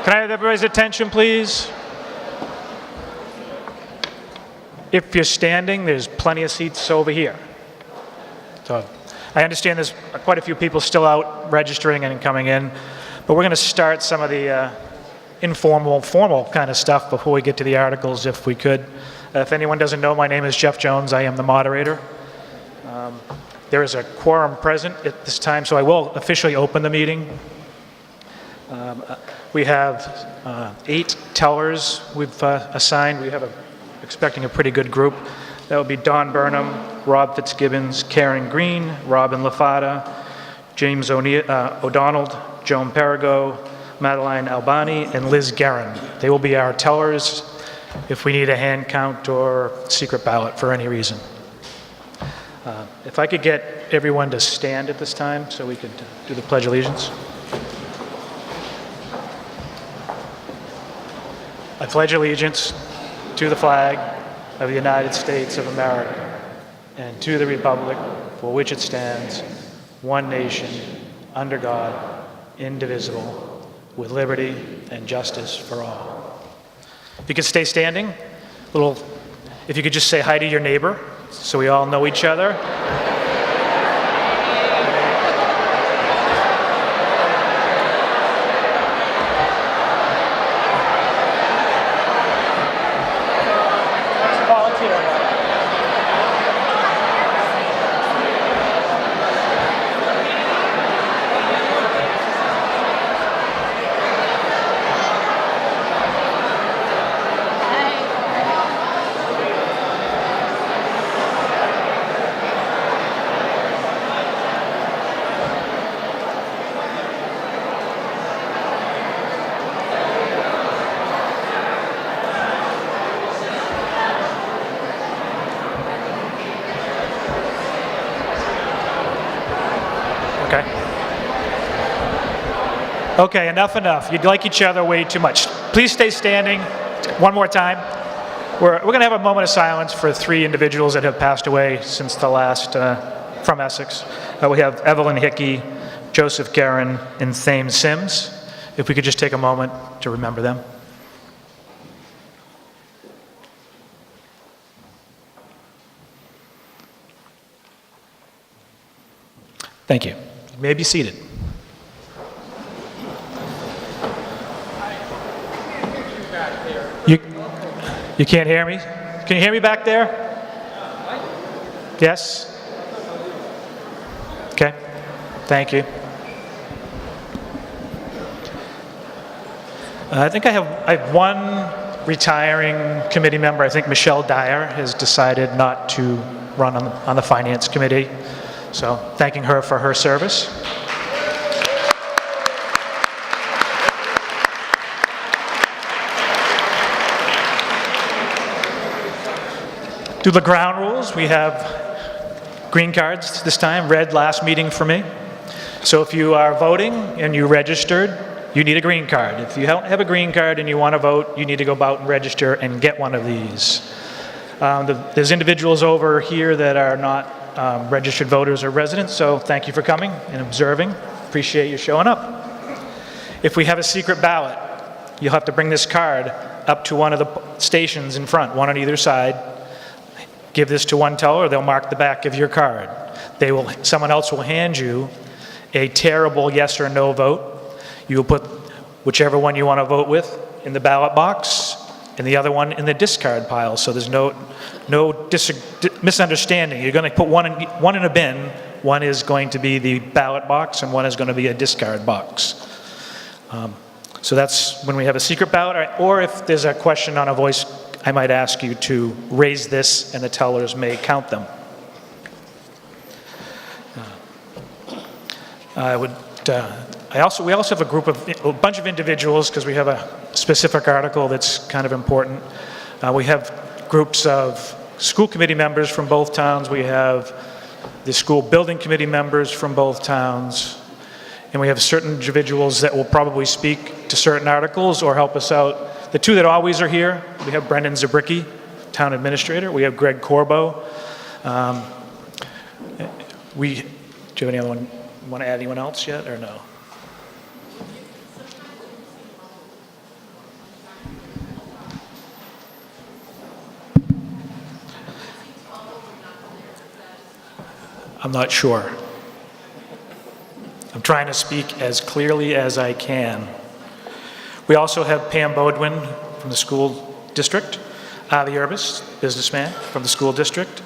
Can I have everybody's attention, please? If you're standing, there's plenty of seats over here. So I understand there's quite a few people still out registering and coming in, but we're going to start some of the informal, formal kind of stuff before we get to the articles, if we could. If anyone doesn't know, my name is Jeff Jones. I am the moderator. There is a quorum present at this time, so I will officially open the meeting. We have 8 tellers we've assigned. We have expecting a pretty good group. That would be Don Burnham, Rob Fitzgibbons, Karen Green, Robin LaFata, James O'Donnell, Joan Perigo, Madeline Albani, and Liz Guerin. They will be our tellers if we need a hand count or secret ballot for any reason. If I could get everyone to stand at this time so we could do the Pledge of Allegiance. I pledge allegiance to the flag of the United States of America and to the republic for which it stands, one nation, under God, indivisible, with liberty and justice for all. If you could stay standing, if you could just say hi to your neighbor so we all know each other. Okay, enough. You'd like each other way too much. Please stay standing one more time. We're going to have a moment of silence for 3 individuals that have passed away since the last, from Essex. We have Evelyn Hickey, Joseph Guerin, and Thame Sims. If we could just take a moment to remember them. Thank you. You may be seated. You can't hear me? Can you hear me back there? Yes? Okay. Thank you. I think I have one retiring committee member. I think Michelle Dyer has decided not to run on the Finance Committee. So thanking her for her service. Do the ground rules. We have green cards this time, red last meeting for me. So if you are voting and you registered, you need a green card. If you don't have a green card and you want to vote, you need to go out and register and get one of these. There's individuals over here that are not registered voters or residents, so thank you for coming and observing. Appreciate you showing up. If we have a secret ballot, you'll have to bring this card up to one of the stations in front, one on either side. Give this to one teller, they'll mark the back of your card. Someone else will hand you a terrible yes or no vote. You will put whichever one you want to vote with in the ballot box and the other one in the discard pile, so there's no misunderstanding. You're going to put one in a bin, one is going to be the ballot box, and one is going to be a discard box. So that's when we have a secret ballot, or if there's a question on a voice, I might ask you to raise this and the tellers may count them. We also have a bunch of individuals, because we have a specific article that's kind of important. We have groups of school committee members from both towns. We have the school building committee members from both towns. And we have certain individuals that will probably speak to certain articles or help us out. The 2 that always are here, we have Brendan Zabricki, town administrator. We have Greg Corbo. Do you have any other one? Want to add anyone else yet, or no? I'm not sure. I'm trying to speak as clearly as I can. We also have Pam Bodwin from the school district, Avi Urbis, businessman from the school district.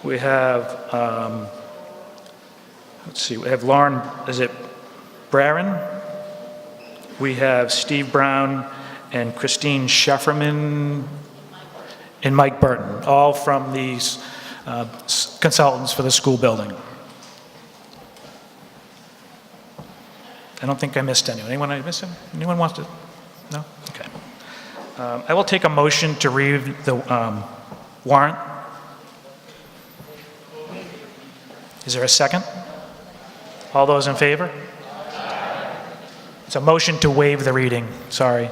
We have, let's see, we have Lauren, is it Brarin? We have Steve Brown and Christine Schefferman and Mike Burton, all from these consultants for the school building. I don't think I missed anyone. Anyone I missed? Anyone wants to? No? Okay. I will take a motion to read the warrant. Is there a second? All those in favor? It's a motion to waive the reading. Sorry.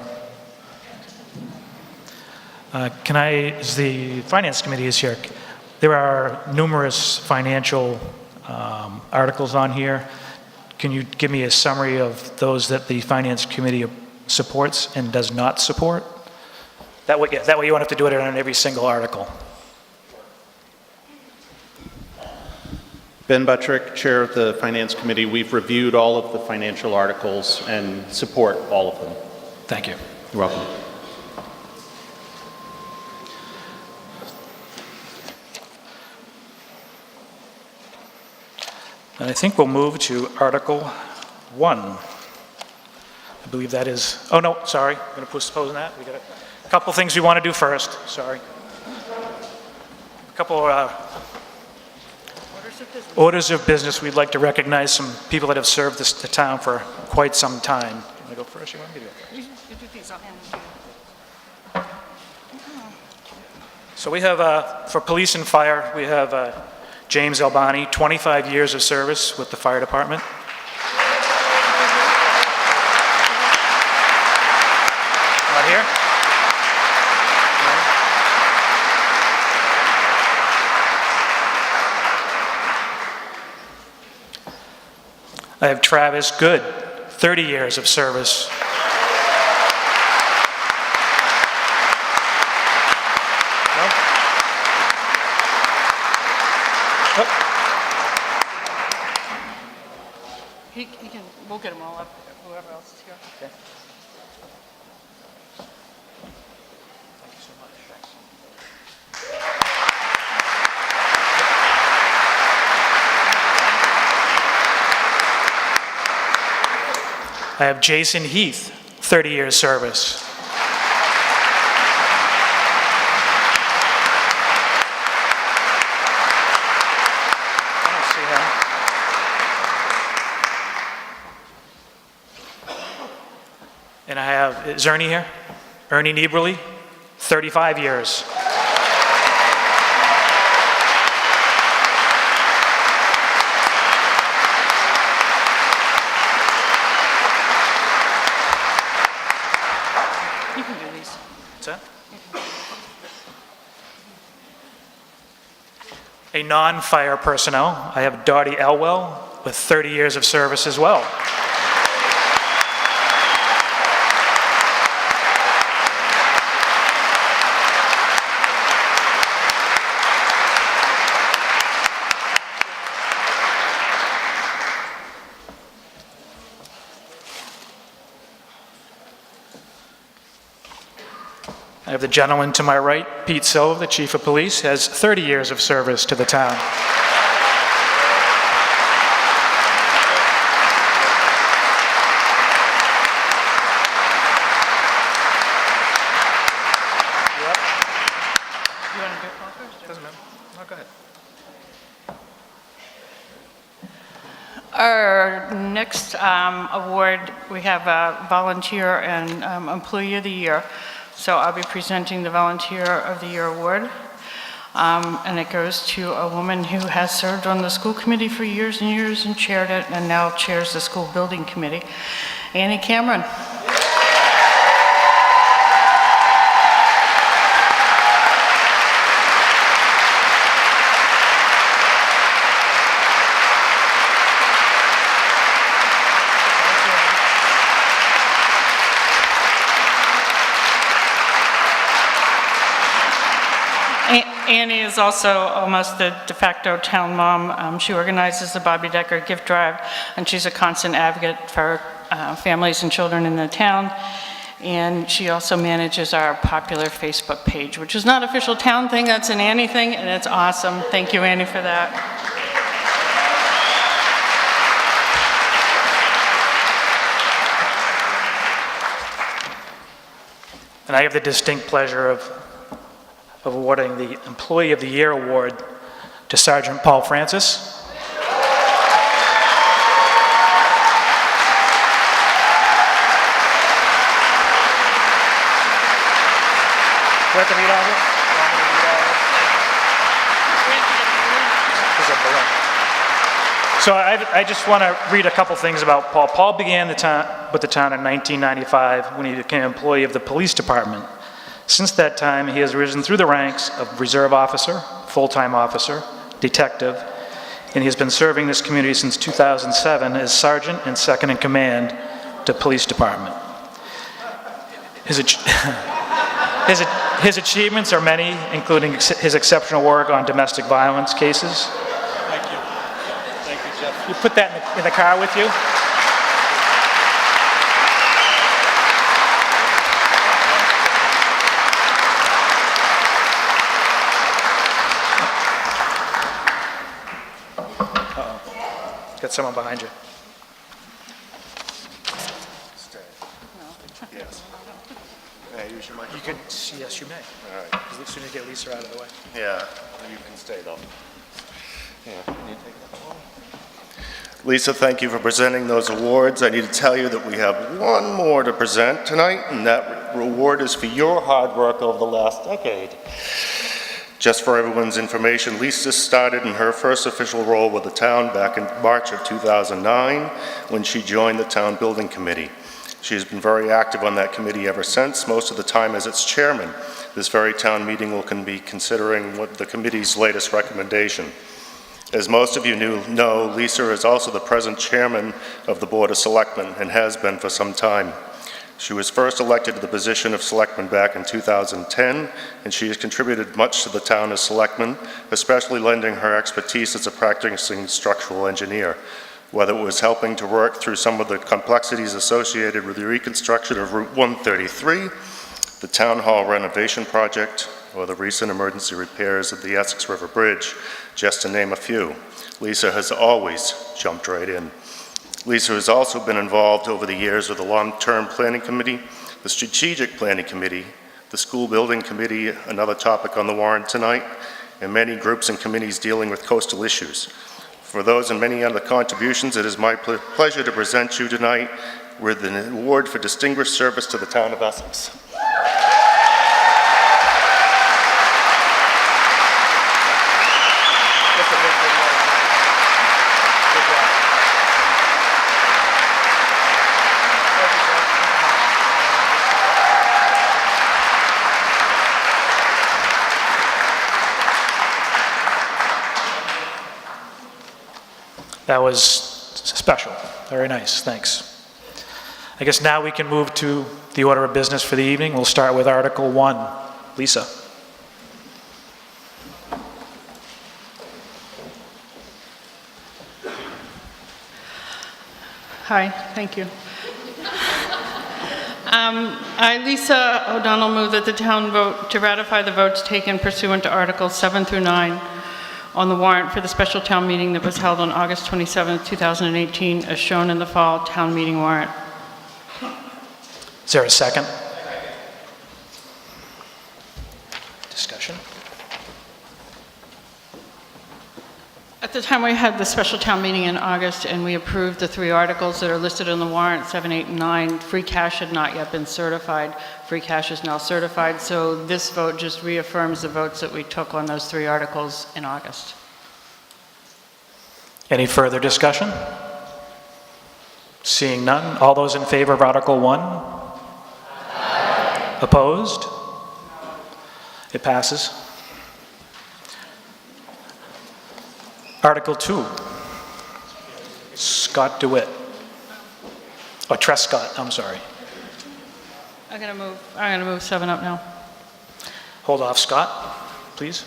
As the Finance Committee is here, there are numerous financial articles on here. Can you give me a summary of those that the Finance Committee supports and does not support? That way you won't have to do it on every single article. Ben Buttrick, Chair of the Finance Committee. We've reviewed all of the financial articles and support all of them. Thank you. You're welcome. And I think we'll move to Article 1. I believe that is, oh no, sorry, I'm going to postpone that. We got a couple things we want to do first, sorry. A couple orders of business. We'd like to recognize some people that have served the town for quite some time. You want to go first? You want me to go first? You do these, I'll hand them to you. So we have, for police and fire, we have James Albani, 25 years of service with the fire department. Not here? I have Travis Good, 30 years of service. No? He can, we'll get them all up, whoever else is here. Okay. Thank you so much. Thanks. I have Jason Heath, 30 years service. I don't see him. And I have, is Ernie here? Ernie Nieberly, 35 years. You can do these. What's that? A non-fire personnel, I have Dottie Elwell with 30 years of service as well. I have the gentleman to my right, Pete Silva, the Chief of Police, has 30 years of service to the town. Yep. You want to do Paul first? Doesn't matter. No, go ahead. Our next award, we have a Volunteer and Employee of the Year. So I'll be presenting the Volunteer of the Year award. And it goes to a woman who has served on the school committee for years and years and chaired it, and now chairs the school building committee, Annie Cameron. Annie is also almost the de facto town mom. She organizes the Bobby Decker gift drive, and she's a constant advocate for families and children in the town. And she also manages our popular Facebook page, which is not an official town thing, that's an Annie thing, and it's awesome. Thank you, Annie, for that. And I have the distinct pleasure of awarding the Employee of the Year Award to Sergeant Paul Francis. Do I have to read all this? Want me to read all this? There's a balloon. So I just want to read a couple things about Paul. Paul began with the town in 1995 when he became employee of the police department. Since that time, he has risen through the ranks of reserve officer, full-time officer, detective, and he has been serving this community since 2007 as sergeant and second in command to police department. His achievements are many, including his exceptional work on domestic violence cases. Thank you. Thank you, Jeff. You put that in the car with you? Uh-oh. Got someone behind you. Yes. May I use your mic? You could, yes, you may. All right. As soon as you get Lisa out of the way. Yeah, you can stay though. Yeah. Can you take that one? Lisa, thank you for presenting those awards. I need to tell you that we have one more to present tonight, and that reward is for your hard work over the last decade. Just for everyone's information, Lisa started in her first official role with the town back in March of 2009 when she joined the town building committee. She has been very active on that committee ever since, most of the time as its chairman. This very town meeting will be considering what the committee's latest recommendation. As most of you know, Lisa is also the present chairman of the Board of Selectmen and has been for some time. She was first elected to the position of selectman back in 2010, and she has contributed much to the town as selectman, especially lending her expertise as a practicing structural engineer. Whether it was helping to work through some of the complexities associated with the reconstruction of Route 133, the Town Hall renovation project, or the recent emergency repairs of the Essex River Bridge, just to name a few. Lisa has always jumped right in. Lisa has also been involved over the years with the Long-Term Planning Committee, the Strategic Planning Committee, the School Building Committee, another topic on the warrant tonight, and many groups and committees dealing with coastal issues. For those and many other contributions, it is my pleasure to present you tonight with an award for distinguished service to the town of Essex. That was special. Very nice. Thanks. I guess now we can move to the order of business for the evening. We'll start with Article 1. Lisa. Hi, thank you. I, Lisa O'Donnell, move that the town vote to ratify the votes taken pursuant to Articles 7 through 9 on the warrant for the special town meeting that was held on August 27, 2018, as shown in the fall town meeting warrant. Is there a second? Discussion? At the time we had the special town meeting in August and we approved the 3 articles that are listed on the warrant, 7, 8, and 9, free cash had not yet been certified. Free cash is now certified, so this vote just reaffirms the votes that we took on those 3 articles in August. Any further discussion? Seeing none, all those in favor of Article 1? Aye. Opposed? It passes. Article 2, Scott DeWitt. Oh, Trescott, I'm sorry. I'm gonna move 7 up now. Hold off, Scott, please.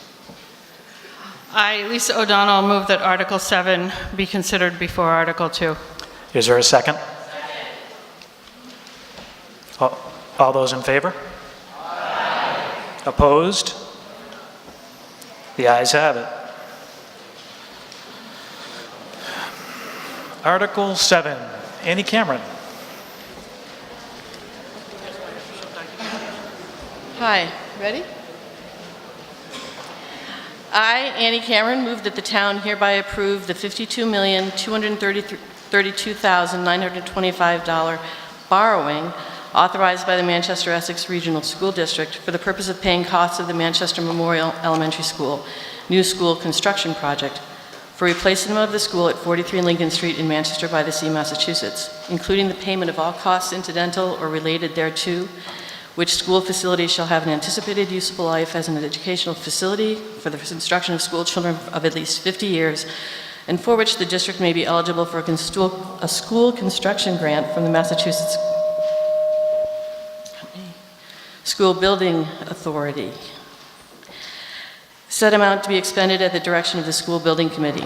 I, Lisa O'Donnell, move that Article 7 be considered before Article 2. Is there a second? All those in favor? Opposed? The ayes have it. Article 7, Annie Cameron. Hi, ready? I, Annie Cameron, move that the town hereby approve the $52,232,925 borrowing authorized by the Manchester Essex Regional School District for the purpose of paying costs of the Manchester Memorial Elementary School new school construction project for replacement of the school at 43 Lincoln Street in Manchester by the Sea, Massachusetts, including the payment of all costs incidental or related thereto, which school facility shall have an anticipated useful life as an educational facility for the instruction of school children of at least 50 years, and for which the district may be eligible for a school construction grant from the Massachusetts School Building Authority. Said amount to be expended at the direction of the School Building Committee.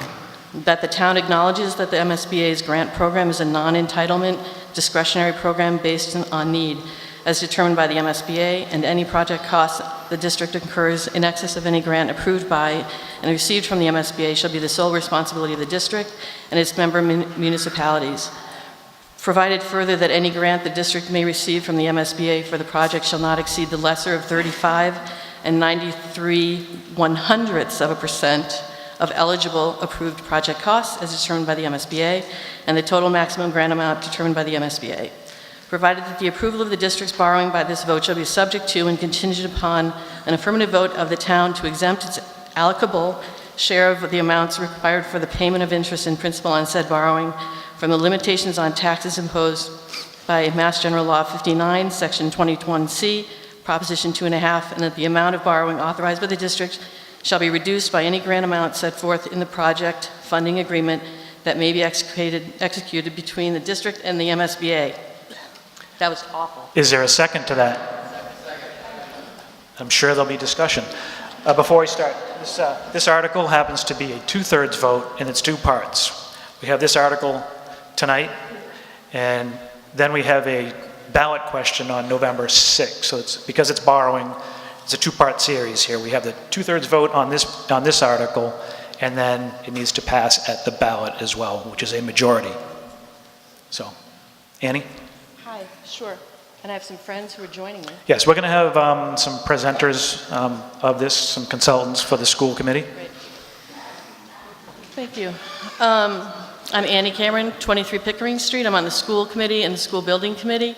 That the town acknowledges that the MSBA's grant program is a non-entitlement discretionary program based on need as determined by the MSBA, and any project costs the district incurs in excess of any grant approved by and received from the MSBA shall be the sole responsibility of the district and its member municipalities. Provided further that any grant the district may receive from the MSBA for the project shall not exceed the lesser of 35 and 93/100% of eligible approved project costs as determined by the MSBA, and the total maximum grant amount determined by the MSBA. Provided that the approval of the district's borrowing by this vote shall be subject to and contingent upon an affirmative vote of the town to exempt its allocable share of the amounts required for the payment of interest and principal on said borrowing from the limitations on taxes imposed by Mass General Law 59, Section 21C, Proposition 2.5, and that the amount of borrowing authorized by the district shall be reduced by any grant amount set forth in the project funding agreement that may be executed between the district and the MSBA. That was awful. Is there a second to that? I'm sure there'll be discussion. Before we start, this article happens to be a 2/3 vote in its two parts. We have this article tonight, and then we have a ballot question on November 6th. So because it's borrowing, it's a two-part series here. We have the 2/3 vote on this article, and then it needs to pass at the ballot as well, which is a majority. So, Annie? Hi, sure. And I have some friends who are joining me. Yes, we're going to have some presenters of this, some consultants for the school committee. Great. Thank you. I'm Annie Cameron, 23 Pickering Street. I'm on the school committee and the school building committee.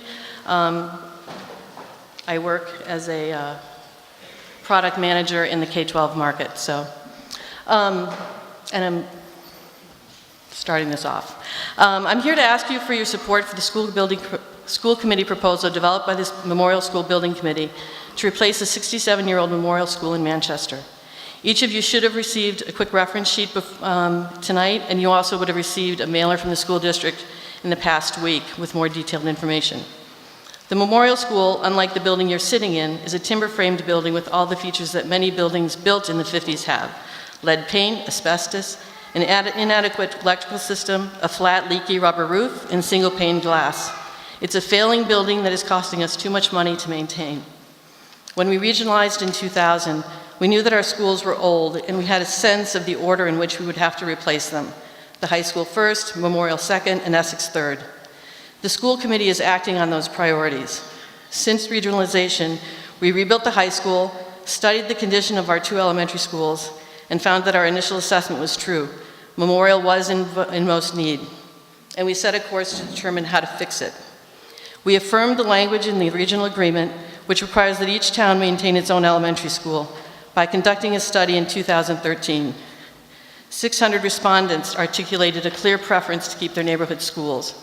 I work as a product manager in the K-12 market. So, and I'm starting this off. I'm here to ask you for your support for the school committee proposal developed by this Memorial School Building Committee to replace a 67-year-old memorial school in Manchester. Each of you should have received a quick reference sheet tonight, and you also would have received a mailer from the school district in the past week with more detailed information. The memorial school, unlike the building you're sitting in, is a timber-framed building with all the features that many buildings built in the 50s have: lead paint, asbestos, an inadequate electrical system, a flat, leaky rubber roof, and single-pane glass. It's a failing building that is costing us too much money to maintain. When we regionalized in 2000, we knew that our schools were old, and we had a sense of the order in which we would have to replace them. The high school first, Memorial second, and Essex third. The school committee is acting on those priorities. Since regionalization, we rebuilt the high school, studied the condition of our two elementary schools, and found that our initial assessment was true. Memorial was in most need, and we set a course to determine how to fix it. We affirmed the language in the regional agreement, which requires that each town maintain its own elementary school, by conducting a study in 2013. 600 respondents articulated a clear preference to keep their neighborhood schools.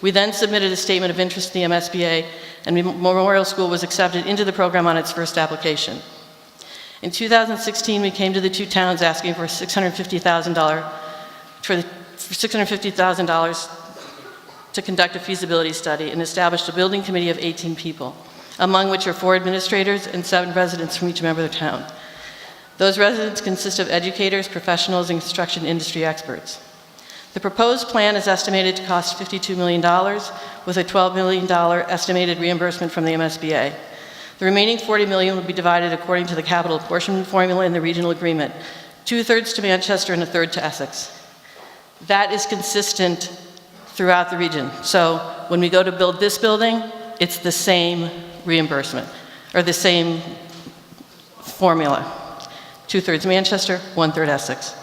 We then submitted a statement of interest to the MSBA, and Memorial School was accepted into the program on its first application. In 2016, we came to the two towns asking for $650,000 to conduct a feasibility study and established a building committee of 18 people, among which are 4 administrators and 7 residents from each member of the town. Those residents consist of educators, professionals, and construction industry experts. The proposed plan is estimated to cost $52 million, with a $12 million estimated reimbursement from the MSBA. The remaining $40 million will be divided according to the capital apportionment formula in the regional agreement, 2/3 to Manchester and 1/3 to Essex. That is consistent throughout the region. So when we go to build this building, it's the same reimbursement, or the same formula. 2/3 Manchester, 1/3 Essex.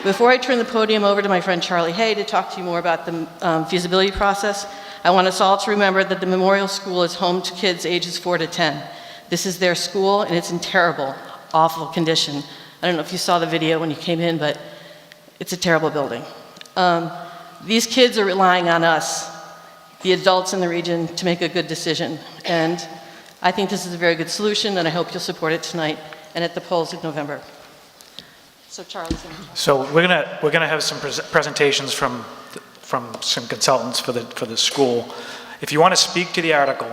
Before I turn the podium over to my friend Charlie Hay to talk to you more about the feasibility process, I want us all to remember that the Memorial School is home to kids ages 4 to 10. This is their school, and it's in terrible, awful condition. I don't know if you saw the video when you came in, but it's a terrible building. These kids are relying on us, the adults in the region, to make a good decision. And I think this is a very good solution, and I hope you'll support it tonight and at the polls in November. So Charlie's going to talk. So we're gonna have some presentations from some consultants for the school. If you want to speak to the article,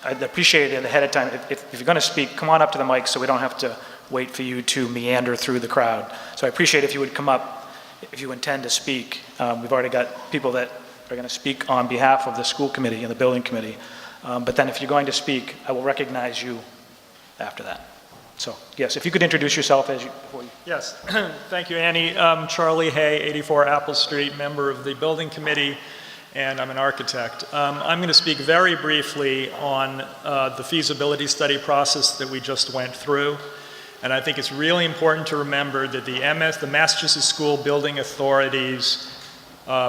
I'd appreciate it ahead of time. If you're going to speak, come on up to the mic so we don't have to wait for you to meander through the crowd. So I appreciate if you would come up if you intend to speak. We've already got people that are going to speak on behalf of the school committee and the building committee. But then if you're going to speak, I will recognize you after that. So, yes, if you could introduce yourself before you... Yes, thank you, Annie. Charlie Hay, 84 Apple Street, member of the building committee, and I'm an architect. I'm going to speak very briefly on the feasibility study process that we just went through. And I think it's really important to remember that the Massachusetts School Building Authority's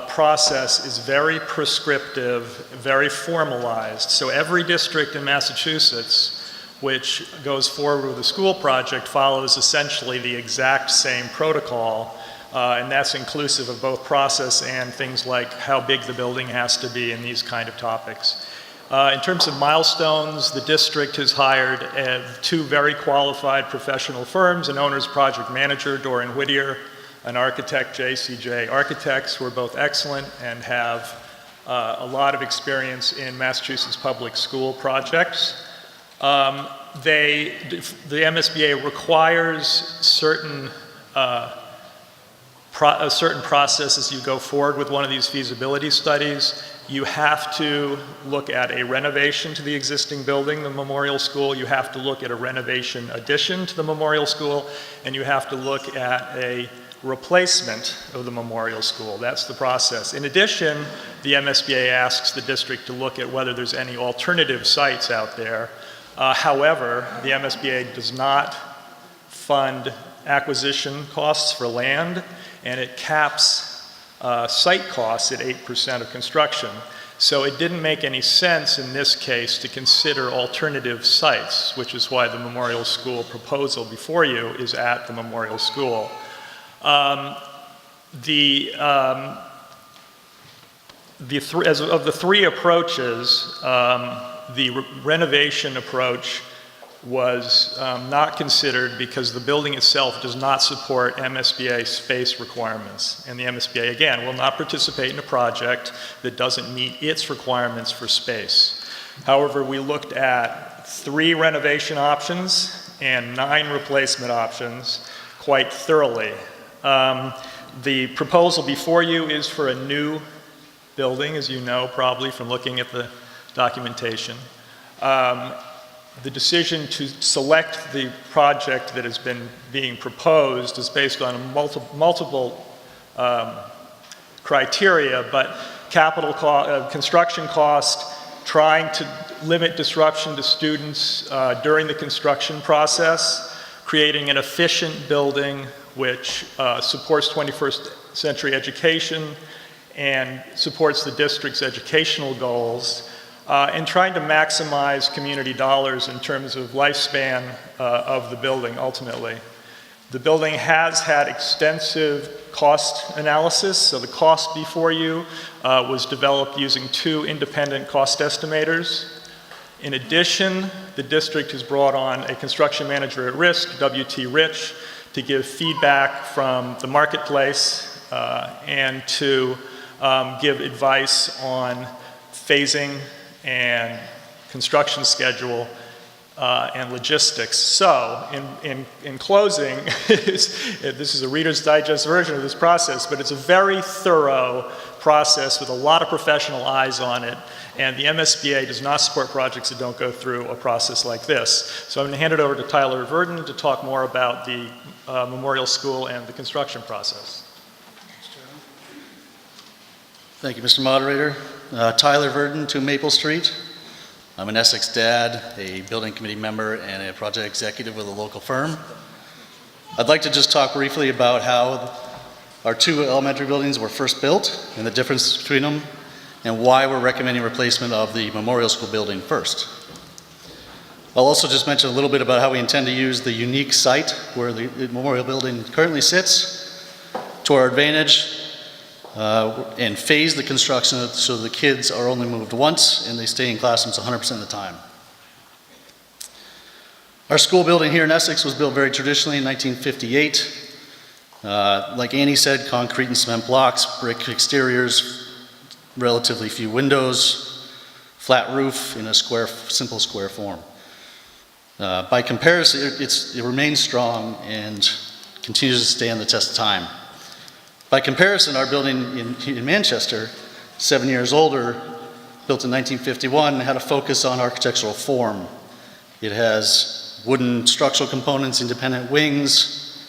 process is very prescriptive, very formalized. So every district in Massachusetts which goes forward with a school project follows essentially the exact same protocol, and that's inclusive of both process and things like how big the building has to be and these kind of topics. In terms of milestones, the district has hired 2 very qualified professional firms, an owner's project manager, Dorian Whittier, an architect, JCJ Architects, who are both excellent and have a lot of experience in Massachusetts public school projects. The MSBA requires certain process as you go forward with one of these feasibility studies. You have to look at a renovation to the existing building, the Memorial School. You have to look at a renovation addition to the Memorial School, and you have to look at a replacement of the Memorial School. That's the process. In addition, the MSBA asks the district to look at whether there's any alternative sites out there. However, the MSBA does not fund acquisition costs for land, and it caps site costs at 8% of construction. So it didn't make any sense in this case to consider alternative sites, which is why the Memorial School proposal before you is at the Memorial School. Of the 3 approaches, the renovation approach was not considered because the building itself does not support MSBA space requirements. And the MSBA, again, will not participate in a project that doesn't meet its requirements for space. However, we looked at 3 renovation options and 9 replacement options quite thoroughly. The proposal before you is for a new building, as you know probably from looking at the documentation. The decision to select the project that has been being proposed is based on multiple criteria, but construction cost, trying to limit disruption to students during the construction process, creating an efficient building which supports 21st century education and supports the district's educational goals, and trying to maximize community dollars in terms of lifespan of the building ultimately. The building has had extensive cost analysis, so the cost before you was developed using 2 independent cost estimators. In addition, the district has brought on a construction manager at risk, W.T. Rich, to give feedback from the marketplace and to give advice on phasing and construction schedule and logistics. So, in closing, this is a Reader's Digest version of this process, but it's a very thorough process with a lot of professional eyes on it, and the MSBA does not support projects that don't go through a process like this. So I'm going to hand it over to Tyler Verdon to talk more about the Memorial School and the construction process. Thank you, Mr. Moderator. Tyler Verdon, 2 Maple Street. I'm an Essex dad, a building committee member, and a project executive with a local firm. I'd like to just talk briefly about how our 2 elementary buildings were first built and the difference between them, and why we're recommending replacement of the Memorial School building first. I'll also just mention a little bit about how we intend to use the unique site where the Memorial Building currently sits to our advantage, and phase the construction so the kids are only moved once and they stay in classrooms 100% of the time. Our school building here in Essex was built very traditionally in 1958. Like Annie said, concrete and cement blocks, brick exteriors, relatively few windows, flat roof in a simple square form. By comparison, it remains strong and continues to stand the test of time. By comparison, our building in Manchester, 7 years older, built in 1951, had a focus on architectural form. It has wooden structural components, independent wings,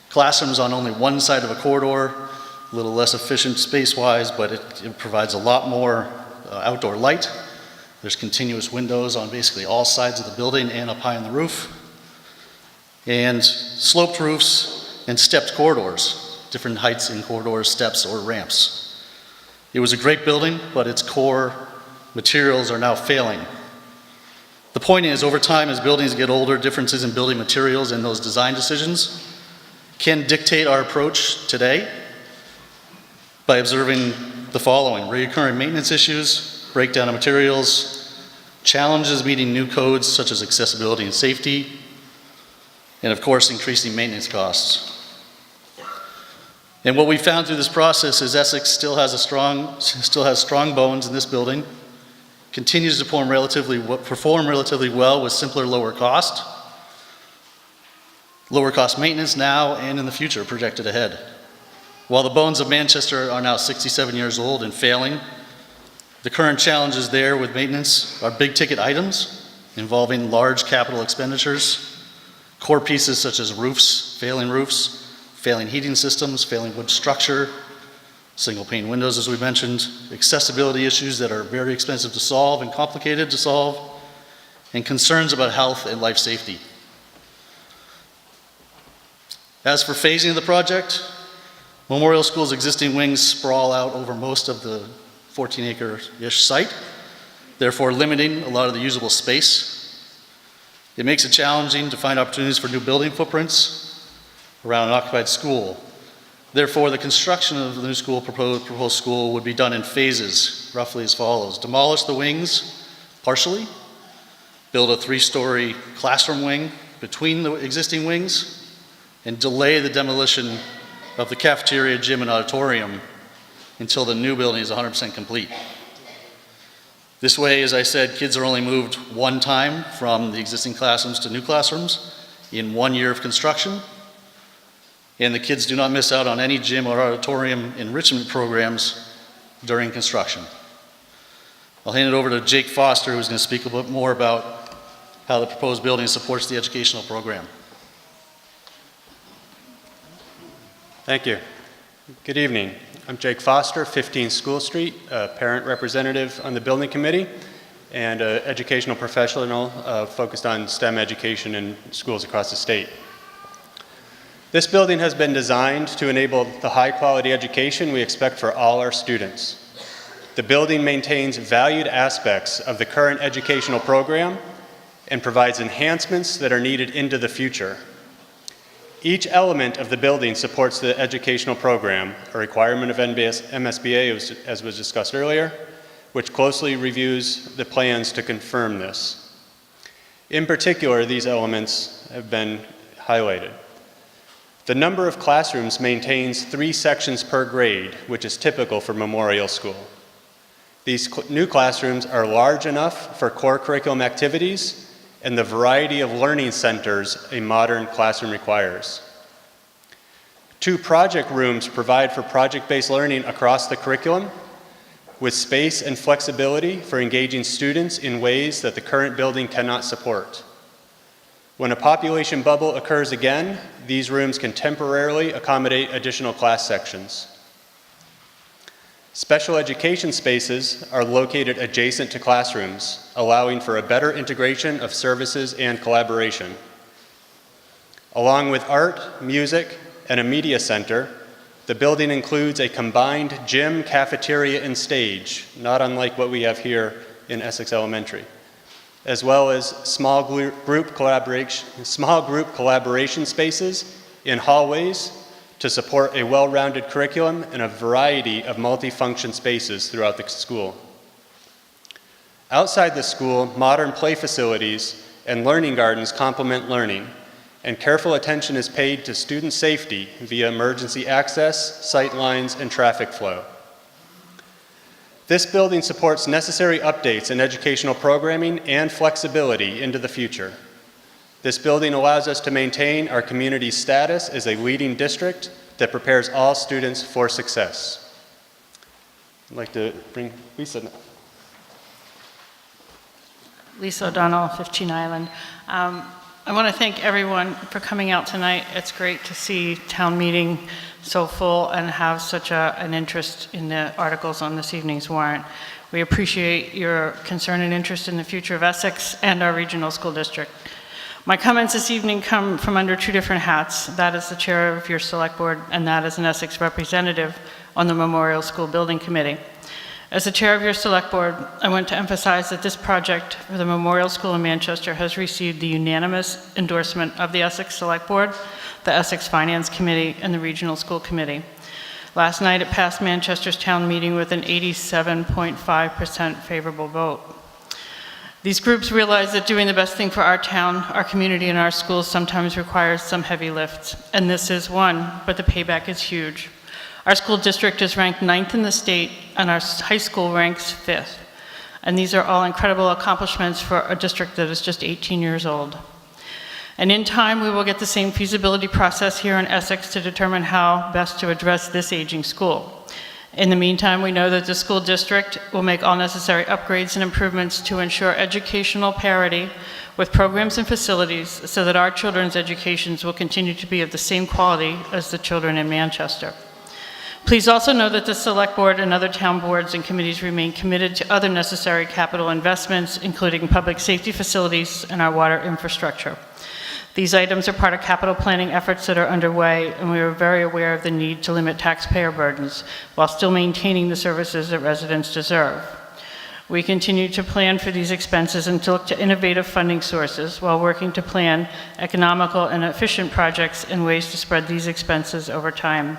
classrooms on only one side of a corridor, a little less efficient space-wise, but it provides a lot more outdoor light. There's continuous windows on basically all sides of the building and up high on the roof. And sloped roofs and stepped corridors. Different heights in corridors, steps, or ramps. It was a great building, but its core materials are now failing. The point is, over time, as buildings get older, differences in building materials and those design decisions can dictate our approach today by observing the following: recurring maintenance issues, breakdown of materials, challenges meeting new codes such as accessibility and safety, and of course, increasing maintenance costs. And what we found through this process is Essex still has strong bones in this building, continues to perform relatively well with simpler, lower cost maintenance now and in the future projected ahead. While the bones of Manchester are now 67 years old and failing, the current challenges there with maintenance are big ticket items involving large capital expenditures, core pieces such as failing heating systems, failing wood structure, single pane windows, as we mentioned, accessibility issues that are very expensive to solve and complicated to solve, and concerns about health and life safety. As for phasing of the project, Memorial School's existing wings sprawl out over most of the 14-acre-ish site, therefore limiting a lot of the usable space. It makes it challenging to find opportunities for new building footprints around an occupied school. Therefore, the construction of the new school, proposed school, would be done in phases, roughly as follows: demolish the wings partially, build a 3-story classroom wing between the existing wings, and delay the demolition of the cafeteria, gym, and auditorium until the new building is 100% complete. This way, as I said, kids are only moved one time from the existing classrooms to new classrooms in 1 year of construction, and the kids do not miss out on any gym or auditorium enrichment programs during construction. I'll hand it over to Jake Foster, who's going to speak a bit more about how the proposed building supports the educational program. Thank you. Good evening. I'm Jake Foster, 15 School Street, a parent representative on the building committee and an educational professional focused on STEM education in schools across the state. This building has been designed to enable the high-quality education we expect for all our students. The building maintains valued aspects of the current educational program and provides enhancements that are needed into the future. Each element of the building supports the educational program, a requirement of MSBA, as was discussed earlier, which closely reviews the plans to confirm this. In particular, these elements have been highlighted. The number of classrooms maintains 3 sections per grade, which is typical for Memorial School. These new classrooms are large enough for core curriculum activities and the variety of learning centers a modern classroom requires. 2 project rooms provide for project-based learning across the curriculum, with space and flexibility for engaging students in ways that the current building cannot support. When a population bubble occurs again, these rooms can temporarily accommodate additional class sections. Special education spaces are located adjacent to classrooms, allowing for a better integration of services and collaboration. Along with art, music, and a media center, the building includes a combined gym, cafeteria, and stage, not unlike what we have here in Essex Elementary, as well as small group collaboration spaces in hallways to support a well-rounded curriculum and a variety of multifunction spaces throughout the school. Outside the school, modern play facilities and learning gardens complement learning, and careful attention is paid to student safety via emergency access, sight lines, and traffic flow. This building supports necessary updates in educational programming and flexibility into the future. This building allows us to maintain our community's status as a leading district that prepares all students for success. I'd like to bring Lisa. Lisa O'Donnell, 15 Island. I want to thank everyone for coming out tonight. It's great to see town meeting so full and have such an interest in the articles on this evening's warrant. We appreciate your concern and interest in the future of Essex and our regional school district. My comments this evening come from under 2 different hats. That is the chair of your select board, and that is an Essex representative on the Memorial School Building Committee. As the chair of your select board, I want to emphasize that this project for the Memorial School in Manchester has received the unanimous endorsement of the Essex Select Board, the Essex Finance Committee, and the Regional School Committee. Last night it passed Manchester's town meeting with an 87.5% favorable vote. These groups realize that doing the best thing for our town, our community, and our schools sometimes requires some heavy lifts, and this is one, but the payback is huge. Our school district is ranked 9th in the state, and our high school ranks 5th. And these are all incredible accomplishments for a district that is just 18 years old. And in time, we will get the same feasibility process here in Essex to determine how best to address this aging school. In the meantime, we know that the school district will make all necessary upgrades and improvements to ensure educational parity with programs and facilities so that our children's educations will continue to be of the same quality as the children in Manchester. Please also know that the Select Board and other town boards and committees remain committed to other necessary capital investments, including public safety facilities and our water infrastructure. These items are part of capital planning efforts that are underway, and we are very aware of the need to limit taxpayer burdens while still maintaining the services that residents deserve. We continue to plan for these expenses and to look to innovative funding sources while working to plan economical and efficient projects and ways to spread these expenses over time.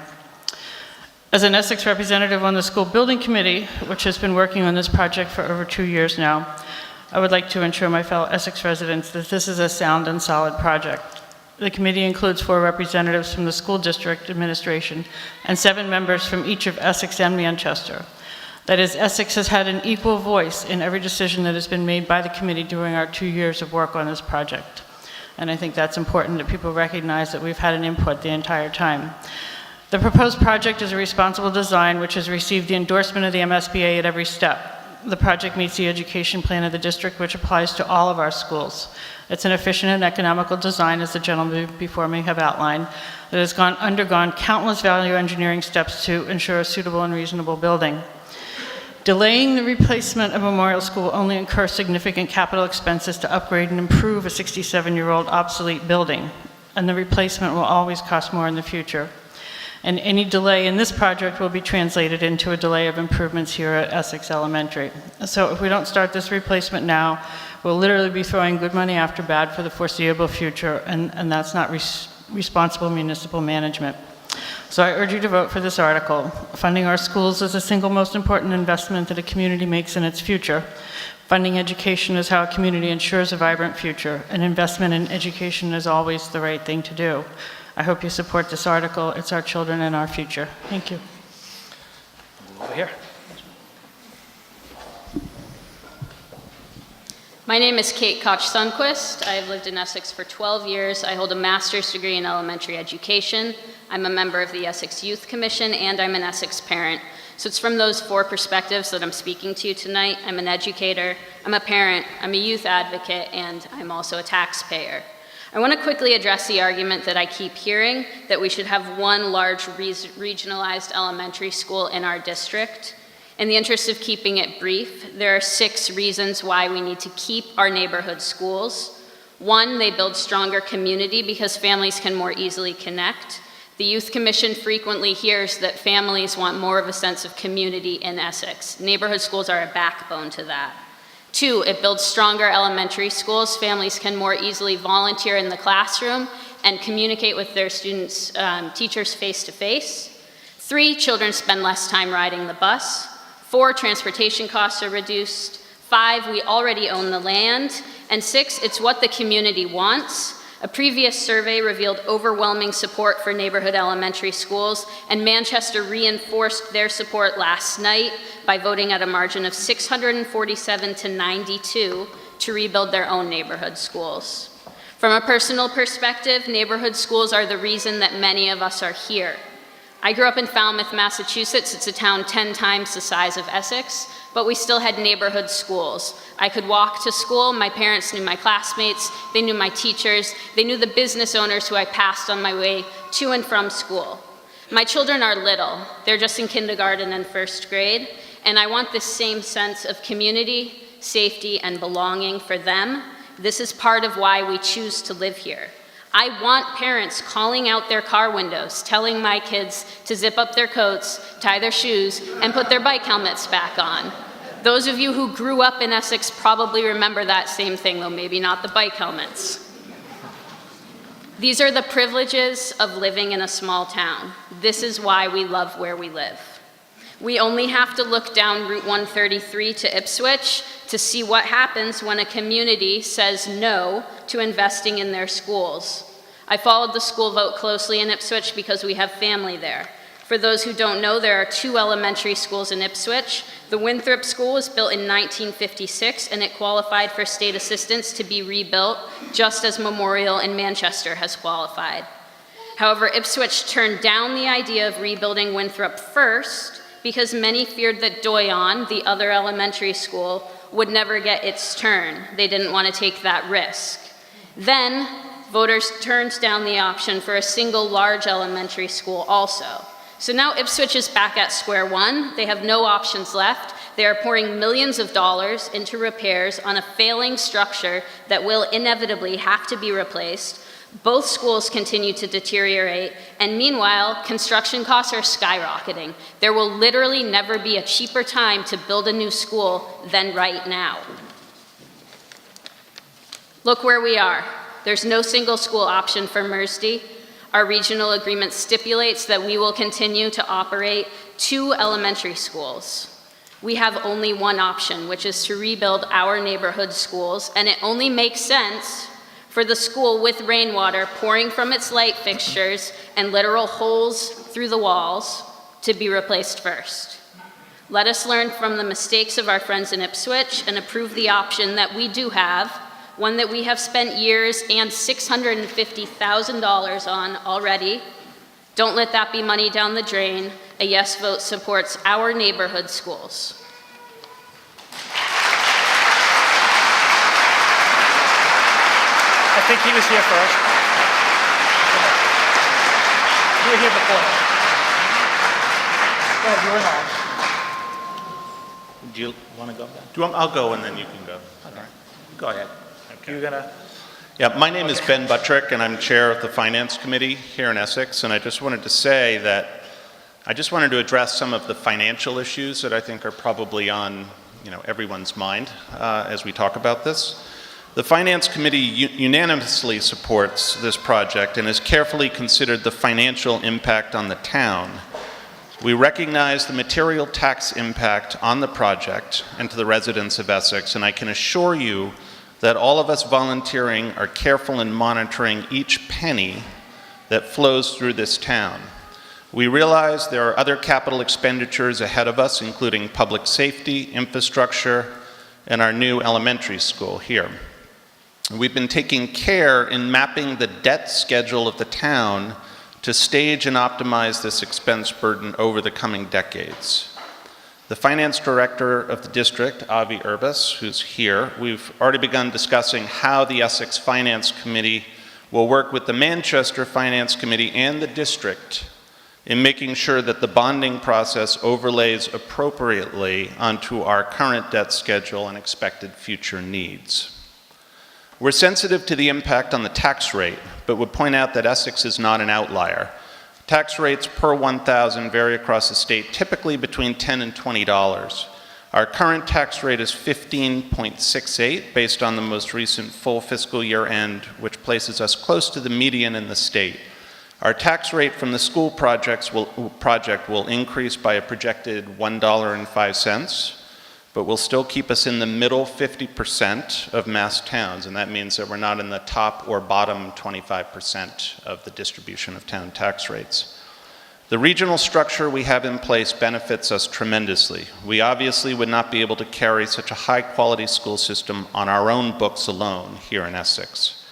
As an Essex representative on the School Building Committee, which has been working on this project for over 2 years now, I would like to assure my fellow Essex residents that this is a sound and solid project. The committee includes 4 representatives from the school district administration and 7 members from each of Essex and Manchester. That is, Essex has had an equal voice in every decision that has been made by the committee during our 2 years of work on this project. And I think that's important that people recognize that we've had an input the entire time. The proposed project is a responsible design which has received the endorsement of the MSBA at every step. The project meets the education plan of the district, which applies to all of our schools. It's an efficient and economical design, as the gentleman before me have outlined, that has undergone countless value engineering steps to ensure a suitable and reasonable building. Delaying the replacement of Memorial School will only incur significant capital expenses to upgrade and improve a 67-year-old obsolete building, and the replacement will always cost more in the future. And any delay in this project will be translated into a delay of improvements here at Essex Elementary. So if we don't start this replacement now, we'll literally be throwing good money after bad for the foreseeable future, and that's not responsible municipal management. So I urge you to vote for this article. Funding our schools is the single most important investment that a community makes in its future. Funding education is how a community ensures a vibrant future, and investment in education is always the right thing to do. I hope you support this article. It's our children and our future. Thank you. Over here. My name is Kate Koch-Sundquist. I have lived in Essex for 12 years. I hold a master's degree in elementary education. I'm a member of the Essex Youth Commission, and I'm an Essex parent. So it's from those four perspectives that I'm speaking to you tonight. I'm an educator, I'm a parent, I'm a youth advocate, and I'm also a taxpayer. I want to quickly address the argument that I keep hearing that we should have one large regionalized elementary school in our district. In the interest of keeping it brief, there are 6 reasons why we need to keep our neighborhood schools. 1, they build stronger community because families can more easily connect. The Youth Commission frequently hears that families want more of a sense of community in Essex. Neighborhood schools are a backbone to that. 2, it builds stronger elementary schools. Families can more easily volunteer in the classroom and communicate with their students, teachers face to face. 3, children spend less time riding the bus. 4, transportation costs are reduced. 5, we already own the land. And 6, it's what the community wants. A previous survey revealed overwhelming support for neighborhood elementary schools, and Manchester reinforced their support last night by voting at a margin of 647 to 92 to rebuild their own neighborhood schools. From a personal perspective, neighborhood schools are the reason that many of us are here. I grew up in Falmouth, Massachusetts. It's a town 10 times the size of Essex, but we still had neighborhood schools. I could walk to school. My parents knew my classmates. They knew my teachers. They knew the business owners who I passed on my way to and from school. My children are little. They're just in kindergarten and first grade, and I want this same sense of community, safety, and belonging for them. This is part of why we choose to live here. I want parents calling out their car windows, telling my kids to zip up their coats, tie their shoes, and put their bike helmets back on. Those of you who grew up in Essex probably remember that same thing, though maybe not the bike helmets. These are the privileges of living in a small town. This is why we love where we live. We only have to look down Route 133 to Ipswich to see what happens when a community says no to investing in their schools. I followed the school vote closely in Ipswich because we have family there. For those who don't know, there are 2 elementary schools in Ipswich. The Winthrop School was built in 1956, and it qualified for state assistance to be rebuilt, just as Memorial in Manchester has qualified. However, Ipswich turned down the idea of rebuilding Winthrop first because many feared that Doyon, the other elementary school, would never get its turn. They didn't want to take that risk. Then, voters turned down the option for a single large elementary school also. So now Ipswich is back at square one. They have no options left. They are pouring millions of dollars into repairs on a failing structure that will inevitably have to be replaced. Both schools continue to deteriorate, and meanwhile, construction costs are skyrocketing. There will literally never be a cheaper time to build a new school than right now. Look where we are. There's no single school option for Mersey. Our regional agreement stipulates that we will continue to operate 2 elementary schools. We have only one option, which is to rebuild our neighborhood schools, and it only makes sense for the school with rainwater pouring from its light fixtures and literal holes through the walls to be replaced first. Let us learn from the mistakes of our friends in Ipswich and approve the option that we do have, one that we have spent years and $650,000 on already. Don't let that be money down the drain. A yes vote supports our neighborhood schools. I think he was here first. You were here before. Go ahead, you were on. Do you want to go? I'll go and then you can go. Okay. Go ahead. Okay. You're gonna. Yeah, my name is Ben Buttrick, and I'm chair of the Finance Committee here in Essex, and I just wanted to say that I just wanted to address some of the financial issues that I think are probably on everyone's mind as we talk about this. The Finance Committee unanimously supports this project and has carefully considered the financial impact on the town. We recognize the material tax impact on the project and to the residents of Essex, and I can assure you that all of us volunteering are careful in monitoring each penny that flows through this town. We realize there are other capital expenditures ahead of us, including public safety, infrastructure, and our new elementary school here. We've been taking care in mapping the debt schedule of the town to stage and optimize this expense burden over the coming decades. The finance director of the district, Avi Urbas, who's here, we've already begun discussing how the Essex Finance Committee will work with the Manchester Finance Committee and the district in making sure that the bonding process overlays appropriately onto our current debt schedule and expected future needs. We're sensitive to the impact on the tax rate, but would point out that Essex is not an outlier. Tax rates per 1,000 vary across the state, typically between $10 and $20. Our current tax rate is 15.68 based on the most recent full fiscal year end, which places us close to the median in the state. Our tax rate from the school project will increase by a projected $1.05, but will still keep us in the middle 50% of mass towns, and that means that we're not in the top or bottom 25% of the distribution of town tax rates. The regional structure we have in place benefits us tremendously. We obviously would not be able to carry such a high-quality school system on our own books alone here in Essex.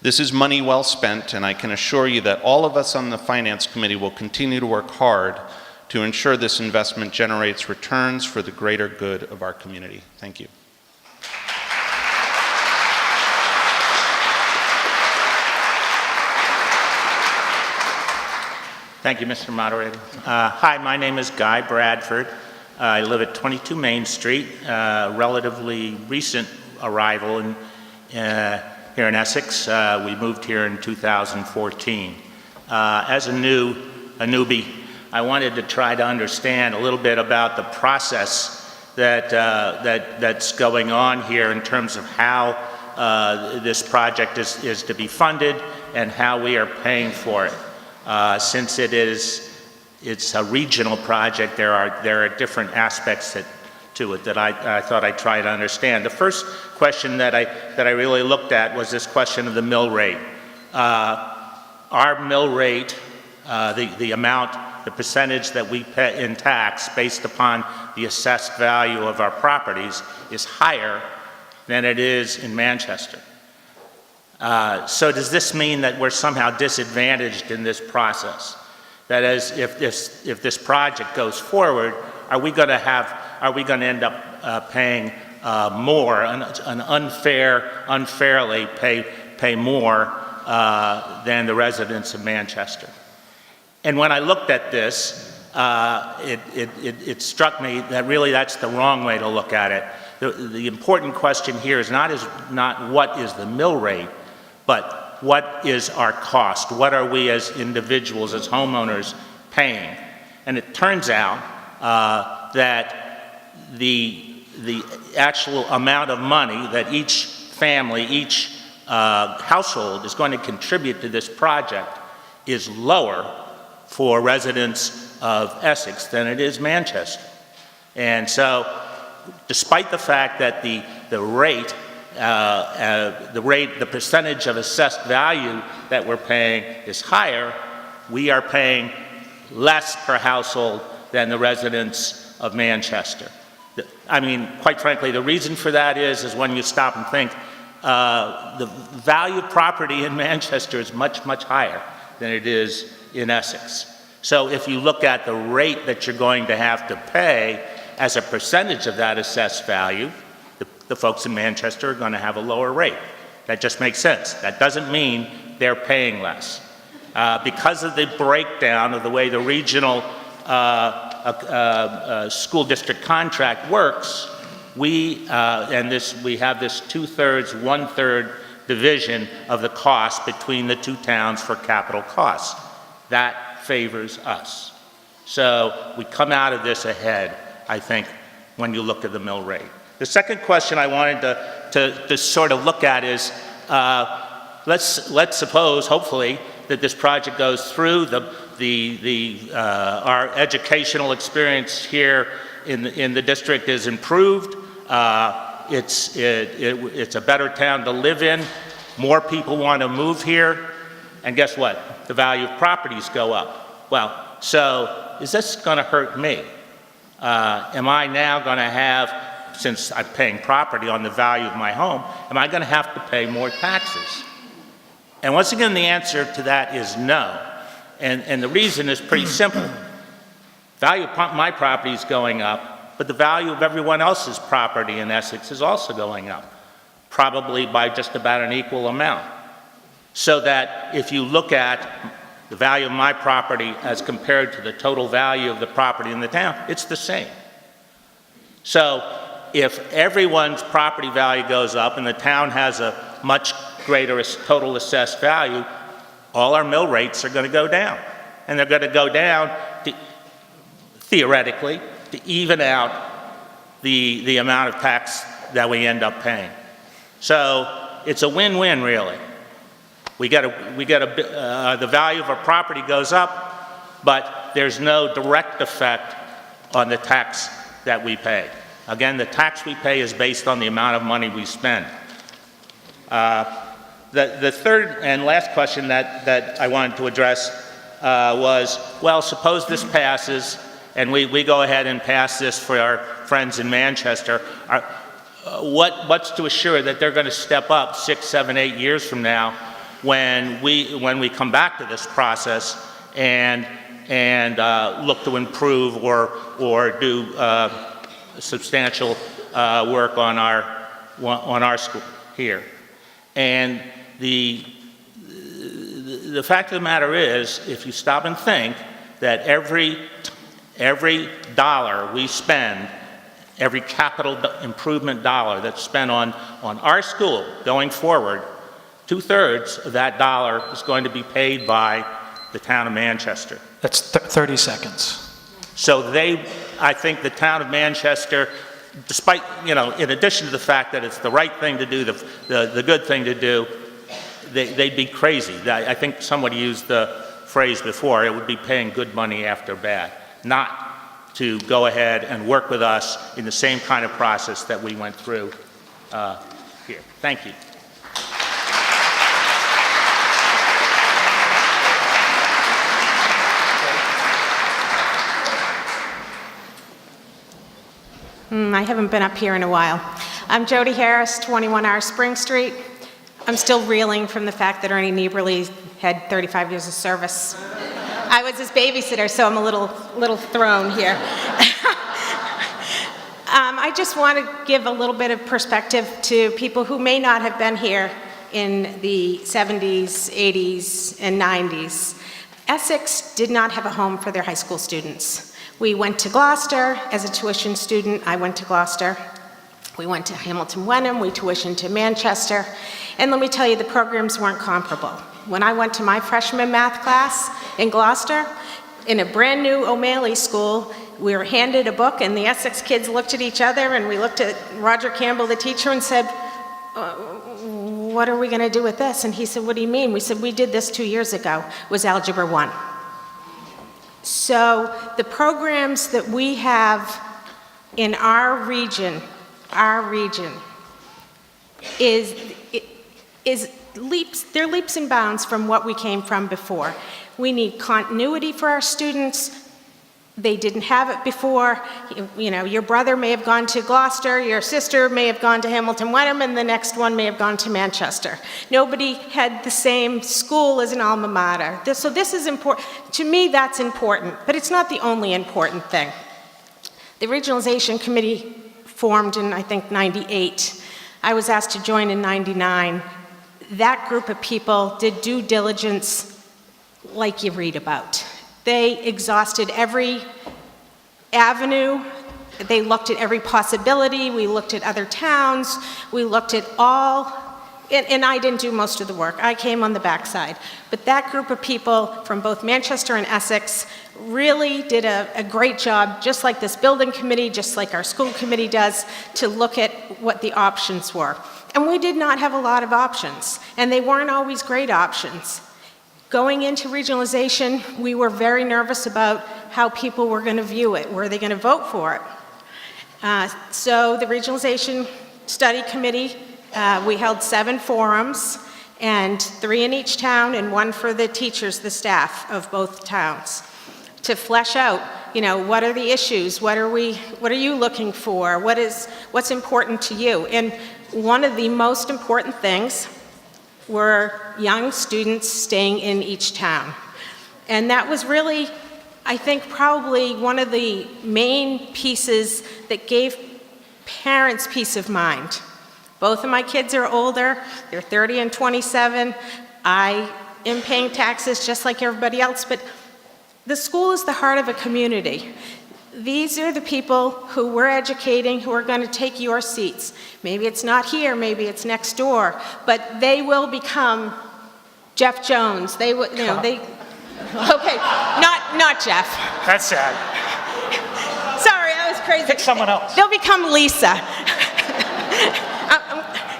This is money well spent, and I can assure you that all of us on the Finance Committee will continue to work hard to ensure this investment generates returns for the greater good of our community. Thank you. Thank you, Mr. Moderator. Hi, my name is Guy Bradford. I live at 22 Main Street, relatively recent arrival here in Essex. We moved here in 2014. As a newbie, I wanted to try to understand a little bit about the process that's going on here in terms of how this project is to be funded and how we are paying for it. Since it's a regional project, there are different aspects to it that I thought I'd try to understand. The first question that I really looked at was this question of the mill rate. Our mill rate, the percentage that we pay in tax based upon the assessed value of our properties is higher than it is in Manchester. So does this mean that we're somehow disadvantaged in this process? That is, if this project goes forward, are we going to end up paying more, unfairly pay more than the residents of Manchester? And when I looked at this, it struck me that really that's the wrong way to look at it. The important question here is not what is the mill rate, but what is our cost? What are we as individuals, as homeowners, paying? And it turns out that the actual amount of money that each family, each household is going to contribute to this project is lower for residents of Essex than it is Manchester. And so, despite the fact that the percentage of assessed value that we're paying is higher, we are paying less per household than the residents of Manchester. I mean, quite frankly, the reason for that is when you stop and think, the value of property in Manchester is much, much higher than it is in Essex. So if you look at the rate that you're going to have to pay as a percentage of that assessed value, the folks in Manchester are going to have a lower rate. That just makes sense. That doesn't mean they're paying less. Because of the breakdown of the way the regional school district contract works, we have this 2/3, 1/3 division of the cost between the two towns for capital costs. That favors us. So we come out of this ahead, I think, when you look at the mill rate. The second question I wanted to sort of look at is, let's suppose, hopefully, that this project goes through. Our educational experience here in the district is improved. It's a better town to live in. More people want to move here. And guess what? The value of properties go up. Well, so is this going to hurt me? Am I now going to have since I'm paying property on the value of my home, am I going to have to pay more taxes? And once again, the answer to that is no. And the reason is pretty simple. Value of my property is going up, but the value of everyone else's property in Essex is also going up, probably by just about an equal amount. So that if you look at the value of my property as compared to the total value of the property in the town, it's the same. So if everyone's property value goes up and the town has a much greater total assessed value, all our mill rates are going to go down. And they're going to go down, theoretically, to even out the amount of tax that we end up paying. So it's a win-win, really. The value of our property goes up, but there's no direct effect on the tax that we pay. Again, the tax we pay is based on the amount of money we spend. The third and last question that I wanted to address was, well, suppose this passes and we go ahead and pass this for our friends in Manchester. What's to assure that they're going to step up 6, 7, 8 years from now when we come back to this process and look to improve or do substantial work on our school here? And the fact of the matter is, if you stop and think that every dollar we spend, every capital improvement dollar that's spent on our school going forward, 2/3 of that dollar is going to be paid by the town of Manchester. That's 30 seconds. So I think the town of Manchester, despite, in addition to the fact that it's the right thing to do, the good thing to do, they'd be crazy. I think somebody used the phrase before, it would be paying good money after bad, not to go ahead and work with us in the same kind of process that we went through here. Thank you. I haven't been up here in a while. I'm Jody Harris, 21R Spring Street. I'm still reeling from the fact that Ernie Nieberly had 35 years of service. I was his babysitter, so I'm a little thrown here. I just want to give a little bit of perspective to people who may not have been here in the 70s, 80s, and 90s. Essex did not have a home for their high school students. We went to Gloucester as a tuition student. I went to Gloucester. We went to Hamilton Wenham. We tuitioned to Manchester. And let me tell you, the programs weren't comparable. When I went to my freshman math class in Gloucester, in a brand new O'Malley school, we were handed a book and the Essex kids looked at each other and we looked at Roger Campbell, the teacher, and said, what are we going to do with this? And he said, what do you mean? We said, we did this 2 years ago. It was Algebra 1. So the programs that we have in our region they're leaps and bounds from what we came from before. We need continuity for our students. They didn't have it before. Your brother may have gone to Gloucester, your sister may have gone to Hamilton Wenham, and the next one may have gone to Manchester. Nobody had the same school as an alma mater. So this is important. To me, that's important, but it's not the only important thing. The Regionalization Committee formed in, I think, 98. I was asked to join in 99. That group of people did due diligence like you read about. They exhausted every avenue. They looked at every possibility. We looked at other towns. We looked at all, and I didn't do most of the work. I came on the backside. But that group of people from both Manchester and Essex really did a great job, just like this building committee, just like our school committee does, to look at what the options were. And we did not have a lot of options, and they weren't always great options. Going into regionalization, we were very nervous about how people were going to view it. Were they going to vote for it? So the Regionalization Study Committee, we held 7 forums, and 3 in each town and 1 for the teachers, the staff of both towns. to flesh out, what are the issues? What are you looking for? What's important to you? And one of the most important things were young students staying in each town. And that was really, I think, probably one of the main pieces that gave parents peace of mind. Both of my kids are older, they're 30 and 27. I am paying taxes just like everybody else, but the school is the heart of a community. These are the people who we're educating who are going to take your seats. Maybe it's not here, maybe it's next door, but they will become Jeff Jones. They will, okay, not Jeff. That's sad. Sorry, I was crazy. Pick someone else. They'll become Lisa.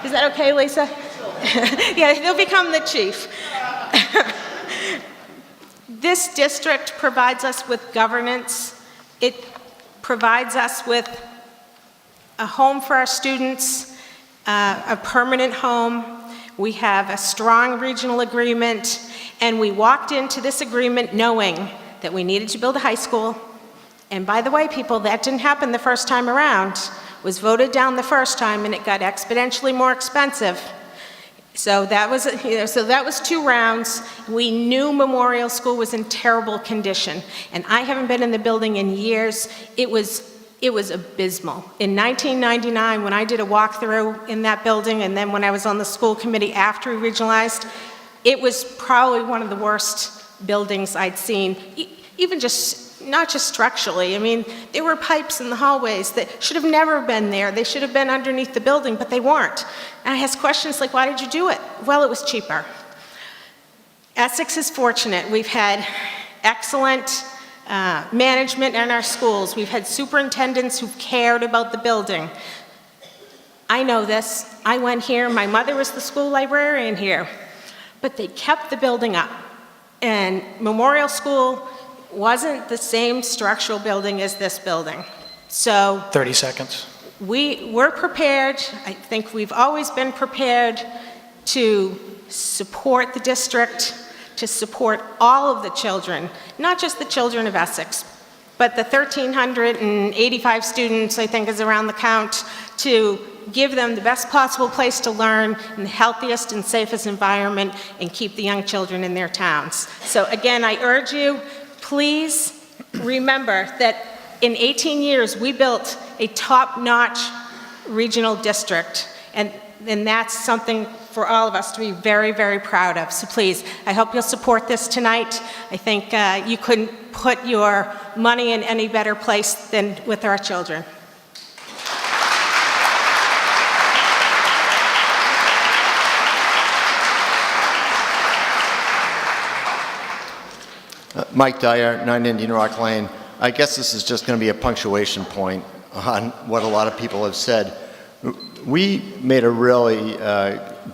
Is that okay, Lisa? Yeah, they'll become the chief. This district provides us with governance. It provides us with a home for our students, a permanent home. We have a strong regional agreement, and we walked into this agreement knowing that we needed to build a high school. And by the way, people, that didn't happen the first time around. It was voted down the first time, and it got exponentially more expensive. So that was 2 rounds. We knew Memorial School was in terrible condition, and I haven't been in the building in years. It was abysmal. In 1999, when I did a walkthrough in that building, and then when I was on the school committee after we regionalized, it was probably one of the worst buildings I'd seen, even not just structurally. I mean, there were pipes in the hallways that should have never been there. They should have been underneath the building, but they weren't. And I asked questions like, why did you do it? Well, it was cheaper. Essex is fortunate. We've had excellent management in our schools. We've had superintendents who've cared about the building. I know this. I went here. My mother was the school librarian here. But they kept the building up. And Memorial School wasn't the same structural building as this building. So 30 seconds. we're prepared. I think we've always been prepared to support the district, to support all of the children, not just the children of Essex, but the 1,385 students, I think is around the count, to give them the best possible place to learn in the healthiest and safest environment and keep the young children in their towns. So again, I urge you, please remember that in 18 years, we built a top-notch regional district, and that's something for all of us to be very, very proud of. So please, I hope you'll support this tonight. I think you couldn't put your money in any better place than with our children. Mike Dyer, 9 Indian Rock Lane. I guess this is just going to be a punctuation point on what a lot of people have said. We made a really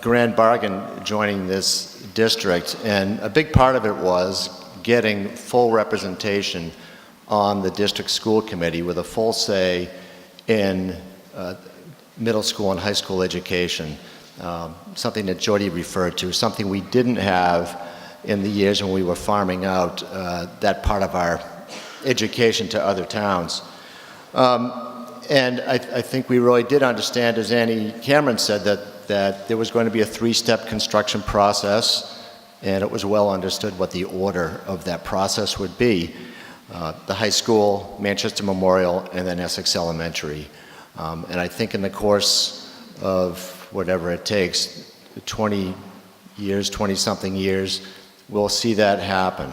grand bargain joining this district, and a big part of it was getting full representation on the district school committee with a full say in middle school and high school education, something that Jody referred to, something we didn't have in the years when we were farming out that part of our education to other towns. And I think we really did understand, as Annie Cameron said, that there was going to be a 3-step construction process, and it was well understood what the order of that process would be. The high school, Manchester Memorial, and then Essex Elementary. And I think in the course of whatever it takes, 20 years, 20-something years, we'll see that happen.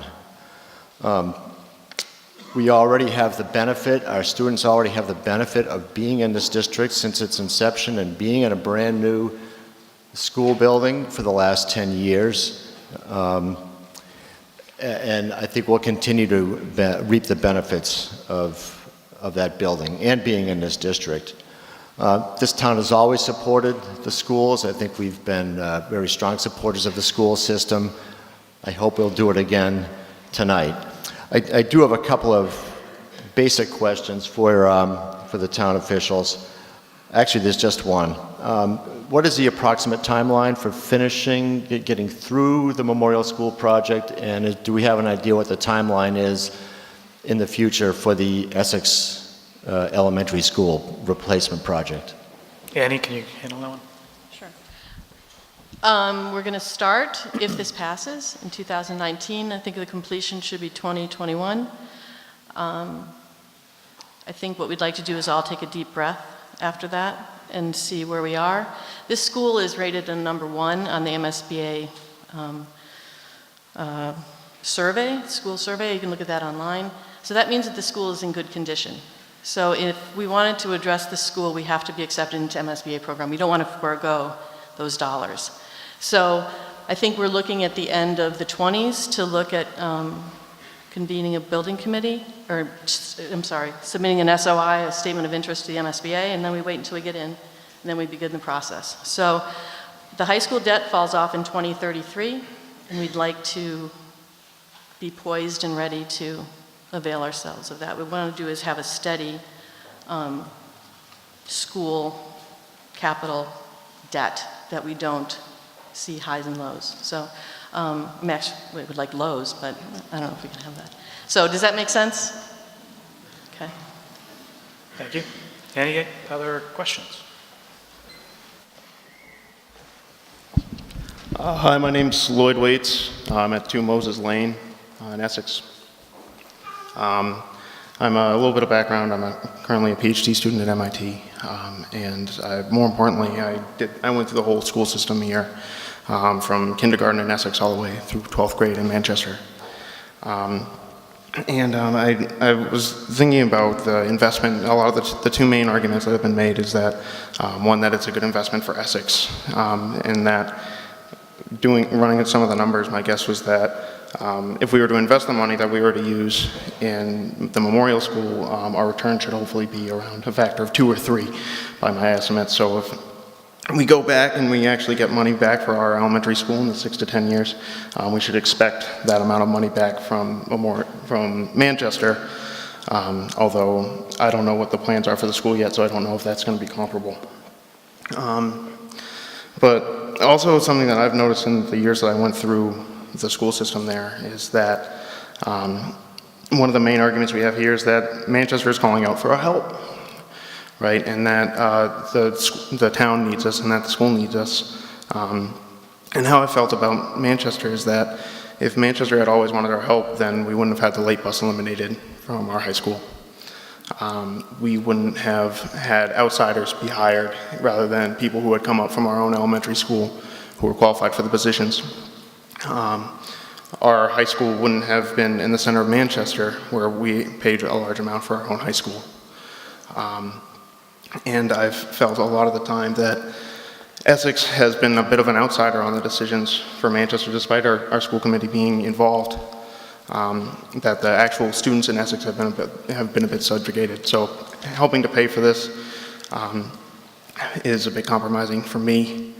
We already have the benefit, our students already have the benefit of being in this district since its inception and being in a brand new school building for the last 10 years. And I think we'll continue to reap the benefits of that building and being in this district. This town has always supported the schools. I think we've been very strong supporters of the school system. I hope we'll do it again tonight. I do have a couple of basic questions for the town officials. Actually, there's just one. What is the approximate timeline for finishing, getting through the Memorial School project? And do we have an idea what the timeline is in the future for the Essex Elementary School replacement project? Annie, can you handle that one? Sure. We're going to start, if this passes, in 2019. I think the completion should be 2021. I think what we'd like to do is all take a deep breath after that and see where we are. This school is rated a #1 on the MSBA survey, school survey. You can look at that online. So that means that the school is in good condition. So if we wanted to address the school, we have to be accepted into MSBA program. We don't want to forego those dollars. So I think we're looking at the end of the 20s to look at convening a building committee, or I'm sorry, submitting an SOI, a statement of interest to the MSBA, and then we wait until we get in, and then we begin the process. So the high school debt falls off in 2033, and we'd like to be poised and ready to avail ourselves of that. What we want to do is have a steady school capital debt that we don't see highs and lows. So we would like lows, but I don't know if we can have that. So does that make sense? Okay. Thank you. Any other questions? Hi, my name's Lloyd Waits. I'm at 2 Moses Lane in Essex. I'm a little bit of background. I'm currently a PhD student at MIT, and more importantly, I went through the whole school system here, from kindergarten in Essex all the way through 12th grade in Manchester. I was thinking about the investment. A lot of the 2 main arguments that have been made is that, one, that it's a good investment for Essex, and that running some of the numbers, my guess was that if we were to invest the money that we were to use in the memorial school, our return should hopefully be around a factor of 2 or 3 by my estimates. So if we go back and we actually get money back for our elementary school in the 6 to 10 years, we should expect that amount of money back from Manchester, although I don't know what the plans are for the school yet, so I don't know if that's going to be comparable. But also something that I've noticed in the years that I went through the school system there is that one of the main arguments we have here is that Manchester is calling out for our help, right? And that the town needs us and that the school needs us. And how I felt about Manchester is that if Manchester had always wanted our help, then we wouldn't have had the late bus eliminated from our high school. We wouldn't have had outsiders be hired rather than people who had come up from our own elementary school who were qualified for the positions. Our high school wouldn't have been in the center of Manchester, where we paid a large amount for our own high school. And I've felt a lot of the time that Essex has been a bit of an outsider on the decisions for Manchester, despite our school committee being involved. That the actual students in Essex have been a bit subjugated. So helping to pay for this is a bit compromising for me.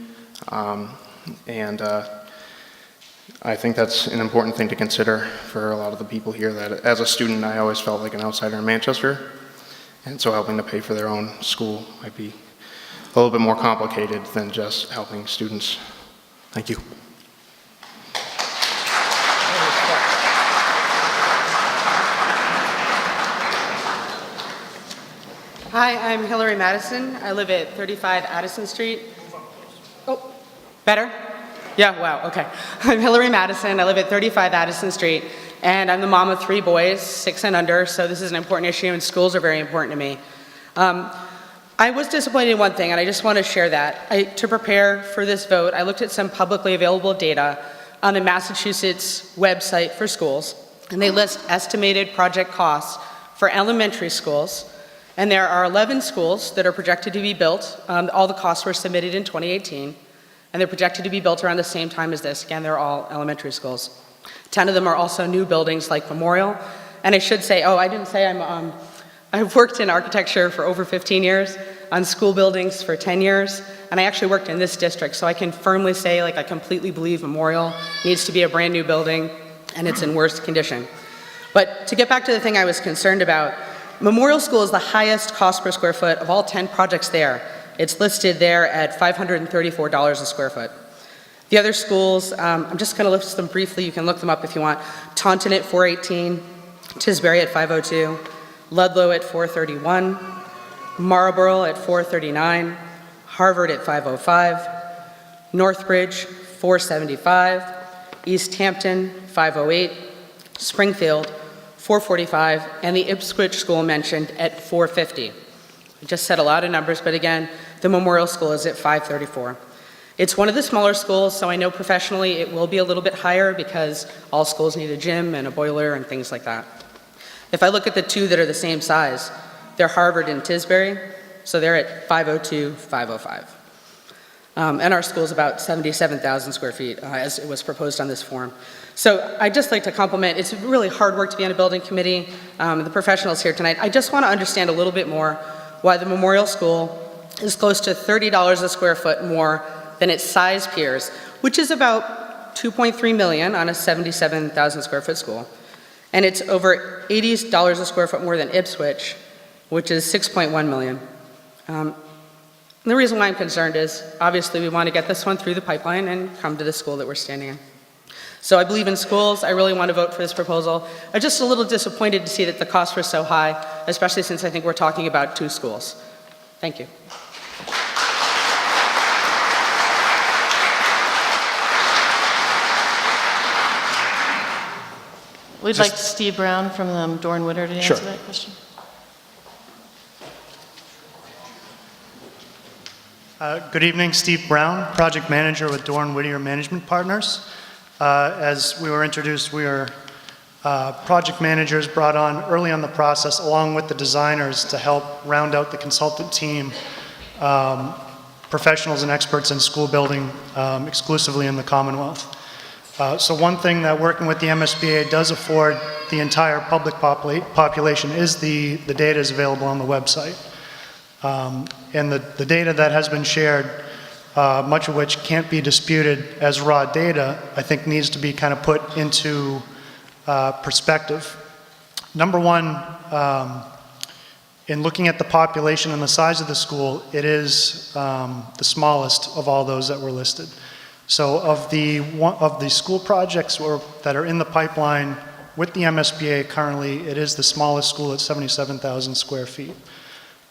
I think that's an important thing to consider for a lot of the people here, that as a student I always felt like an outsider in Manchester, and so helping to pay for their own school might be a little bit more complicated than just helping students. Thank you. Hi, I'm Hillary Madison. I live at 35 Addison Street. Oh, better? Yeah, wow, okay. I'm Hillary Madison. I live at 35 Addison Street, and I'm the mom of 3 boys, 6 and under, so this is an important issue, and schools are very important to me. I was disappointed in one thing, and I just want to share that. To prepare for this vote, I looked at some publicly available data on the Massachusetts website for schools, and they list estimated project costs for elementary schools. And there are 11 schools that are projected to be built. All the costs were submitted in 2018, and they're projected to be built around the same time as this. Again, they're all elementary schools. 10 of them are also new buildings like Memorial. And I should say, I didn't say I've worked in architecture for over 15 years, on school buildings for 10 years, and I actually worked in this district, so I can firmly say, I completely believe Memorial needs to be a brand new building, and it's in worse condition. But to get back to the thing I was concerned about, Memorial School is the highest cost per square foot of all 10 projects there. It's listed there at $534 a square foot. The other schools, I'm just going to list them briefly. You can look them up if you want. Taunton at $418, Tisbury at 502, Ludlow at 431, Marlborough at 439, Harvard at 505, Northbridge 475, East Hampton 508, Springfield 445, and the Ipswich School mentioned at 450. I just said a lot of numbers, but again, the Memorial School is at 534. It's one of the smaller schools, so I know professionally it will be a little bit higher because all schools need a gym and a boiler and things like that. If I look at the two that are the same size, they're Harvard and Tisbury, so they're at 502, 505. And our school is about 77,000 square feet, as it was proposed on this form. So I'd just like to compliment, it's really hard work to be on a building committee, the professionals here tonight. I just want to understand a little bit more why the Memorial School is close to $30 a square foot more than its size peers, which is about $2.3 million on a 77,000 square foot school. And it's over $80 a square foot more than Ipswich, which is $6.1 million. The reason why I'm concerned is, obviously, we want to get this one through the pipeline and come to the school that we're standing in. So I believe in schools. I really want to vote for this proposal. I'm just a little disappointed to see that the costs were so high, especially since I think we're talking about two schools. Thank you. We'd like Steve Brown from Dorn Witter to answer that question. Good evening, Steve Brown, Project Manager with Dorn Whittier Management Partners. As we were introduced, we are project managers brought on early on the process along with the designers to help round out the consultant team, professionals and experts in school building exclusively in the Commonwealth. So one thing that working with the MSBA does afford the entire public population is the data is available on the website. And the data that has been shared, much of which can't be disputed as raw data, I think needs to be kind of put into perspective. Number one, in looking at the population and the size of the school, it is the smallest of all those that were listed. So of the school projects that are in the pipeline with the MSBA currently, it is the smallest school at 77,000 square feet.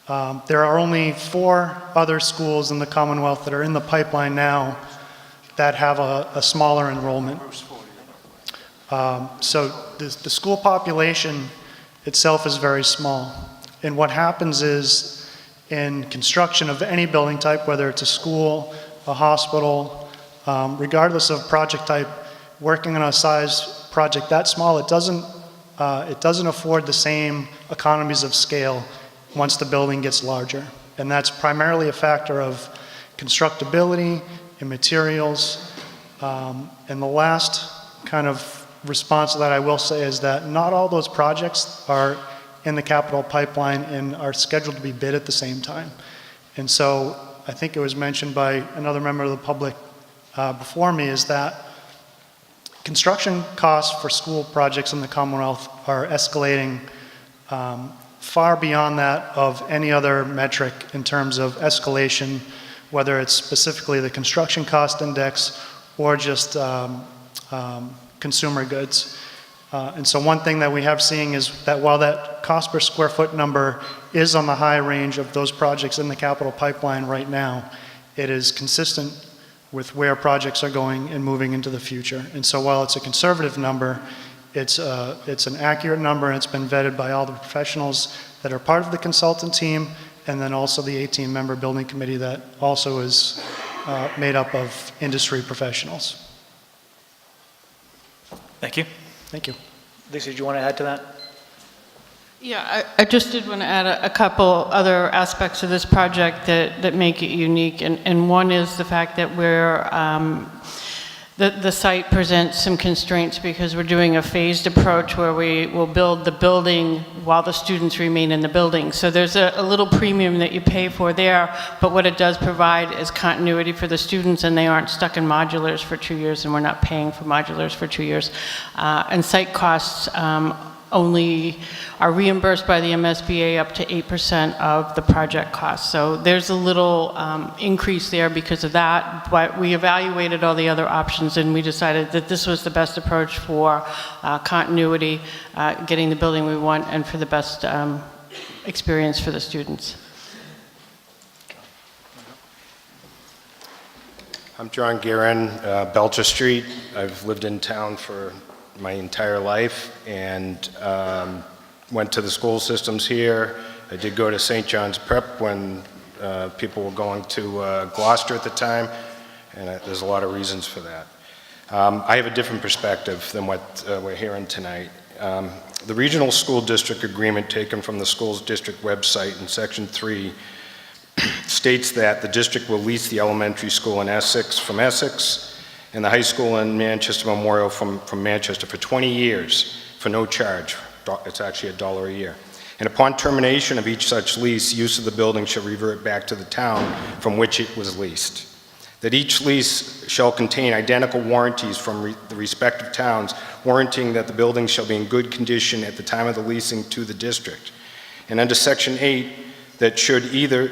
There are only 4 other schools in the Commonwealth that are in the pipeline now that have a smaller enrollment. So the school population itself is very small. And what happens is in construction of any building type, whether it's a school, a hospital, regardless of project type, working on a size project that small, it doesn't afford the same economies of scale once the building gets larger. And that's primarily a factor of constructability and materials. And the last kind of response to that I will say is that not all those projects are in the capital pipeline and are scheduled to be bid at the same time. And so I think it was mentioned by another member of the public before me is that construction costs for school projects in the Commonwealth are escalating far beyond that of any other metric in terms of escalation, whether it's specifically the construction cost index or just consumer goods. And so one thing that we have seen is that while that cost per square foot number is on the high range of those projects in the capital pipeline right now, it is consistent with where projects are going and moving into the future. And so while it's a conservative number, it's an accurate number, and it's been vetted by all the professionals that are part of the consultant team, and then also the 18-member building committee that also is made up of industry professionals. Thank you. Thank you. Lisa, do you want to add to that? Yeah, I just did want to add a couple other aspects of this project that make it unique, and one is the fact that the site presents some constraints because we're doing a phased approach where we will build the building while the students remain in the building. So there's a little premium that you pay for there, but what it does provide is continuity for the students, and they aren't stuck in modulars for 2 years, and we're not paying for modulars for 2 years. And site costs only are reimbursed by the MSBA up to 8% of the project cost. So there's a little increase there because of that, but we evaluated all the other options and we decided that this was the best approach for continuity, getting the building we want, and for the best experience for the students. I'm John Guerin, Belcher Street. I've lived in town for my entire life and went to the school systems here. I did go to St. John's Prep when people were going to Gloucester at the time, and there's a lot of reasons for that. I have a different perspective than what we're hearing tonight. The regional school district agreement taken from the school's district website in section 3 states that the district will lease the elementary school in Essex from Essex and the high school in Manchester Memorial from Manchester for 20 years for no charge. It's actually $1 a year. And upon termination of each such lease, use of the building shall revert back to the town from which it was leased. That each lease shall contain identical warranties from the respective towns, warranting that the building shall be in good condition at the time of the leasing to the district. And under section 8, that should either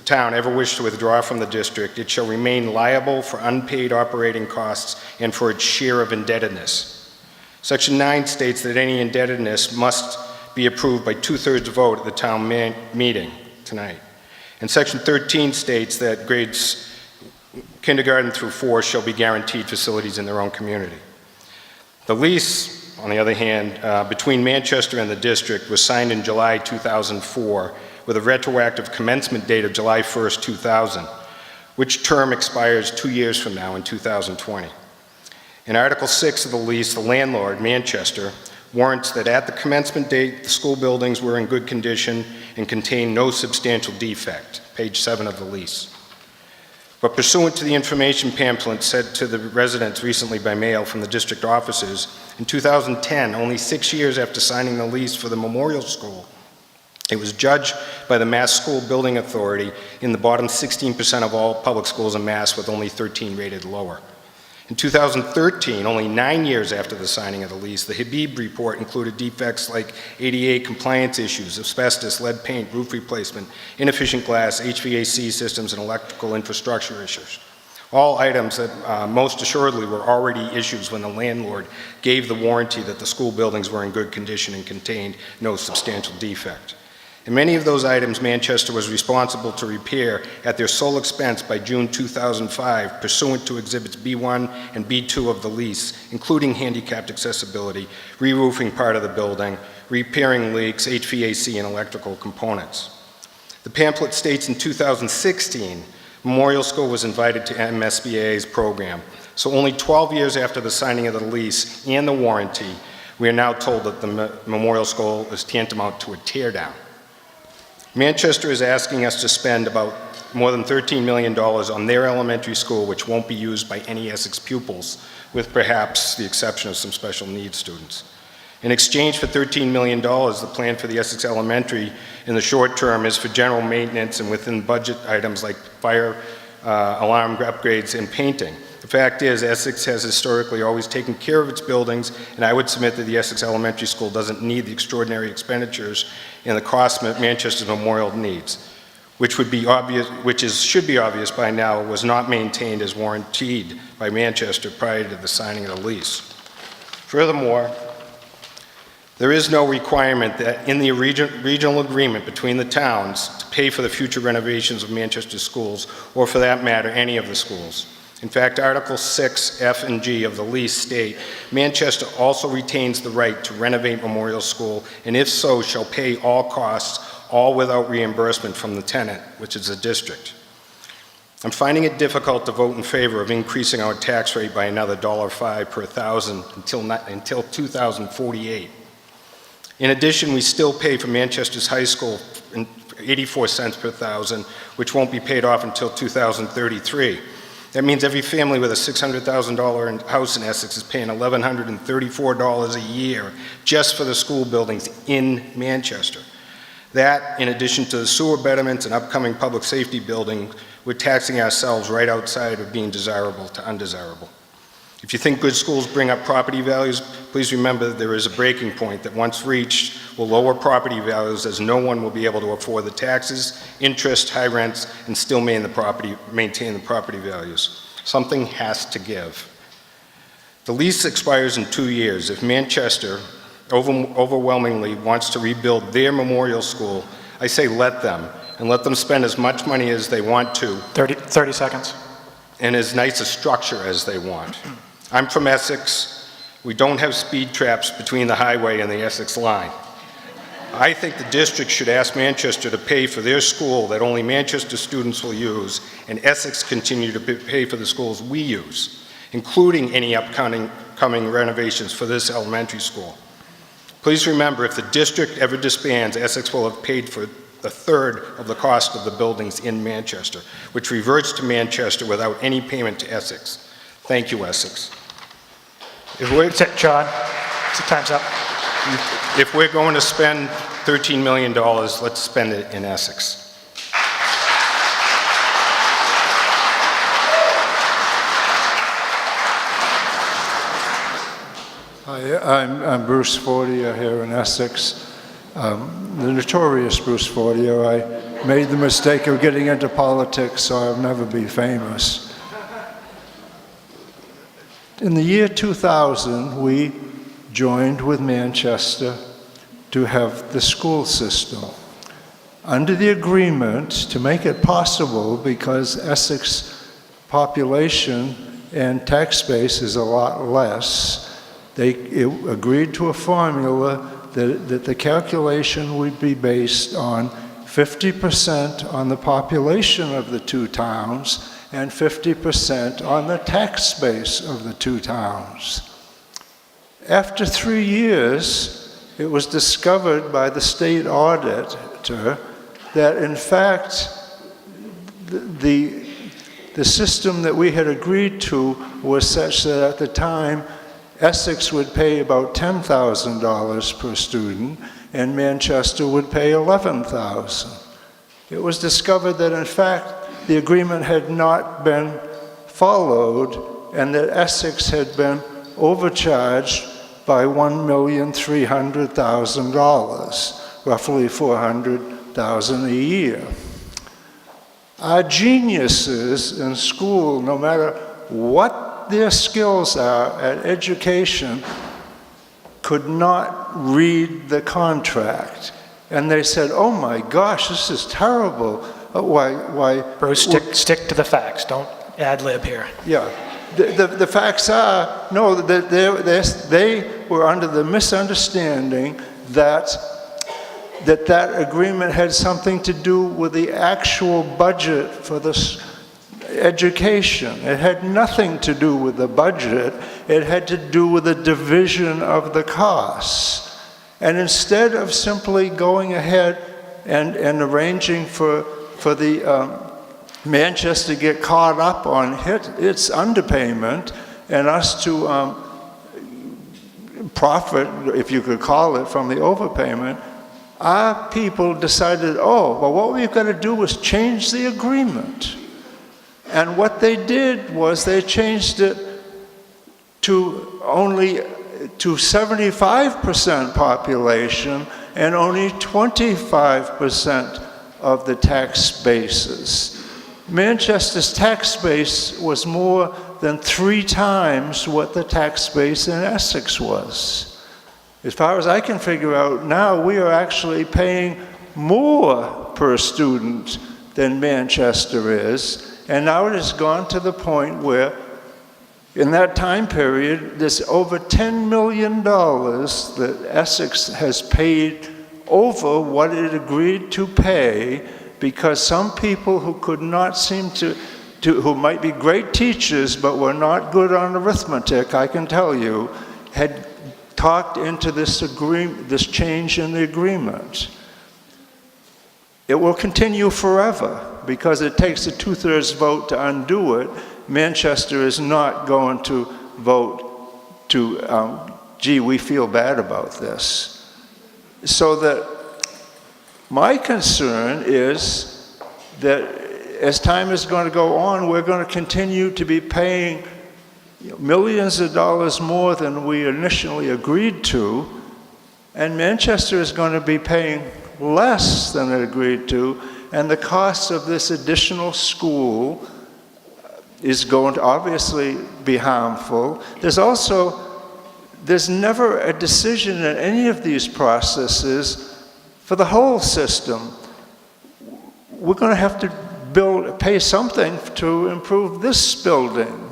town ever wish to withdraw from the district, it shall remain liable for unpaid operating costs and for its share of indebtedness. Section 9 states that any indebtedness must be approved by 2/3 vote at the town meeting tonight. And section 13 states that grades kindergarten through 4 shall be guaranteed facilities in their own community. The lease, on the other hand, between Manchester and the district was signed in July 2004 with a retroactive commencement date of July 1st, 2000, which term expires 2 years from now in 2020. In Article 6 of the lease, the landlord, Manchester, warrants that at the commencement date, the school buildings were in good condition and contained no substantial defect, page 7 of the lease. But pursuant to the information pamphlet sent to the residents recently by mail from the district offices, in 2010, only 6 years after signing the lease for the memorial school, it was judged by the Mass School Building Authority in the bottom 16% of all public schools in Mass, with only 13 rated lower. In 2013, only 9 years after the signing of the lease, the Habib report included defects like ADA compliance issues, asbestos, lead paint, roof replacement, inefficient glass, HVAC systems, and electrical infrastructure issues. All items that most assuredly were already issues when the landlord gave the warranty that the school buildings were in good condition and contained no substantial defect. And many of those items Manchester was responsible to repair at their sole expense by June 2005, pursuant to Exhibits B1 and B2 of the lease, including handicapped accessibility, re-roofing part of the building, repairing leaks, HVAC, and electrical components. The pamphlet states in 2016, Memorial School was invited to MSBA's program. So only 12 years after the signing of the lease and the warranty, we are now told that the Memorial School is tantamount to a teardown. Manchester is asking us to spend about more than $13 million on their elementary school, which won't be used by any Essex pupils, with perhaps the exception of some special needs students. In exchange for $13 million, the plan for the Essex Elementary in the short term is for general maintenance and within budget items like fire alarm upgrades and painting. The fact is, Essex has historically always taken care of its buildings, and I would submit that the Essex Elementary School doesn't need the extraordinary expenditures and the cost Manchester's Memorial needs, which should be obvious by now, was not maintained as warranted by Manchester prior to the signing of the lease. Furthermore, there is no requirement that in the regional agreement between the towns to pay for the future renovations of Manchester schools, or for that matter, any of the schools. In fact, Article 6, F and G of the lease state, Manchester also retains the right to renovate Memorial School, and if so, shall pay all costs, all without reimbursement from the tenant, which is the district. I'm finding it difficult to vote in favor of increasing our tax rate by another $1.05 per thousand until 2048. In addition, we still pay for Manchester's high school 84 cents per thousand, which won't be paid off until 2033. That means every family with a $600,000 house in Essex is paying $1,134 a year just for the school buildings in Manchester. That, in addition to the sewer betterments and upcoming public safety building, we're taxing ourselves right outside of being desirable to undesirable. If you think good schools bring up property values, please remember that there is a breaking point that once reached will lower property values as no one will be able to afford the taxes, interest, high rents, and still maintain the property values. Something has to give. The lease expires in 2 years. If Manchester overwhelmingly wants to rebuild their memorial school, I say let them, and let them spend as much money as they want to. 30 seconds. And as nice a structure as they want. I'm from Essex. We don't have speed traps between the highway and the Essex line. I think the district should ask Manchester to pay for their school that only Manchester students will use, and Essex continue to pay for the schools we use, including any upcoming renovations for this elementary school. Please remember, if the district ever disbands, Essex will have paid for a third of the cost of the buildings in Manchester, which reverts to Manchester without any payment to Essex. Thank you, Essex. John, time's up. If we're going to spend $13 million, let's spend it in Essex. Hi, I'm Bruce Fortier here in Essex. The notorious Bruce Fortier. I made the mistake of getting into politics, so I'll never be famous. In the year 2000, we joined with Manchester to have the school system. Under the agreement, to make it possible, because Essex population and tax base is a lot less, they agreed to a formula that the calculation would be based on 50% on the population of the two towns and 50% on the tax base of the two towns. After 3 years, it was discovered by the state auditor that in fact the system that we had agreed to was such that at the time Essex would pay about $10,000 per student and Manchester would pay $11,000. It was discovered that in fact the agreement had not been followed and that Essex had been overcharged by $1,300,000, roughly $400,000 a year. Our geniuses in school, no matter what their skills are at education, could not read the contract. And they said, oh my gosh, this is terrible. Why? Bruce, stick to the facts. Don't ad-lib here. Yeah. The facts are, no, that they were under the misunderstanding that agreement had something to do with the actual budget for this education. It had nothing to do with the budget. It had to do with the division of the costs. And instead of simply going ahead and arranging for the Manchester to get caught up on its underpayment and us to profit, if you could call it, from the overpayment, our people decided, oh, well, what we've got to do is change the agreement. And what they did was they changed it to only to 75% population and only 25% of the tax bases. Manchester's tax base was more than 3 times what the tax base in Essex was. As far as I can figure out, now we are actually paying more per student than Manchester is, and now it has gone to the point where in that time period, there's over $10 million that Essex has paid over what it agreed to pay because some people who could not seem to who might be great teachers but were not good on arithmetic, I can tell you, had talked into this change in the agreement. It will continue forever because it takes a 2/3 vote to undo it. Manchester is not going to vote to, gee, we feel bad about this. So that my concern is that as time is going to go on, we're going to continue to be paying, millions of dollars more than we initially agreed to, and Manchester is going to be paying less than it agreed to, and the cost of this additional school is going to obviously be harmful. There's never a decision in any of these processes for the whole system. We're going to have to pay something to improve this building.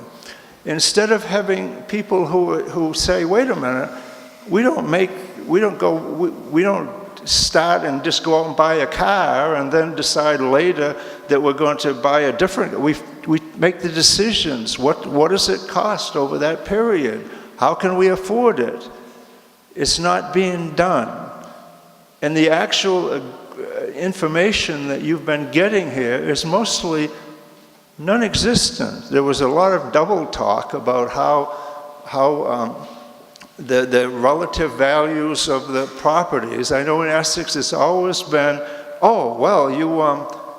Instead of having people who say, wait a minute, we don't start and just go out and buy a car and then decide later that we're going to buy a different, we make the decisions. What does it cost over that period? How can we afford it? It's not being done. And the actual information that you've been getting here is mostly non-existent. There was a lot of double talk about how the relative values of the properties. I know in Essex it's always been, oh, well,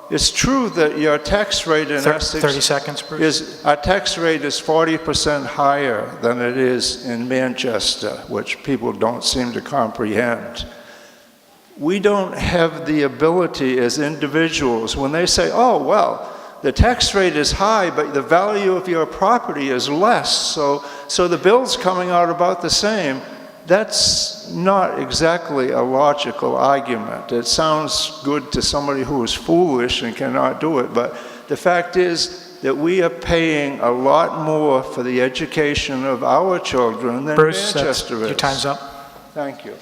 it's true that your tax rate in Essex 30 seconds, Bruce. our tax rate is 40% higher than it is in Manchester, which people don't seem to comprehend. We don't have the ability as individuals, when they say, oh, well, the tax rate is high, but the value of your property is less, so the bill's coming out about the same. That's not exactly a logical argument. It sounds good to somebody who is foolish and cannot do it, but the fact is that we are paying a lot more for the education of our children than Bruce, Manchester is. your time's up. Thank you.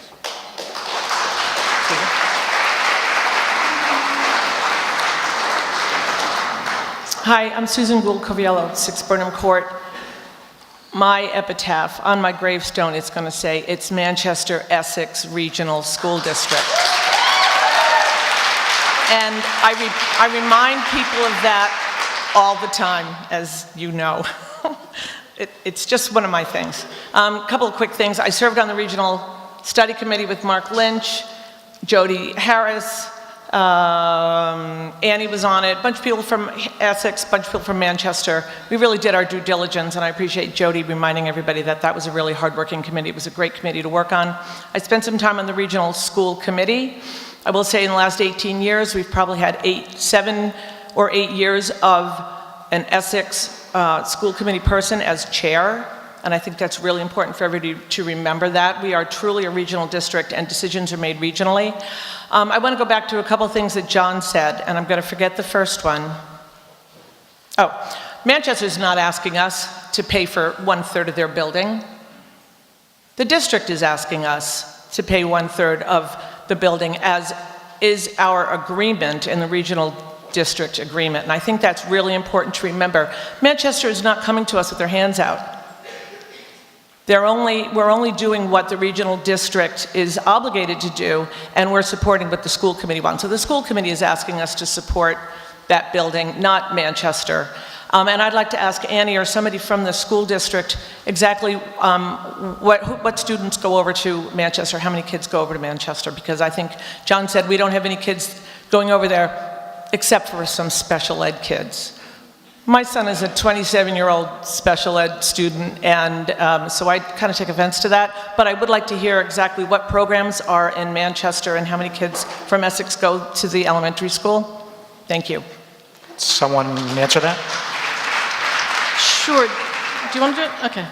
Hi, I'm Susan Gould Coviello, 6 Burnham Court. My epitaph on my gravestone is going to say, it's Manchester Essex Regional School District. And I remind people of that all the time, as you know. It's just one of my things. A couple of quick things. I served on the Regional Study Committee with Mark Lynch, Jody Harris, Annie was on it, a bunch of people from Essex, a bunch of people from Manchester. We really did our due diligence, and I appreciate Jody reminding everybody that that was a really hardworking committee. It was a great committee to work on. I spent some time on the Regional School Committee. I will say in the last 18 years, we've probably had 7 or 8 years of an Essex School Committee person as chair, and I think that's really important for everybody to remember that. We are truly a regional district, and decisions are made regionally. I want to go back to a couple things that John said, and I'm going to forget the first one. Oh, Manchester's not asking us to pay for 1/3 of their building. The district is asking us to pay 1/3 of the building, as is our agreement in the regional district agreement, and I think that's really important to remember. Manchester is not coming to us with their hands out. We're only doing what the regional district is obligated to do, and we're supporting what the school committee wants. So the school committee is asking us to support that building, not Manchester. And I'd like to ask Annie or somebody from the school district exactly what students go over to Manchester, how many kids go over to Manchester, because I think John said we don't have any kids going over there except for some special ed kids. My son is a 27-year-old special ed student, and so I kind of take offense to that, but I would like to hear exactly what programs are in Manchester and how many kids from Essex go to the elementary school. Thank you. Someone answer that? Sure. Do you want to do it? Okay.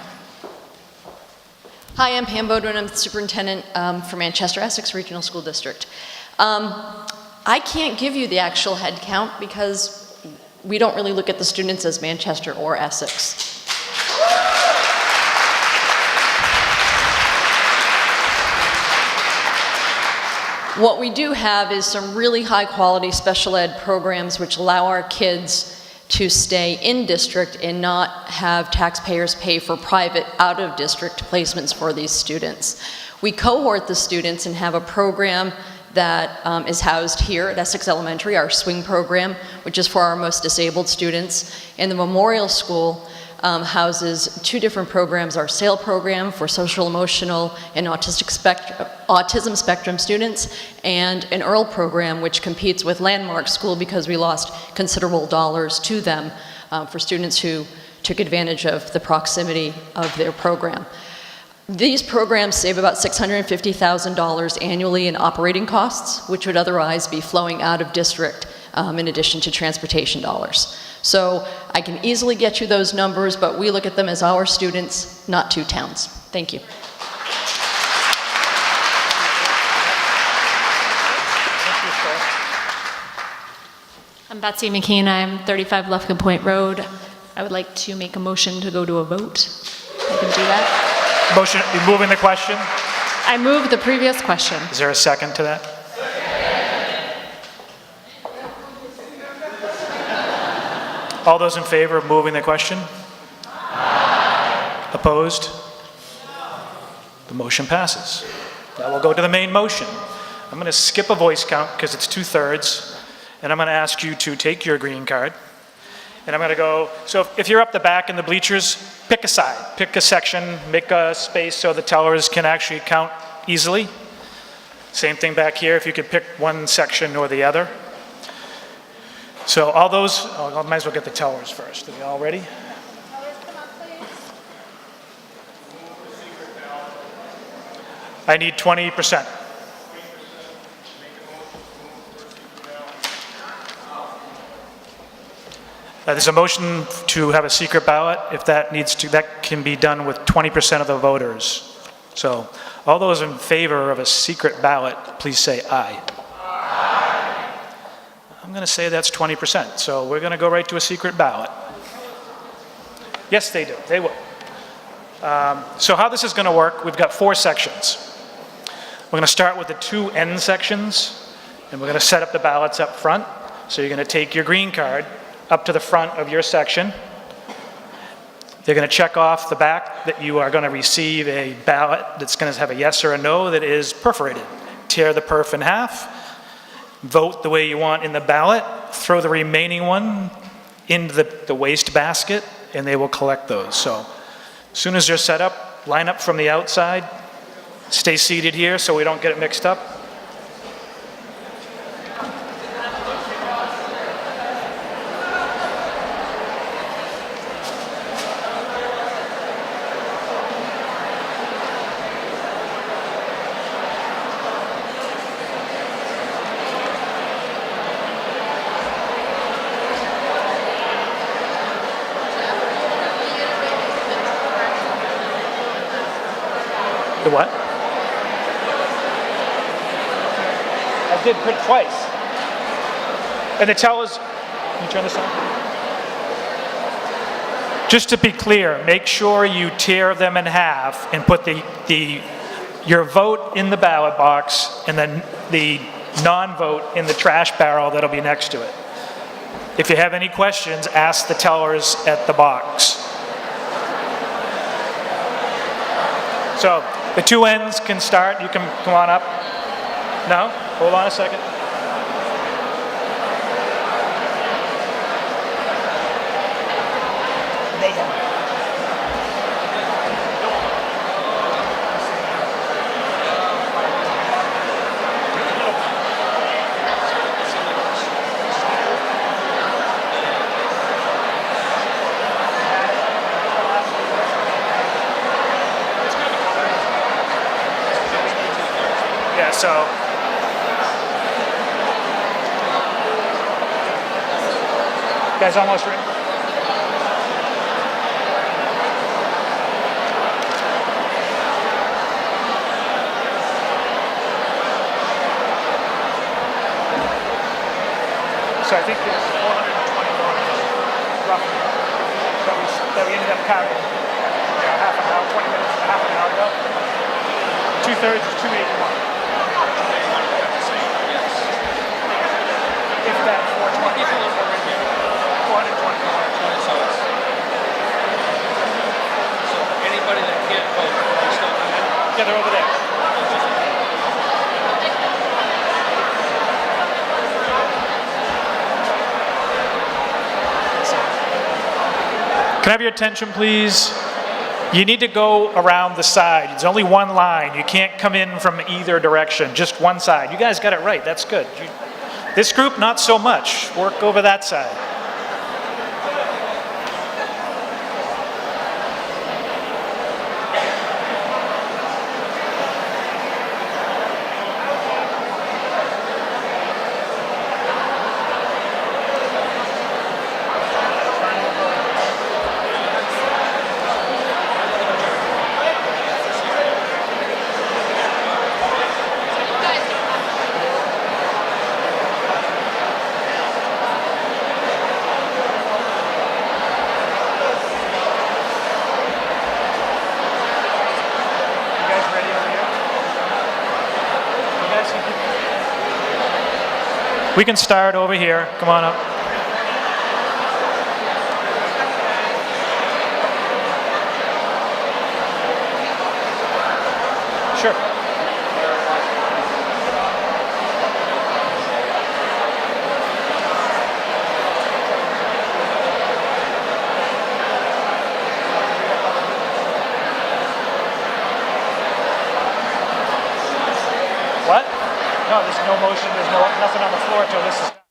Hi, I'm Pam Bodwin. I'm the superintendent for Manchester Essex Regional School District. I can't give you the actual head count because we don't really look at the students as Manchester or Essex. What we do have is some really high quality special ed programs which allow our kids to stay in district and not have taxpayers pay for private out of district placements for these students. We cohort the students and have a program that is housed here at Essex Elementary, our swing program, which is for our most disabled students. And the Memorial School houses 2 different programs, our SAIL program for social, emotional, and autism spectrum students, and an EARL program which competes with Landmark School because we lost considerable dollars to them for students who took advantage of the proximity of their program. These programs save about $650,000 annually in operating costs, which would otherwise be flowing out of district in addition to transportation dollars. So I can easily get you those numbers, but we look at them as our students, not two towns. Thank you. I'm Betsy McKean. I'm 35 Lufkin Point Road. I would like to make a motion to go to a vote. I can do that. Motion, you moving the question? I move the previous question. Is there a second to that? All those in favor of moving the question? Opposed? The motion passes. Now we'll go to the main motion. I'm going to skip a voice count because it's 2/3, and I'm going to ask you to take your green card. And I'm going to go, so if you're up the back in the bleachers, pick a side, pick a section, make a space so the tellers can actually count easily. Same thing back here, if you could pick one section or the other. So all those, I might as well get the tellers first. Are we all ready? I need 20%. There's a motion to have a secret ballot. If that needs to, that can be done with 20% of the voters. So all those in favor of a secret ballot, please say aye. Aye. I'm going to say that's 20%. So we're going to go right to a secret ballot. Yes, they do. They will. So how this is going to work, we've got 4 sections. We're going to start with the 2 end sections, and we're going to set up the ballots up front. So you're going to take your green card up to the front of your section. They're going to check off the back that you are going to receive a ballot that's going to have a yes or a no that is perforated. Tear the perf in half, vote the way you want in the ballot, throw the remaining one into the waste basket, and they will collect those. So as soon as they're set up, line up from the outside, stay seated here so we don't get it mixed up. The what? I did print twice. And the tellers, can you turn this on? Just to be clear, make sure you tear them in half and put your vote in the ballot box and then the non-vote in the trash barrel that'll be next to it. If you have any questions, ask the tellers at the box. So the 2 ends can start. You can come on up. No? Hold on a second. So, guys almost ready? So I think there's 420 voters, roughly, that we ended up counting, half an hour, 20 minutes, half an hour ago. 2/3 is 281. If that 420. 420. So anybody that can't vote, they still come in? Yeah, they're over there. Can I have your attention, please? You need to go around the side. There's only one line. You can't come in from either direction, just one side. You guys got it right. That's good. This group, not so much. Work over that side. We can start over here. Come on up. Sure. What? No, there's no motion, there's nothing on the floor until this is done.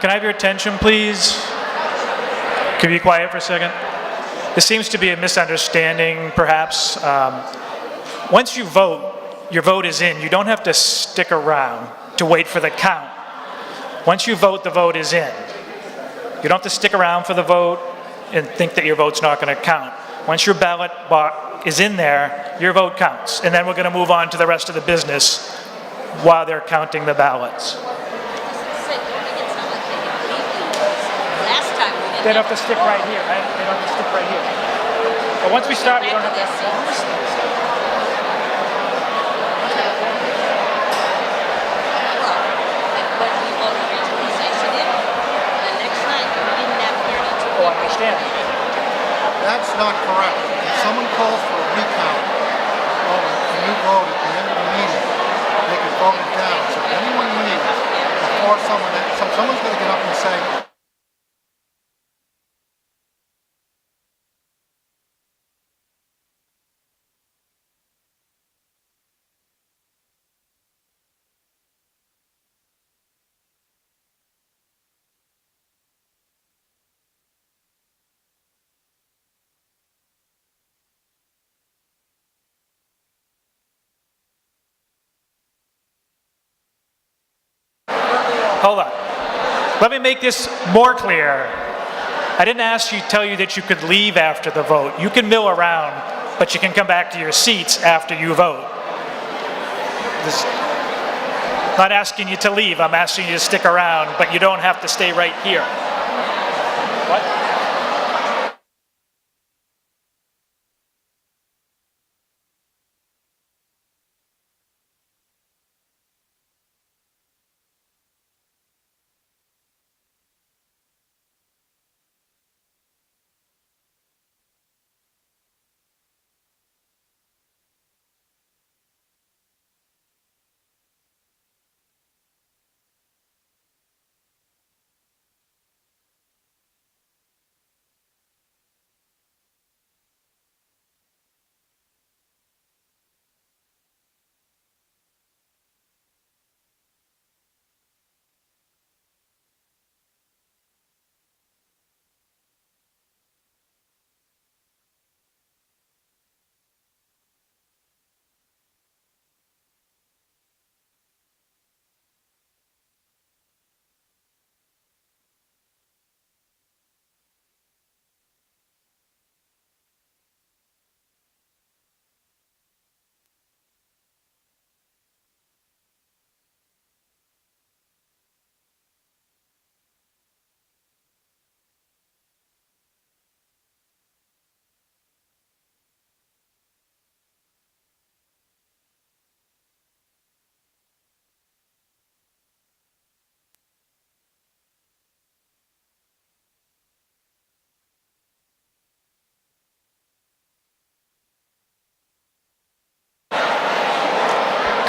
Can I have your attention, please? Can you be quiet for a second? This seems to be a misunderstanding, perhaps. Once you vote, your vote is in. You don't have to stick around to wait for the count. Once you vote, the vote is in. You don't have to stick around for the vote and think that your vote's not going to count. Once your ballot box is in there, your vote counts. And then we're going to move on to the rest of the business while they're counting the ballots. They don't have to stick right here, right? They don't have to stick right here. But once we start, we don't have to have Oh, I understand. That's not correct. If someone calls for a recount, and you vote at the end of the meeting, they can vote it down. So if anyone leaves before someone's going to get up and say, Hold on. Let me make this more clear. I didn't tell you that you could leave after the vote. You can mill around, but you can come back to your seats after you vote. I'm not asking you to leave. I'm asking you to stick around, but you don't have to stay right here. What?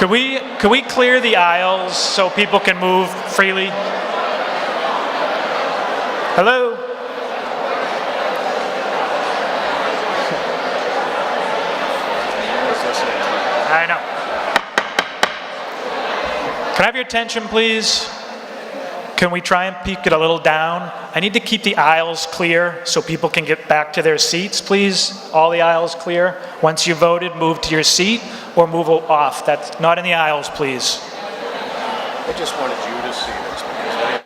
Could we clear the aisles so people can move freely? Hello? I know. Can I have your attention, please? Can we try and peek it a little down? I need to keep the aisles clear so people can get back to their seats, please. All the aisles clear. Once you voted, move to your seat or move off. That's not in the aisles, please. I just wanted you to see this because I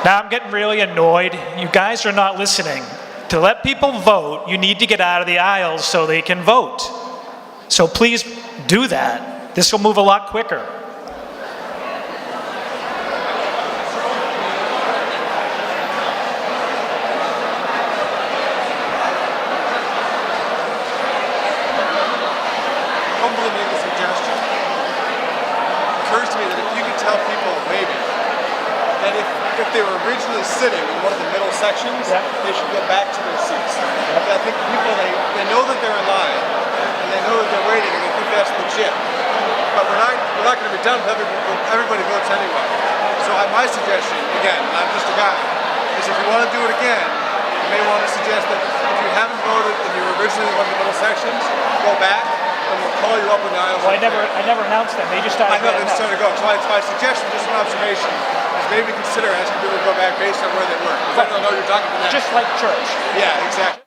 Now I'm getting really annoyed. You guys are not listening. To let people vote, you need to get out of the aisles so they can vote. So please do that. This will move a lot quicker. Humbly make a suggestion. It occurs to me that if you could tell people maybe that if they were originally sitting in one of the middle sections, they should go back to their seats. I think people, they know that they're in line, and they know that they're waiting, and they think that's legit. But we're not going to be done until everybody votes anyway. So my suggestion, again, I'm just a guy, is if you want to do it again, you may want to suggest that if you haven't voted and you were originally in one of the middle sections, go back, and we'll call you up in the aisles. Well, I never announced them. They just started. I know they started to go. So it's my suggestion, just an observation, is maybe consider asking people to go back based on where they were. Because then they'll know you're talking to them. Just like church. Yeah, exactly.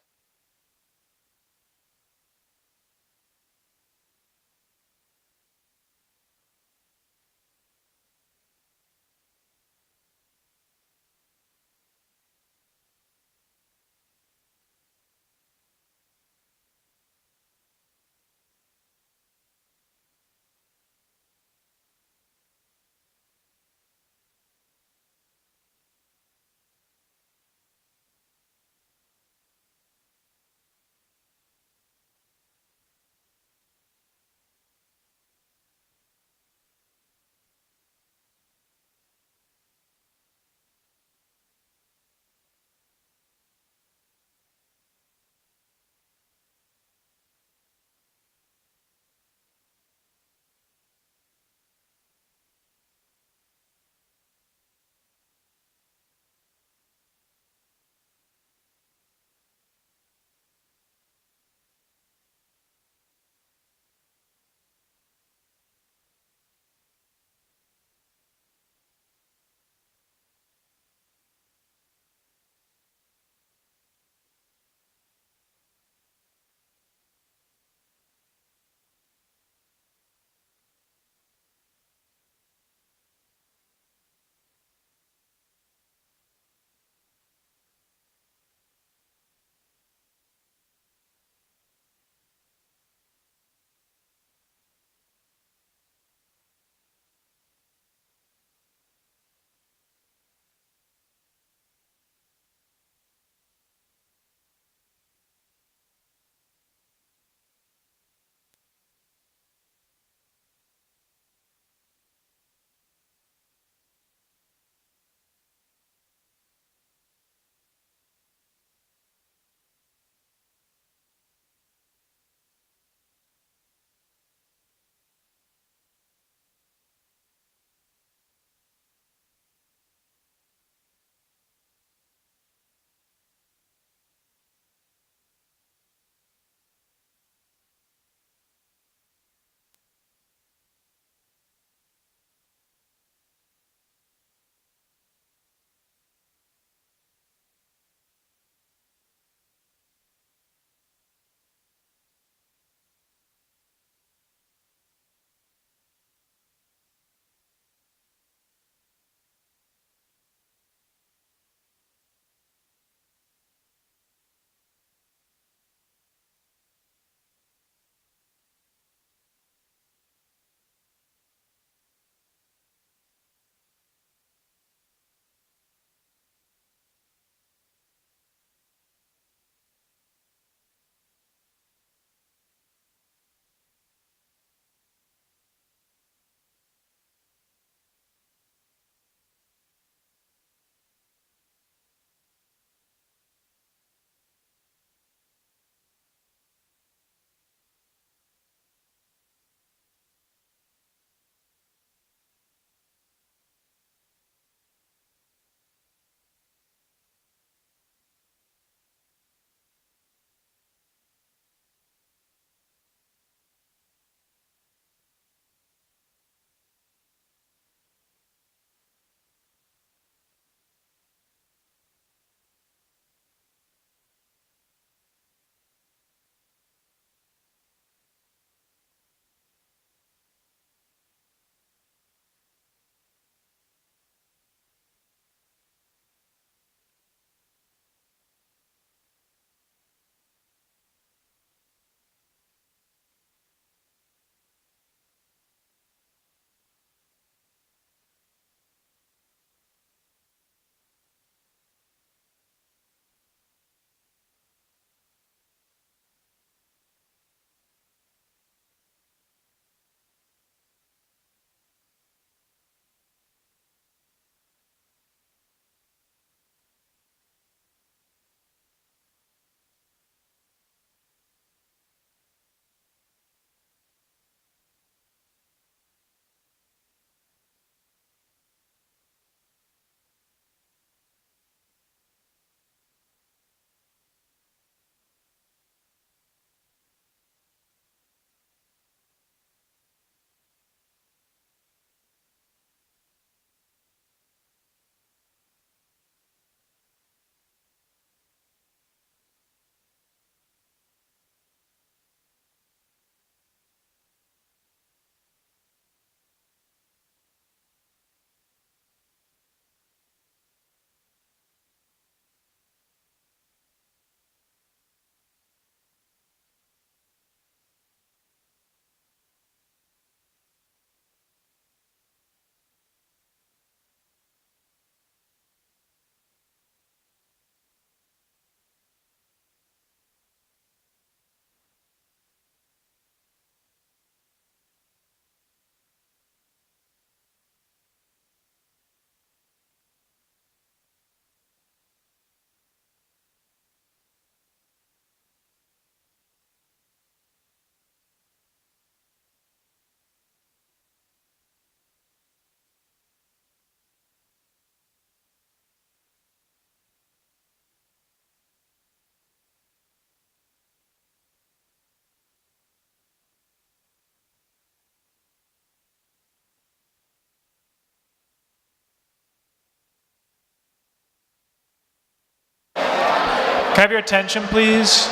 I have your attention, please?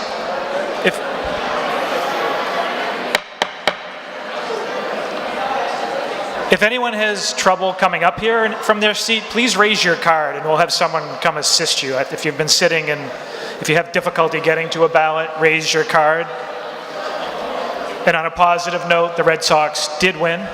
If anyone has trouble coming up here from their seat, please raise your card and we'll have someone come assist you. If you've been sitting and if you have difficulty getting to a ballot, raise your card. And on a positive note, the Red Sox did win.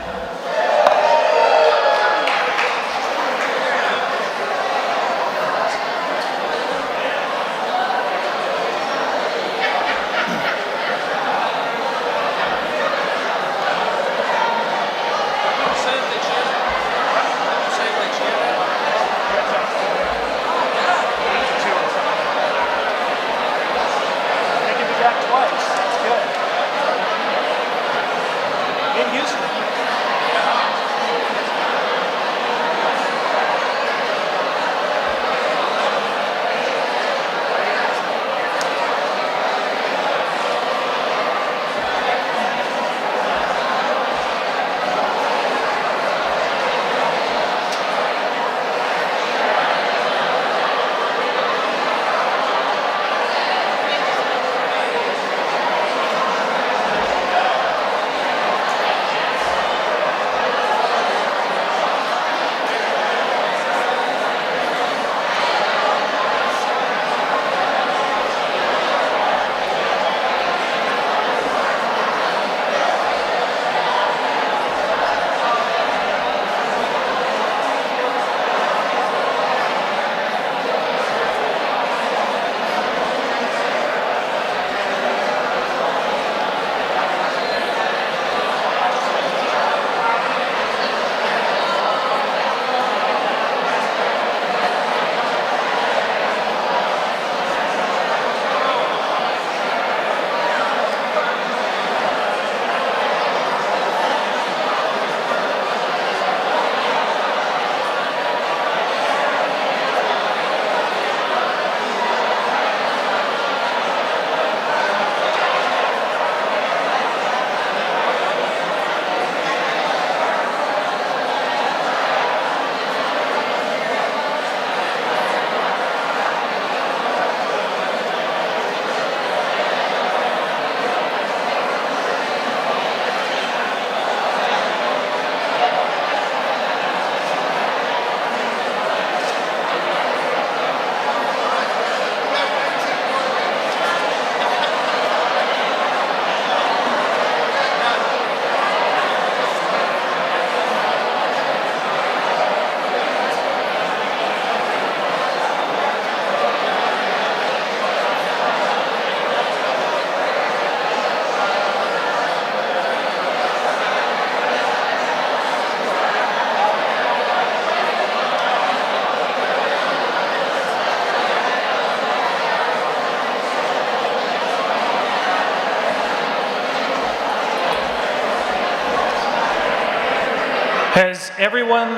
Has everyone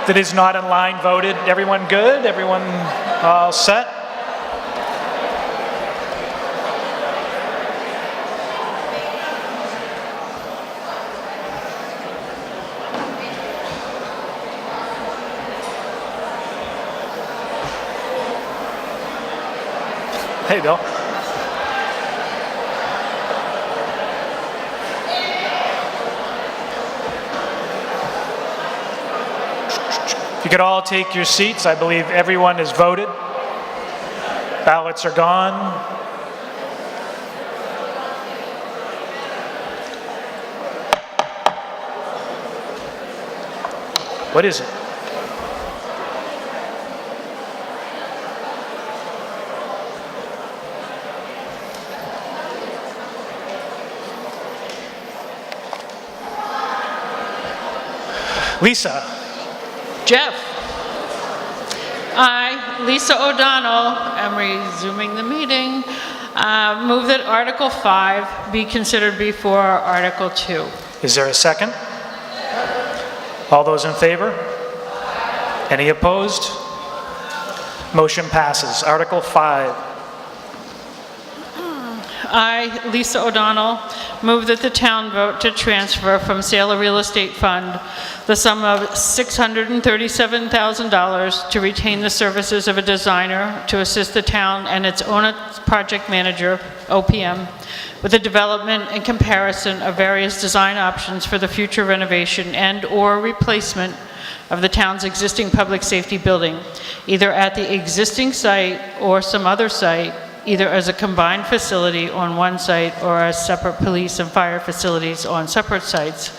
that is not in line voted? Everyone good? Everyone all set? Hey, Bill. If you could all take your seats, I believe everyone has voted. Ballots are gone. What is it? Lisa. Jeff. I, Lisa O'Donnell, am resuming the meeting. Move that Article 5 be considered before Article 2. Is there a second? All those in favor? Any opposed? Motion passes. Article 5. I, Lisa O'Donnell, move that the town vote to transfer from sale of real estate fund the sum of $637,000 to retain the services of a designer to assist the town and its owner project manager, OPM, with the development and comparison of various design options for the future renovation and/or replacement of the town's existing public safety building, either at the existing site or some other site, either as a combined facility on one site or as separate police and fire facilities on separate sites,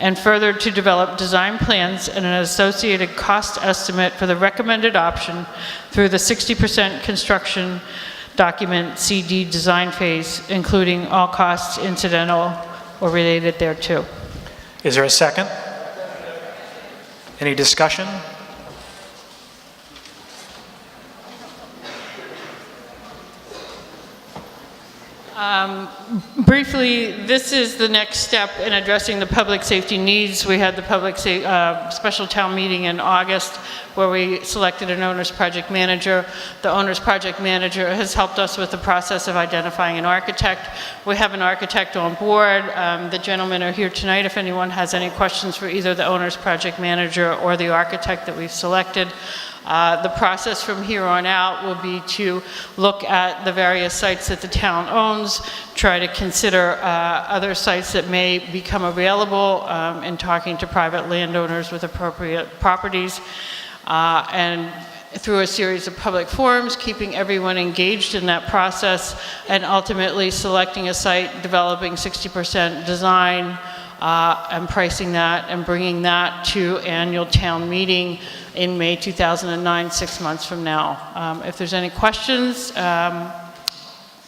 and further to develop design plans and an associated cost estimate for the recommended option through the 60% construction document CD design phase, including all costs incidental or related thereto. Is there a second? Any discussion? Briefly, this is the next step in addressing the public safety needs. We had the special town meeting in August where we selected an owner's project manager. The owner's project manager has helped us with the process of identifying an architect. We have an architect on board. The gentlemen are here tonight if anyone has any questions for either the owner's project manager or the architect that we've selected. The process from here on out will be to look at the various sites that the town owns, try to consider other sites that may become available in talking to private landowners with appropriate properties, and through a series of public forums, keeping everyone engaged in that process, and ultimately selecting a site, developing 60% design, and pricing that and bringing that to annual town meeting in May 2009, 6 months from now. If there's any questions,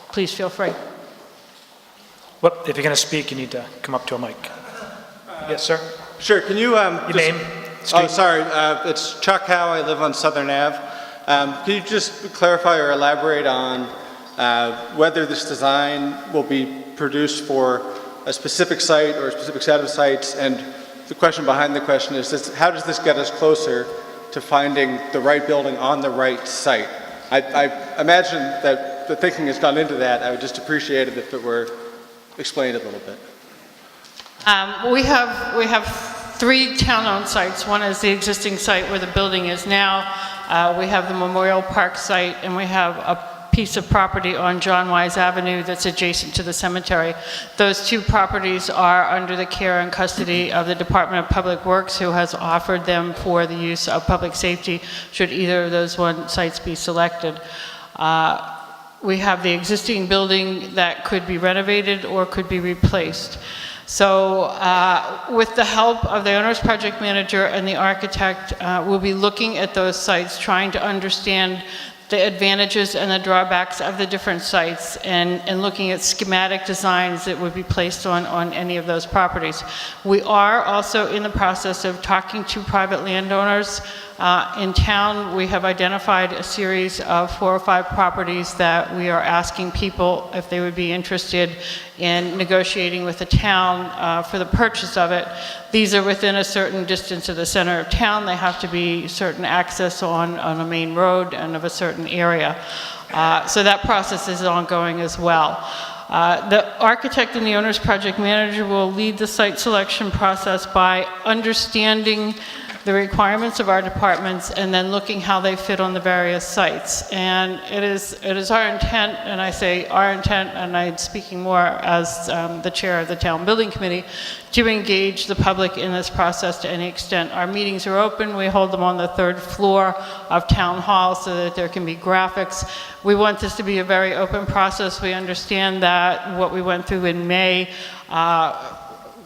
please feel free. Well, if you're going to speak, you need to come up to a mic. Yes, sir. Sure, can you... Your name? Oh, sorry, it's Chuck Howe, I live on Southern Ave. Can you just clarify or elaborate on whether this design will be produced for a specific site or a specific set of sites? And the question behind the question is this: how does this get us closer to finding the right building on the right site? I imagine that the thinking has gone into that. I would just appreciate it if it were explained a little bit. We have 3 town-owned sites. One is the existing site where the building is now. We have the Memorial Park site, and we have a piece of property on John Wise Avenue that's adjacent to the cemetery. Those 2 properties are under the care and custody of the Department of Public Works, who has offered them for the use of public safety should either of those sites be selected. We have the existing building that could be renovated or could be replaced. So with the help of the owner's project manager and the architect, we'll be looking at those sites, trying to understand the advantages and the drawbacks of the different sites, and looking at schematic designs that would be placed on any of those properties. We are also in the process of talking to private landowners. In town, we have identified a series of 4 or 5 properties that we are asking people if they would be interested in negotiating with the town for the purchase of it. These are within a certain distance of the center of town. They have to be certain access on a main road and of a certain area. So that process is ongoing as well. The architect and the owner's project manager will lead the site selection process by understanding the requirements of our departments and then looking how they fit on the various sites. And it is our intent, and I say our intent, and I'm speaking more as the chair of the town building committee, to engage the public in this process to any extent. Our meetings are open. We hold them on the 3rd floor of town hall so that there can be graphics. We want this to be a very open process. We understand that what we went through in May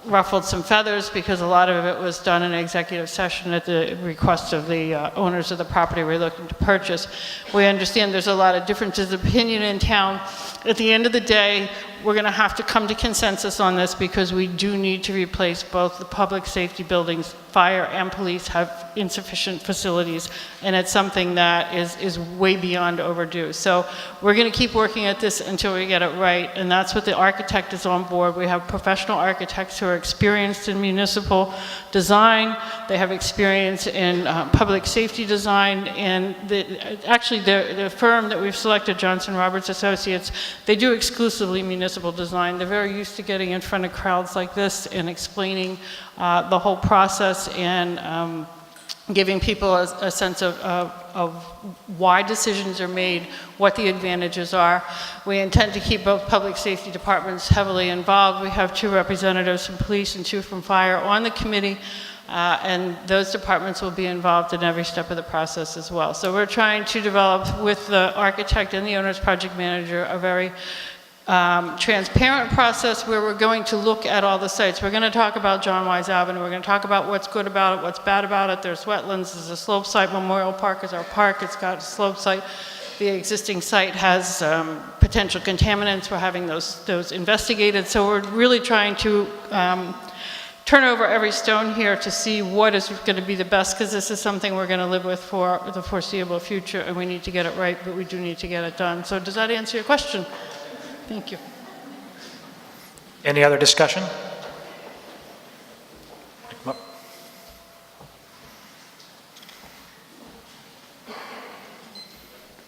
ruffled some feathers because a lot of it was done in executive session at the request of the owners of the property we're looking to purchase. We understand there's a lot of differences of opinion in town. At the end of the day, we're going to have to come to consensus on this because we do need to replace both the public safety buildings. Fire and police have insufficient facilities, and it's something that is way beyond overdue. So we're going to keep working at this until we get it right, and that's what the architect is on board. We have professional architects who are experienced in municipal design. They have experience in public safety design, and actually the firm that we've selected, Johnson Roberts Associates, they do exclusively municipal design. They're very used to getting in front of crowds like this and explaining the whole process and giving people a sense of why decisions are made, what the advantages are. We intend to keep both public safety departments heavily involved. We have 2 representatives from police and 2 from fire on the committee, and those departments will be involved in every step of the process as well. So we're trying to develop with the architect and the owner's project manager a very transparent process where we're going to look at all the sites. We're going to talk about John Wise Avenue. We're going to talk about what's good about it, what's bad about it. There's wetlands, there's a slope site. Memorial Park is our park. It's got a slope site. The existing site has potential contaminants. We're having those investigated. So we're really trying to turn over every stone here to see what is going to be the best, because this is something we're going to live with for the foreseeable future, and we need to get it right, but we do need to get it done. So does that answer your question? Thank you. Any other discussion?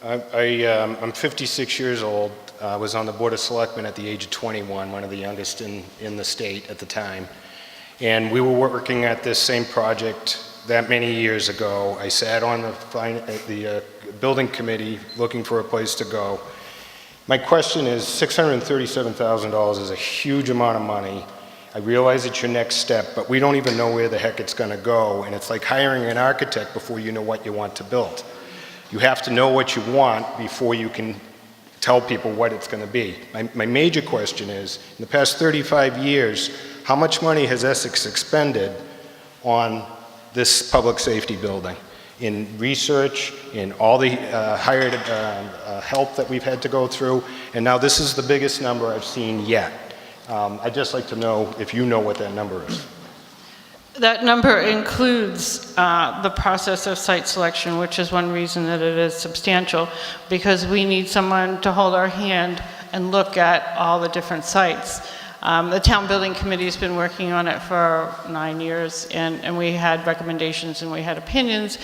I'm 56 years old. I was on the Board of Selectmen at the age of 21, one of the youngest in the state at the time. And we were working at this same project that many years ago. I sat on the building committee looking for a place to go. My question is, $637,000 is a huge amount of money. I realize it's your next step, but we don't even know where the heck it's going to go. And it's like hiring an architect before you know what you want to build. You have to know what you want before you can tell people what it's going to be. My major question is, in the past 35 years, how much money has Essex expended on this public safety building? In research, in all the hired help that we've had to go through, and now this is the biggest number I've seen yet. I'd just like to know if you know what that number is. That number includes the process of site selection, which is one reason that it is substantial, because we need someone to hold our hand and look at all the different sites. The town building committee has been working on it for 9 years, and we had recommendations and we had opinions.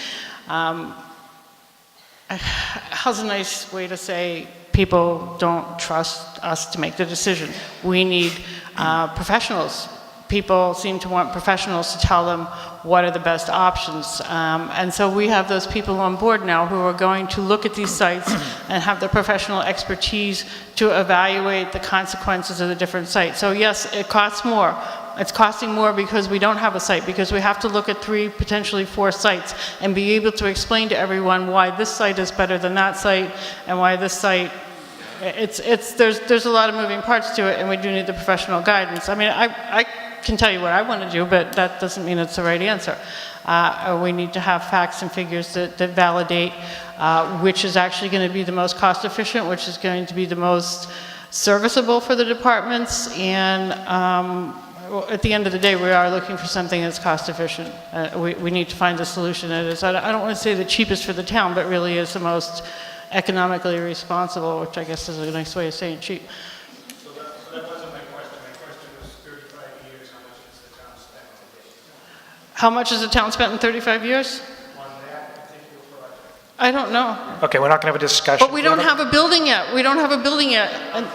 How's a nice way to say people don't trust us to make the decision? We need professionals. People seem to want professionals to tell them what are the best options. And so we have those people on board now who are going to look at these sites and have the professional expertise to evaluate the consequences of the different sites. So yes, it costs more. It's costing more because we don't have a site, because we have to look at 3, potentially 4 sites and be able to explain to everyone why this site is better than that site and why this site, there's a lot of moving parts to it, and we do need the professional guidance. I mean, I can tell you what I want to do, but that doesn't mean it's the right answer. We need to have facts and figures that validate which is actually going to be the most cost efficient, which is going to be the most serviceable for the departments, and at the end of the day, we are looking for something that's cost efficient. We need to find a solution that is, I don't want to say the cheapest for the town, but really is the most economically responsible, which I guess is a nice way of saying cheap. So that wasn't my question. My question was 35 years, how much has the town spent? How much has the town spent in 35 years? On that particular project. I don't know. Okay, we're not going to have a discussion. But we don't have a building yet. We don't have a building yet. And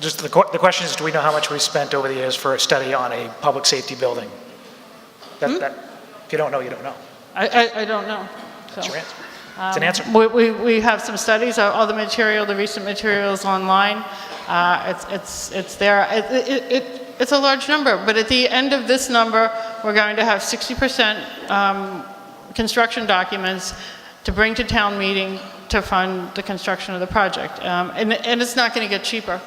just the question is, do we know how much we spent over the years for a study on a public safety building? If you don't know, you don't know. I don't know. So, That's your answer. It's an answer. We have some studies. All the material, the recent material is online. It's there. It's a large number, but at the end of this number, we're going to have 60% construction documents to bring to town meeting to fund the construction of the project. And it's not going to get cheaper.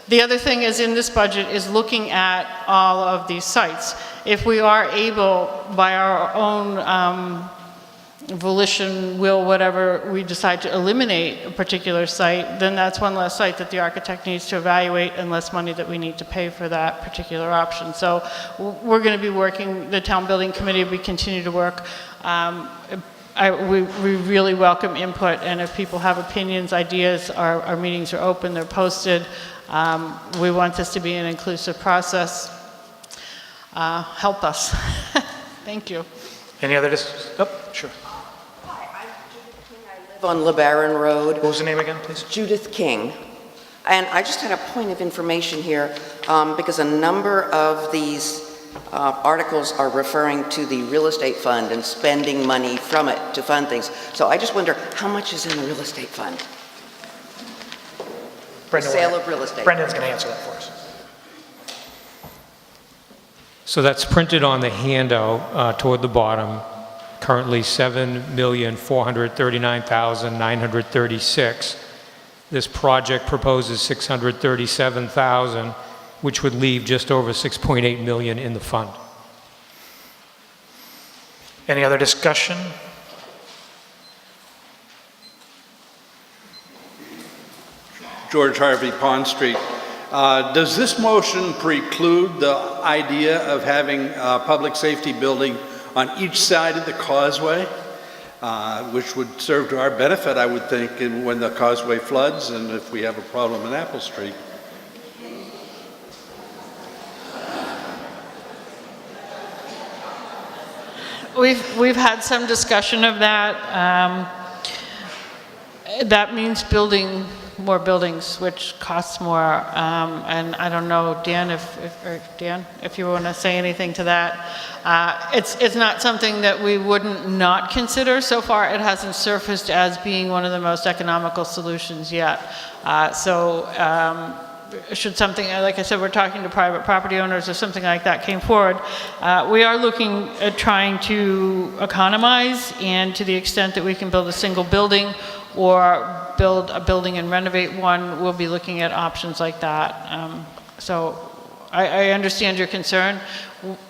The other thing is in this budget is looking at all of these sites. If we are able, by our own volition, will, whatever, we decide to eliminate a particular site, then that's one less site that the architect needs to evaluate and less money that we need to pay for that particular option. So we're going to be working, the town building committee, we continue to work. We really welcome input, and if people have opinions, ideas, our meetings are open, they're posted. We want this to be an inclusive process. Help us. Thank you. Any other oh, sure. On LeBaron Road. What was the name again, please? Judith King. And I just had a point of information here because a number of these articles are referring to the real estate fund and spending money from it to fund things. So I just wonder, how much is in the real estate fund? Brendan, Sale of real estate. Brendan's going to answer that for us. So that's printed on the handout toward the bottom. Currently $7,439,936. This project proposes $637,000, which would leave just over $6.8 million in the fund. Any other discussion? George Harvey, Pond Street. Does this motion preclude the idea of having a public safety building on each side of the causeway, which would serve to our benefit, I would think, when the causeway floods and if we have a problem in Apple Street? We've had some discussion of that. That means building more buildings, which costs more. And I don't know, Dan, if you want to say anything to that. It's not something that we wouldn't not consider. So far, it hasn't surfaced as being one of the most economical solutions yet. Should something, like I said, we're talking to private property owners or something like that came forward, we are looking at trying to economize, and to the extent that we can build a single building or build a building and renovate one, we'll be looking at options like that. So I understand your concern.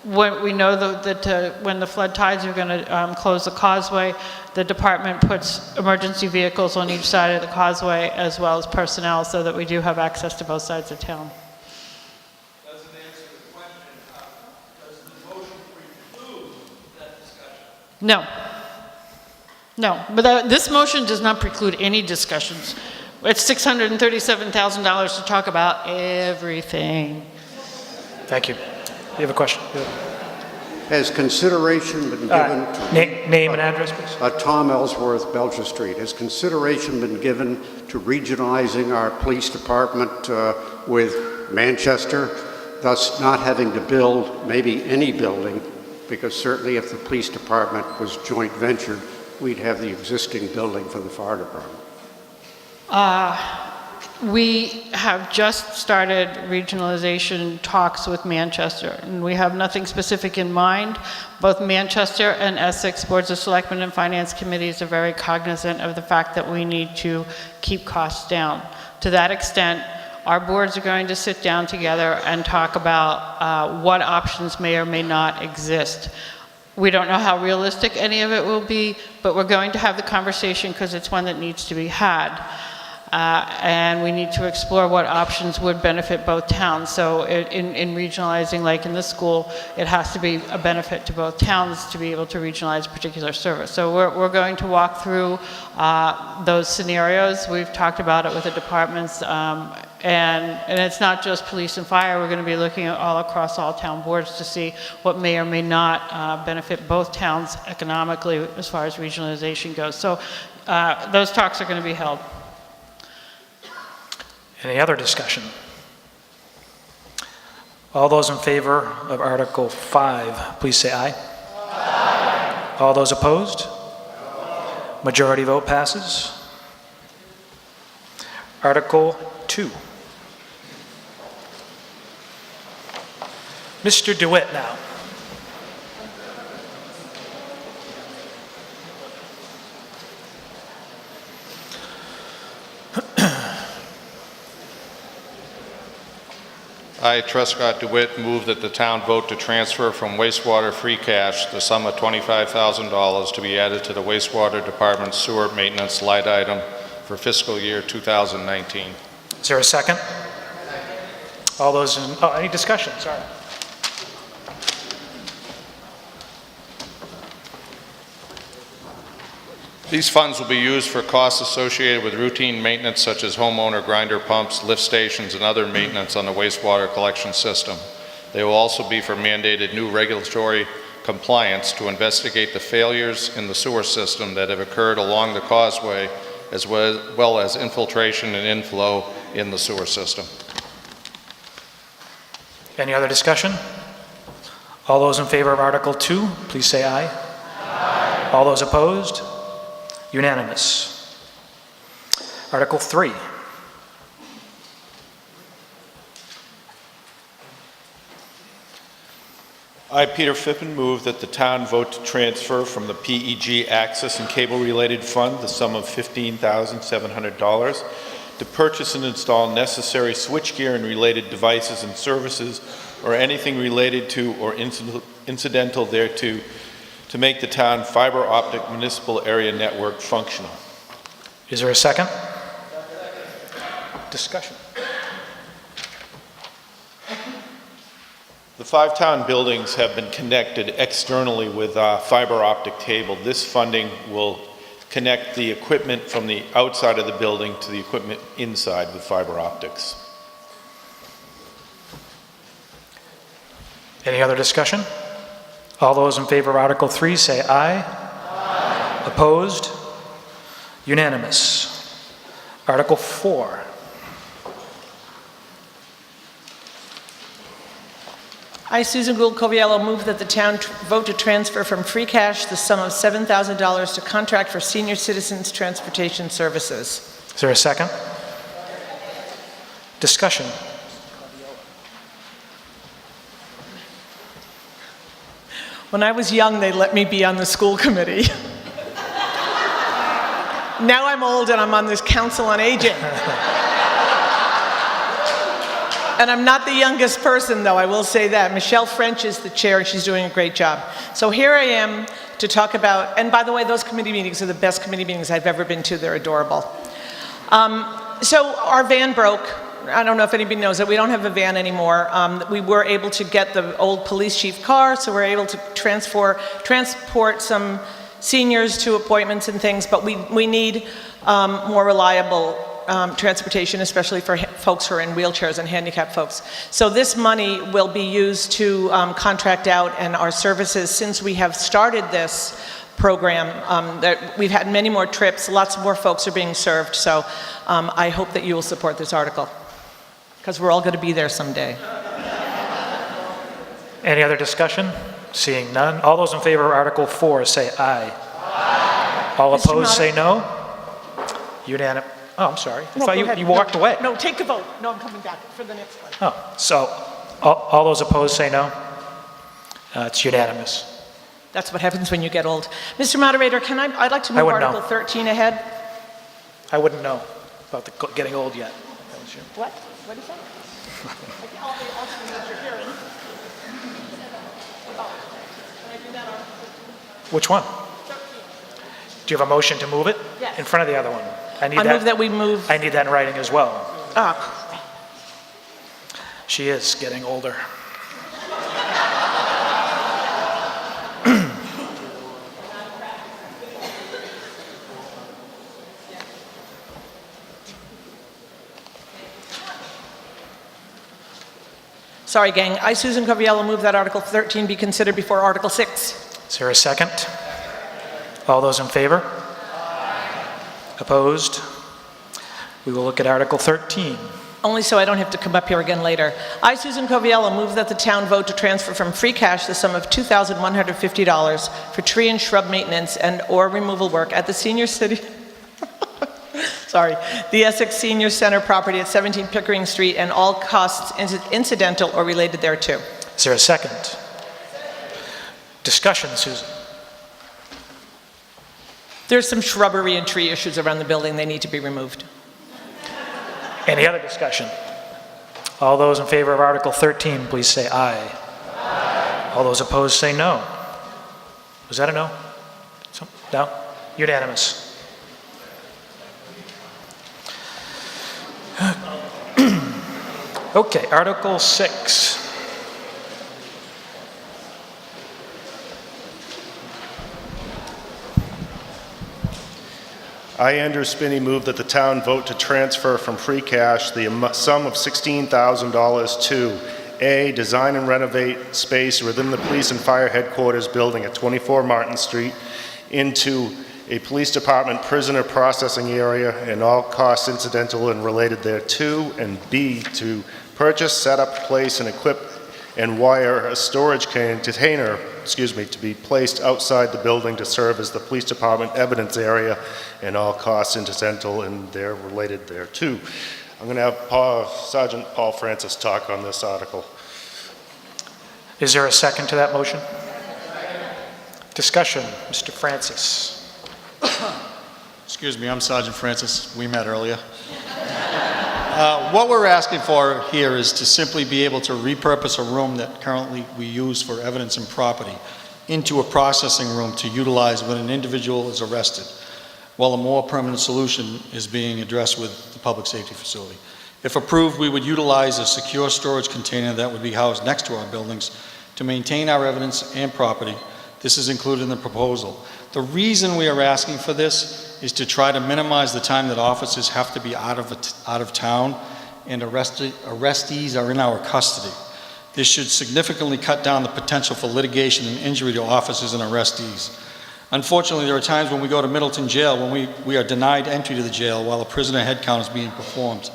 When we know that when the flood tides are going to close the causeway, the department puts emergency vehicles on each side of the causeway as well as personnel so that we do have access to both sides of town. Doesn't answer the question. Does the motion preclude that discussion? No. No, but this motion does not preclude any discussions. It's $637,000 to talk about everything. Thank you. You have a question? Has consideration been given to... Name and address, please. Tom Ellsworth, Belcher Street. Has consideration been given to regionalizing our police department with Manchester, thus not having to build maybe any building, because certainly if the police department was joint ventured, we'd have the existing building for the fire department? We have just started regionalization talks with Manchester, and we have nothing specific in mind. Both Manchester and Essex Boards of Selectmen and Finance Committees are very cognizant of the fact that we need to keep costs down. To that extent, our boards are going to sit down together and talk about what options may or may not exist. We don't know how realistic any of it will be, but we're going to have the conversation because it's one that needs to be had. And we need to explore what options would benefit both towns. So in regionalizing, like in this school, it has to be a benefit to both towns to be able to regionalize a particular service. So we're going to walk through those scenarios. We've talked about it with the departments. And it's not just police and fire. We're going to be looking at all across all town boards to see what may or may not benefit both towns economically as far as regionalization goes. So those talks are going to be held. Any other discussion? All those in favor of Article 5, please say aye. Aye. All those opposed? Majority vote passes. Article 2. Mr. DeWitt now. I, Trescott DeWitt, move that the town vote to transfer from wastewater free cash the sum of $25,000 to be added to the wastewater department sewer maintenance line item for fiscal year 2019. Is there a second? All those in, oh, any discussion? Sorry. These funds will be used for costs associated with routine maintenance such as homeowner grinder pumps, lift stations, and other maintenance on the wastewater collection system. They will also be for mandated new regulatory compliance to investigate the failures in the sewer system that have occurred along the causeway, as well as infiltration and inflow in the sewer system. Any other discussion? All those in favor of Article 2, please say aye. Aye. All those opposed? Unanimous. Article 3. I, Peter Fippen, move that the town vote to transfer from the PEG Access and Cable Related Fund the sum of $15,700 to purchase and install necessary switchgear and related devices and services or anything related to or incidental thereto to make the town fiber optic municipal area network functional. Is there a second? Discussion. The 5 town buildings have been connected externally with fiber optic cable. This funding will connect the equipment from the outside of the building to the equipment inside with fiber optics. Any other discussion? All those in favor of Article 3 say aye. Aye. Opposed? Unanimous. Article 4. I, Susan Gould Coviello, move that the town vote to transfer from free cash the sum of $7,000 to contract for senior citizens transportation services. Is there a second? Discussion. When I was young, they let me be on the school committee. Now I'm old and I'm on this council on aging. And I'm not the youngest person, though, I will say that. Michelle French is the chair, and she's doing a great job. So here I am to talk about, and by the way, those committee meetings are the best committee meetings I've ever been to. They're adorable. So our van broke. I don't know if anybody knows that we don't have a van anymore. We were able to get the old police chief car, so we're able to transport some seniors to appointments and things, but we need more reliable transportation, especially for folks who are in wheelchairs and handicapped folks. So this money will be used to contract out, and our services, since we have started this program, that we've had many more trips, lots more folks are being served, so I hope that you will support this article, because we're all going to be there someday. Any other discussion? Seeing none. All those in favor of Article 4 say aye. Aye. All opposed say no. Unanimous. Oh, I'm sorry. I thought you walked away. No, take the vote. No, I'm coming back for the next one. Oh, so all those opposed say no. It's unanimous. That's what happens when you get old. Mr. Moderator, I'd like to move Article 13 ahead. I wouldn't know about the getting old yet. What? What is that? Which one? Do you have a motion to move it? Yes. In front of the other one. I move that we move. I need that in writing as well. Ah. She is getting older. Sorry, gang. I, Susan Coviello, move that Article 13 be considered before Article 6. Is there a second? All those in favor? Opposed? We will look at Article 13. Only so I don't have to come up here again later. I, Susan Coviello, move that the town vote to transfer from free cash the sum of $2,150 for tree and shrub maintenance and or removal work at the senior city... the Essex Senior Center property at 17 Pickering Street and all costs incidental or related thereto. Is there a second? Discussion, Susan. There's some shrubbery and tree issues around the building. They need to be removed. Any other discussion? All those in favor of Article 13, please say aye. Aye. All those opposed say no. Was that a no? No? Unanimous. Okay, Article 6. I, Andrew Spinney, move that the town vote to transfer from free cash the sum of $16,000 to A, design and renovate space within the police and fire headquarters building at 24 Martin Street into a police department prisoner processing area and all costs incidental and related thereto, and B, to purchase, set up, place, and equip and wire a storage container, to be placed outside the building to serve as the police department evidence area and all costs incidental and they're related thereto. I'm going to have Sergeant Paul Francis talk on this article. Is there a second to that motion? Discussion, Mr. Francis. Excuse me, I'm Sergeant Francis. We met earlier. What we're asking for here is to simply be able to repurpose a room that currently we use for evidence and property into a processing room to utilize when an individual is arrested, while a more permanent solution is being addressed with the public safety facility. If approved, we would utilize a secure storage container that would be housed next to our buildings to maintain our evidence and property. This is included in the proposal. The reason we are asking for this is to try to minimize the time that officers have to be out of town and arrestees are in our custody. This should significantly cut down the potential for litigation and injury to officers and arrestees. Unfortunately, there are times when we go to Middleton Jail when we are denied entry to the jail while a prisoner head count is being performed.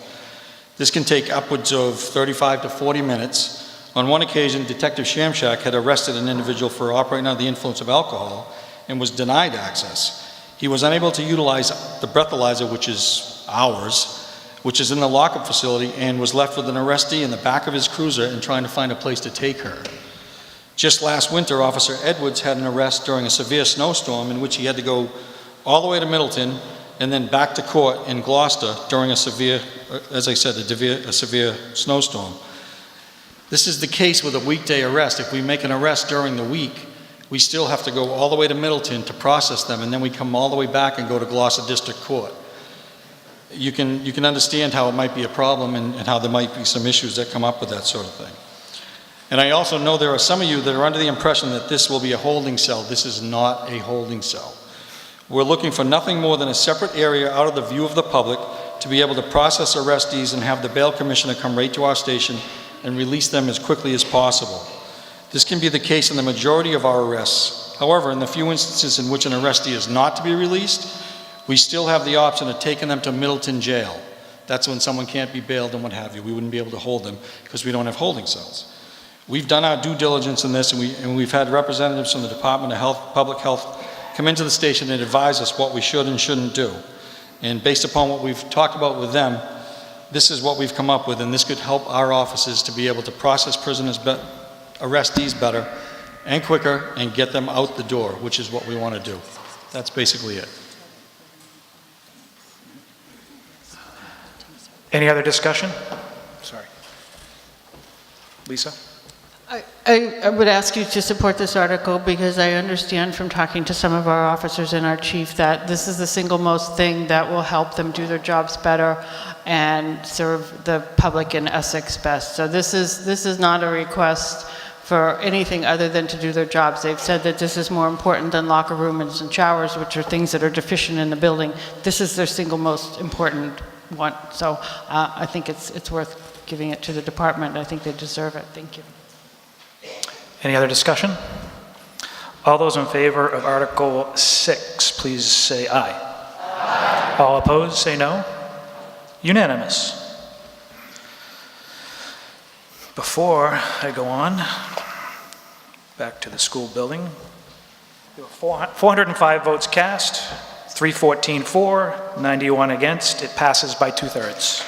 This can take upwards of 35 to 40 minutes. On one occasion, Detective Shamshak had arrested an individual for operating under the influence of alcohol and was denied access. He was unable to utilize the breathalyzer, which is ours, which is in the lockup facility, and was left with an arrestee in the back of his cruiser and trying to find a place to take her. Just last winter, Officer Edwards had an arrest during a severe snowstorm in which he had to go all the way to Middleton and then back to court in Gloucester during a severe, as I said, a severe snowstorm. This is the case with a weekday arrest. If we make an arrest during the week, we still have to go all the way to Middleton to process them, and then we come all the way back and go to Gloucester District Court. You can understand how it might be a problem and how there might be some issues that come up with that sort of thing. And I also know there are some of you that are under the impression that this will be a holding cell. This is not a holding cell. We're looking for nothing more than a separate area out of the view of the public to be able to process arrestees and have the bail commissioner come right to our station and release them as quickly as possible. This can be the case in the majority of our arrests. However, in the few instances in which an arrestee is not to be released, we still have the option of taking them to Middleton Jail. That's when someone can't be bailed and what have you. We wouldn't be able to hold them because we don't have holding cells. We've done our due diligence in this, and we've had representatives from the Department of Public Health come into the station and advise us what we should and shouldn't do. And based upon what we've talked about with them, this is what we've come up with, and this could help our offices to be able to process arrestees better and quicker and get them out the door, which is what we want to do. That's basically it. Any other discussion? Sorry. Lisa? I would ask you to support this article because I understand from talking to some of our officers and our chief that this is the single most thing that will help them do their jobs better and serve the public in Essex best. So this is not a request for anything other than to do their jobs. They've said that this is more important than locker rooms and showers, which are things that are deficient in the building. This is their single most important one. So I think it's worth giving it to the department. I think they deserve it. Thank you. Any other discussion? All those in favor of Article 6, please say aye. Aye. All opposed, say no. Unanimous. Before I go on, back to the school building, there were 405 votes cast, 314 for, 91 against. It passes by 2/3.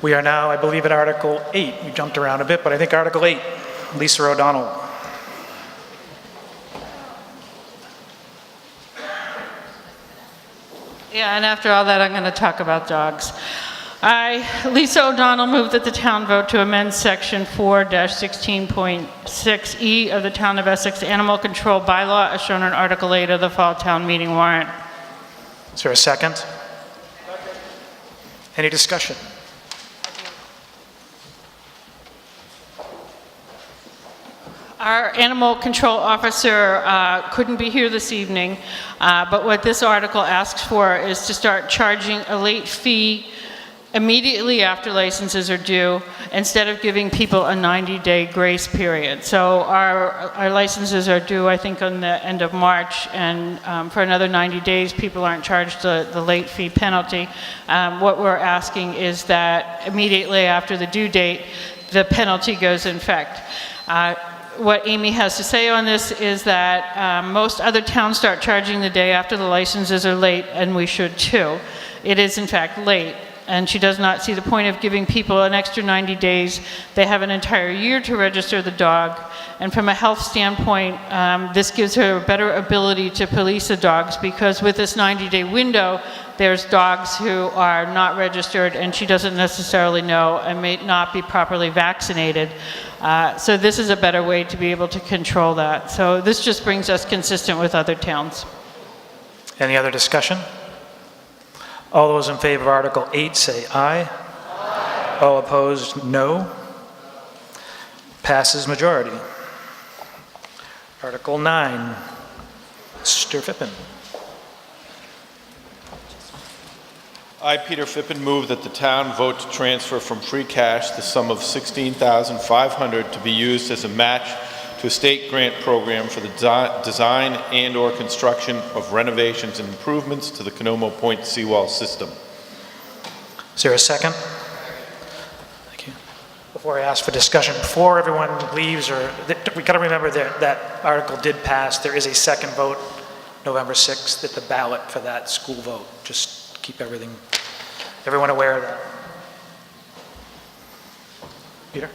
We are now, I believe, at Article 8. We jumped around a bit, but I think Article 8, Lisa O'Donnell. Yeah, and after all that, I'm going to talk about dogs. I, Lisa O'Donnell, move that the town vote to amend Section 4-16.6E of the Town of Essex Animal Control Bylaw as shown in Article 8 of the Fall Town Meeting warrant. Is there a second? Any discussion? Our animal control officer couldn't be here this evening, but what this article asks for is to start charging a late fee immediately after licenses are due, instead of giving people a 90-day grace period. So our licenses are due, I think, on the end of March, and for another 90 days, people aren't charged the late fee penalty. What we're asking is that immediately after the due date, the penalty goes in effect. What Amy has to say on this is that most other towns start charging the day after the licenses are late, and we should too. It is in fact late, and she does not see the point of giving people an extra 90 days. They have an entire year to register the dog, and from a health standpoint, this gives her a better ability to police the dogs, because with this 90-day window, there's dogs who are not registered and she doesn't necessarily know and may not be properly vaccinated. So this is a better way to be able to control that. So this just brings us consistent with other towns. Any other discussion? All those in favor of Article 8 say aye. Aye. All opposed, no. Passes majority. Article 9, Mr. Phippen. I, Peter Phippen, move that the town vote to transfer from free cash the sum of $16,500 to be used as a match to a state grant program for the design and/or construction of renovations and improvements to the Canomo Point seawall system. Is there a second? Thank you. Before I ask for discussion, before everyone leaves, we got to remember that article did pass. There is a second vote, November 6th, at the ballot for that school vote. Just keep everyone aware of that. Peter?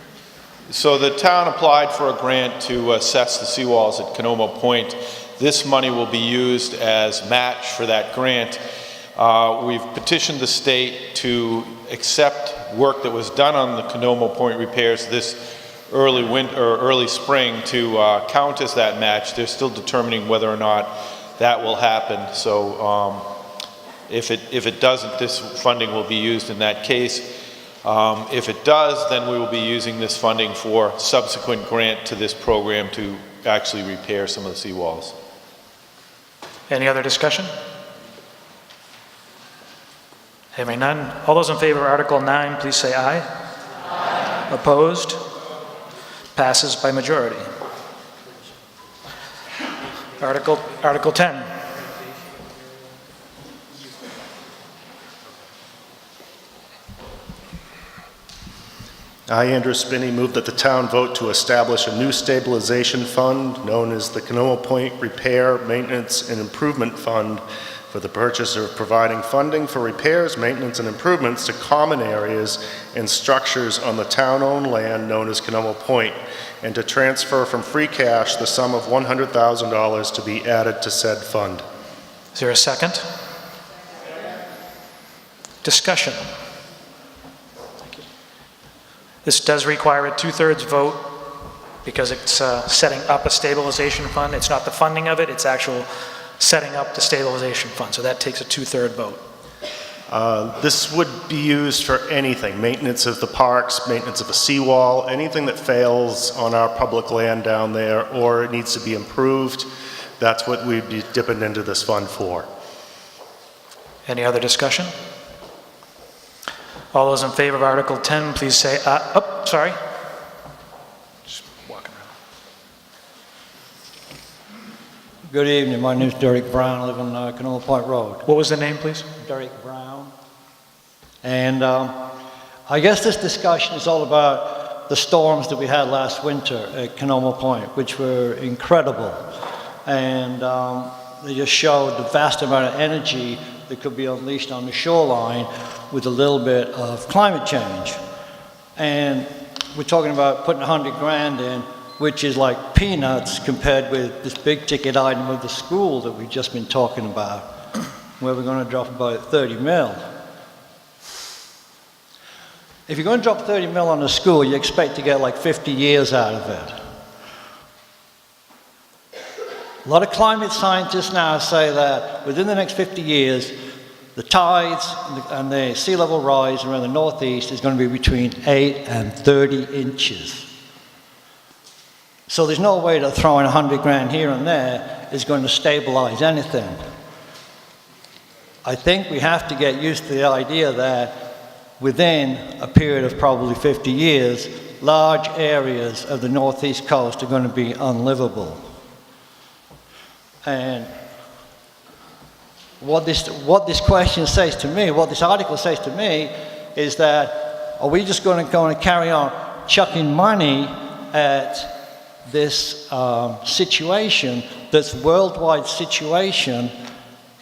So the town applied for a grant to assess the seawalls at Canomo Point. This money will be used as match for that grant. We've petitioned the state to accept work that was done on the Canomo Point repairs this early winter or early spring to count as that match. They're still determining whether or not that will happen. So if it doesn't, this funding will be used in that case. If it does, then we will be using this funding for subsequent grant to this program to actually repair some of the seawalls. Any other discussion? Having none, all those in favor of Article 9, please say aye. Aye. Opposed? Passes by majority. Article 10. I, Andrew Spinney, move that the town vote to establish a new stabilization fund known as the Canomo Point Repair, Maintenance, and Improvement Fund for the purpose of providing funding for repairs, maintenance, and improvements to common areas and structures on the town-owned land known as Canomo Point, and to transfer from free cash the sum of $100,000 to be added to said fund. Is there a second? Discussion. This does require a 2/3 vote because it's setting up a stabilization fund. It's not the funding of it, it's actual setting up the stabilization fund. So that takes a 2/3 vote. This would be used for anything, maintenance of the parks, maintenance of a seawall, anything that fails on our public land down there or it needs to be improved. That's what we'd be dipping into this fund for. Any other discussion? All those in favor of Article 10, please say aye. Oh, sorry. Just walking around. Good evening. My name is Derek Brown. I live on Canomo Point Road. What was the name, please? Derek Brown. And I guess this discussion is all about the storms that we had last winter at Canomo Point, which were incredible. And they just showed the vast amount of energy that could be unleashed on the shoreline with a little bit of climate change. And we're talking about putting 100 grand in, which is like peanuts compared with this big ticket item of the school that we've just been talking about, where we're going to drop about 30 mil. If you're going to drop 30 mil on a school, you expect to get like 50 years out of it. A lot of climate scientists now say that within the next 50 years, the tides and the sea level rise around the northeast is going to be between 8 and 30 inches. So there's no way that throwing 100 grand here and there is going to stabilize anything. I think we have to get used to the idea that within a period of probably 50 years, large areas of the northeast coast are going to be unlivable. And what this question says to me, what this article says to me, is that are we just going to carry on chucking money at this situation, this worldwide situation?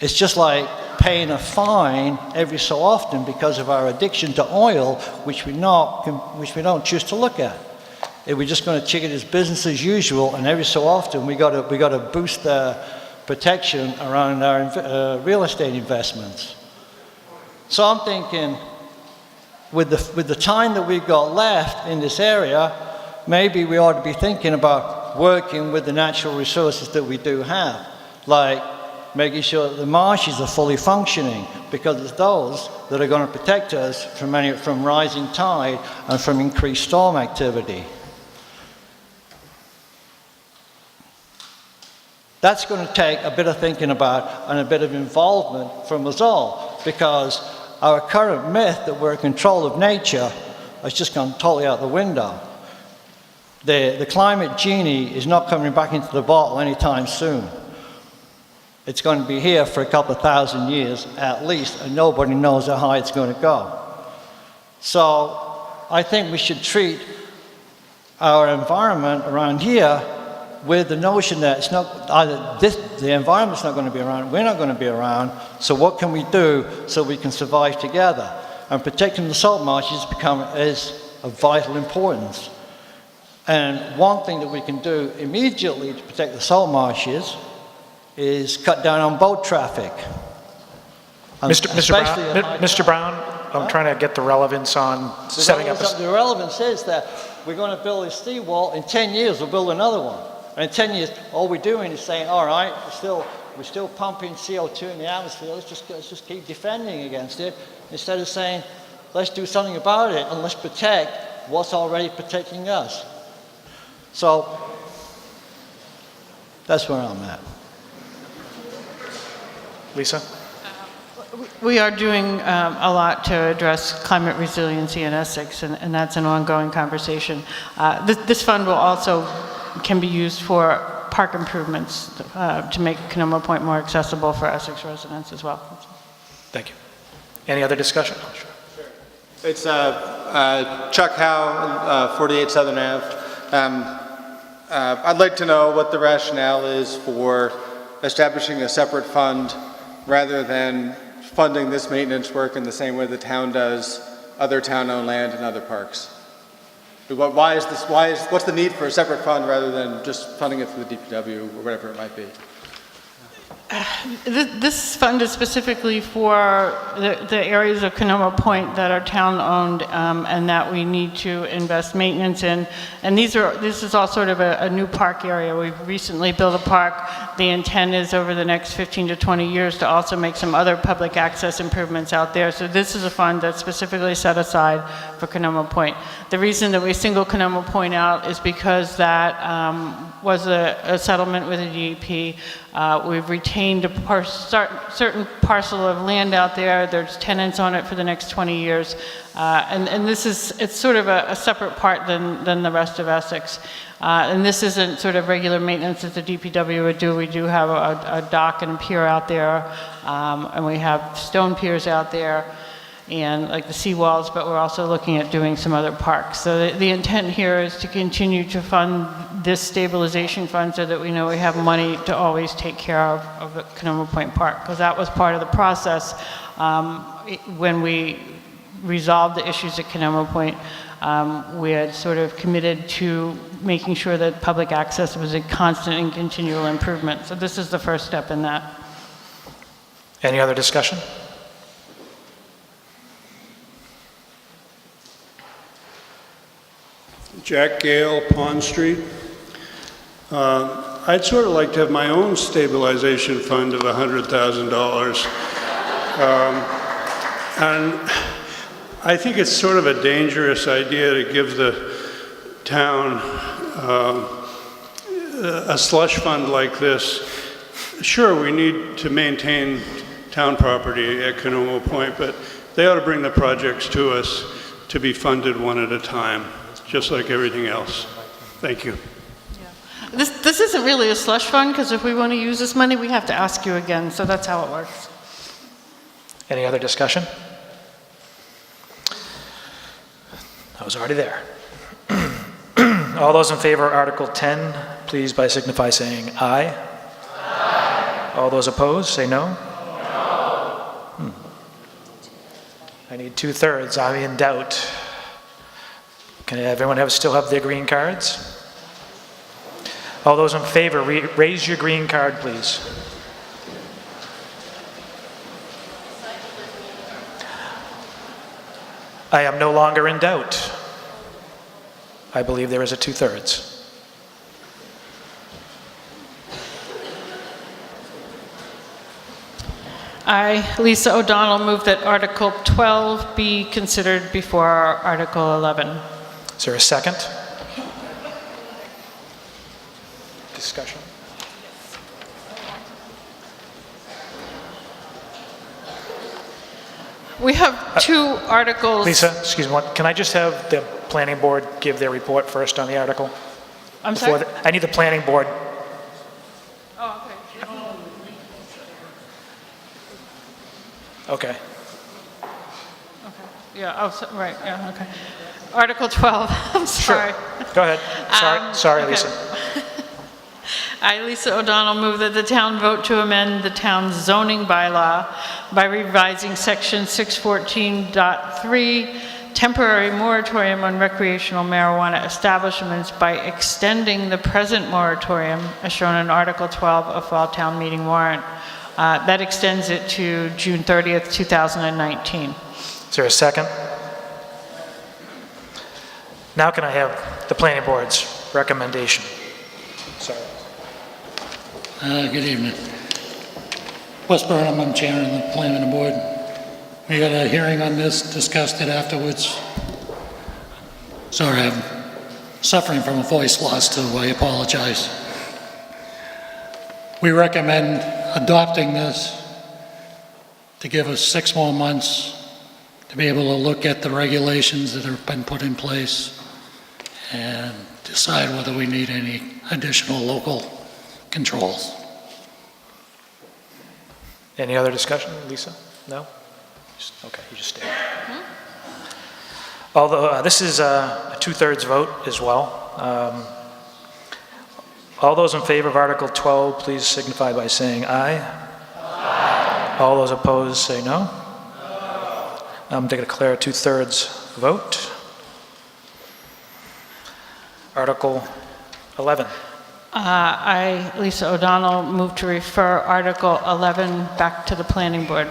It's just like paying a fine every so often because of our addiction to oil, which we don't choose to look at. If we're just going to check it as business as usual, and every so often we got to boost the protection around our real estate investments. So I'm thinking, with the time that we've got left in this area, maybe we ought to be thinking about working with the natural resources that we do have, like making sure that the marshes are fully functioning, because it's those that are going to protect us from rising tide and from increased storm activity. That's going to take a bit of thinking about and a bit of involvement from us all, because our current myth that we're in control of nature has just gone totally out the window. The climate genie is not coming back into the bottle anytime soon. It's going to be here for a couple of thousand years at least, and nobody knows how high it's going to go. So I think we should treat our environment around here with the notion that it's not the environment's not going to be around, we're not going to be around, so what can we do so we can survive together? And protecting the salt marshes is of vital importance. And one thing that we can do immediately to protect the salt marshes is cut down on boat traffic. Mr. Brown, I'm trying to get the relevance on setting up a... The relevance is that we're going to build this seawall. In 10 years, we'll build another one. And in 10 years, all we're doing is saying, all right, we're still pumping CO2 in the atmosphere. Let's just keep defending against it, instead of saying, let's do something about it and let's protect what's already protecting us. So that's where I'm at. Lisa? We are doing a lot to address climate resiliency in Essex, and that's an ongoing conversation. This fund can be used for park improvements to make Canoma Point more accessible for Essex residents as well. Thank you. Any other discussion? Sure. It's Chuck Howe, 48 Southern Ave. I'd like to know what the rationale is for establishing a separate fund rather than funding this maintenance work in the same way the town does other town-owned land and other parks. What's the need for a separate fund rather than just funding it through the DPW or whatever it might be? This fund is specifically for the areas of Canoma Point that are town-owned and that we need to invest maintenance in. And this is all sort of a new park area. We've recently built a park. The intent is over the next 15 to 20 years to also make some other public access improvements out there. So this is a fund that's specifically set aside for Canoma Point. The reason that we single Canoma Point out is because that was a settlement with the DEP. We've retained a certain parcel of land out there. There's tenants on it for the next 20 years. And it's sort of a separate part than the rest of Essex. And this isn't sort of regular maintenance that the DPW would do. We do have a dock and a pier out there, and we have stone piers out there. and like the seawalls, but we're also looking at doing some other parks. So the intent here is to continue to fund this stabilization fund so that we know we have money to always take care of the Canoma Point Park, because that was part of the process when we resolved the issues at Canoma Point. We had sort of committed to making sure that public access was a constant and continual improvement. So this is the first step in that. Any other discussion? Jack Gale, Pond Street. I'd sort of like to have my own stabilization fund of $100,000. And I think it's sort of a dangerous idea to give the town a slush fund like this. Sure, we need to maintain town property at Canoma Point, but they ought to bring the projects to us to be funded one at a time, just like everything else. Thank you. This isn't really a slush fund, because if we want to use this money, we have to ask you again, so that's how it works. Any other discussion? I was already there. All those in favor of Article 10, please by signify saying aye. Aye. All those opposed, say no. No. I need 2/3. I'm in doubt. Can everyone still have their green cards? All those in favor, raise your green card, please. I am no longer in doubt. I believe there is a 2/3. I, Lisa O'Donnell, move that Article 12 be considered before Article 11. Is there a second? Discussion. We have two articles. Lisa, excuse me, can I just have the planning board give their report first on the article? I'm sorry? I need the planning board. Oh, Okay. Yeah, right, yeah, okay. Article 12, I'm sorry. Sure. Go ahead. Sorry, okay. Lisa. I, Lisa O'Donnell, move that the town vote to amend the town's zoning bylaw by revising section 614.3, temporary moratorium on recreational marijuana establishments, by extending the present moratorium as shown in Article 12 of Fall Town Meeting warrant. That extends it to June 30th, 2019. Is there a second? Now can I have the planning board's recommendation? Sorry. Good evening. Wes Burnham, I'm chairman of the planning board. We got a hearing on this, discussed it afterwards. Sorry, I'm suffering from a voice loss too, I apologize. We recommend adopting this to give us 6 more months to be able to look at the regulations that have been put in place and decide whether we need any additional local controls. Any other discussion, Lisa? No? Okay, you just stay. Although this is a 2/3 vote as well. All those in favor of Article 12, please signify by saying aye. Aye. All those opposed, say no. I'm going to declare a 2/3 vote. Article 11. I, Lisa O'Donnell, move to refer Article 11 back to the planning board.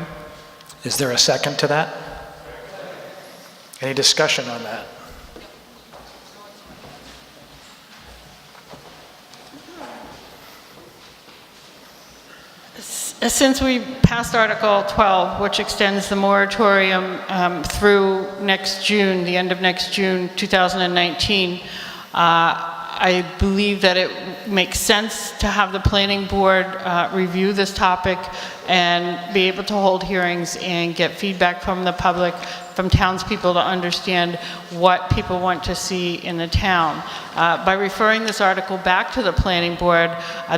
Is there a second to that? Any discussion on that? Since we passed Article 12, which extends the moratorium through next June, the end of next June 2019, I believe that it makes sense to have the planning board review this topic and be able to hold hearings and get feedback from the public from townspeople to understand what people want to see in the town. By referring this article back to the planning board,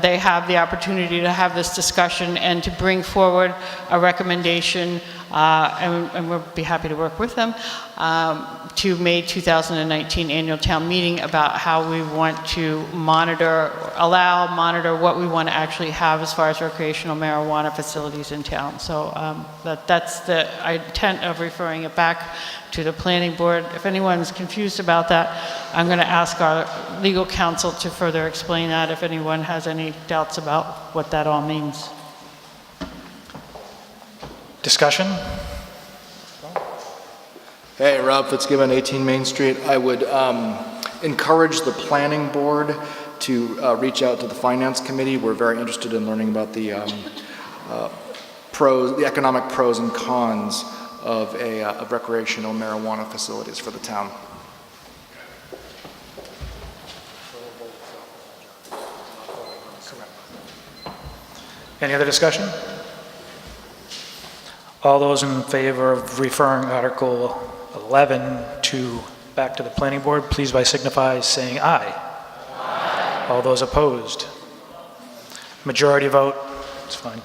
they have the opportunity to have this discussion and to bring forward a recommendation, and we'll be happy to work with them, to May 2019 annual town meeting about how we want to monitor what we want to actually have as far as recreational marijuana facilities in town. So that's the intent of referring it back to the planning board. If anyone's confused about that, I'm going to ask our legal counsel to further explain that if anyone has any doubts about what that all means. Discussion? Hey, Rob Fitzgibbon, 18 Main Street. I would encourage the planning board to reach out to the finance committee. We're very interested in learning about the economic pros and cons of recreational marijuana facilities for the town. Any other discussion? All those in favor of referring Article 11 back to the planning board, please signify saying aye. Aye. All those opposed? Majority vote, it's fine.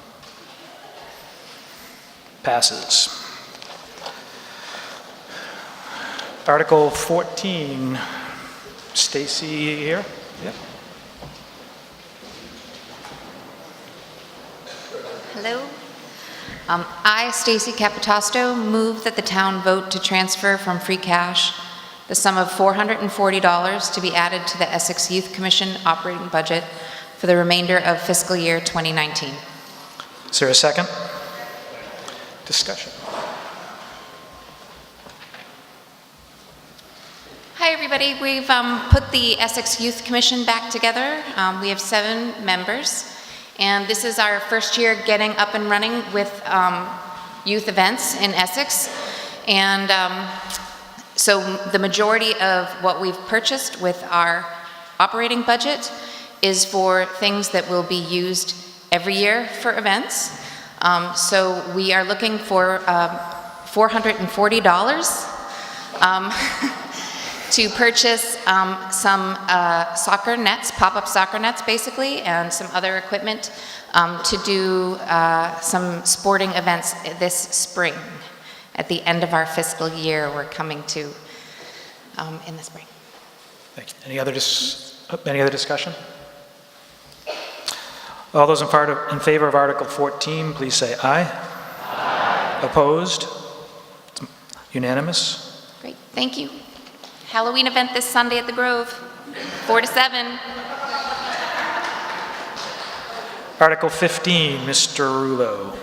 Passes. Article 14, Stacy here? Yep. Hello. I, Stacy Capitasto, move that the town vote to transfer from free cash the sum of $440 to be added to the Essex Youth Commission operating budget for the remainder of fiscal year 2019. Is there a second? Discussion. Hi, everybody. We've put the Essex Youth Commission back together. We have 7 members. And this is our first year getting up and running with youth events in Essex. And so the majority of what we've purchased with our operating budget is for things that will be used every year for events. So we are looking for $440 to purchase some soccer nets, pop-up soccer nets basically, and some other equipment to do some sporting events this spring. At the end of our fiscal year, we're coming to in the spring. Thank you. Any other discussion? All those in favor of Article 14, please say aye. Aye. Opposed? Unanimous? Great, thank you. Halloween event this Sunday at the Grove, 4 to 7. Article 15, Mr. Rulo.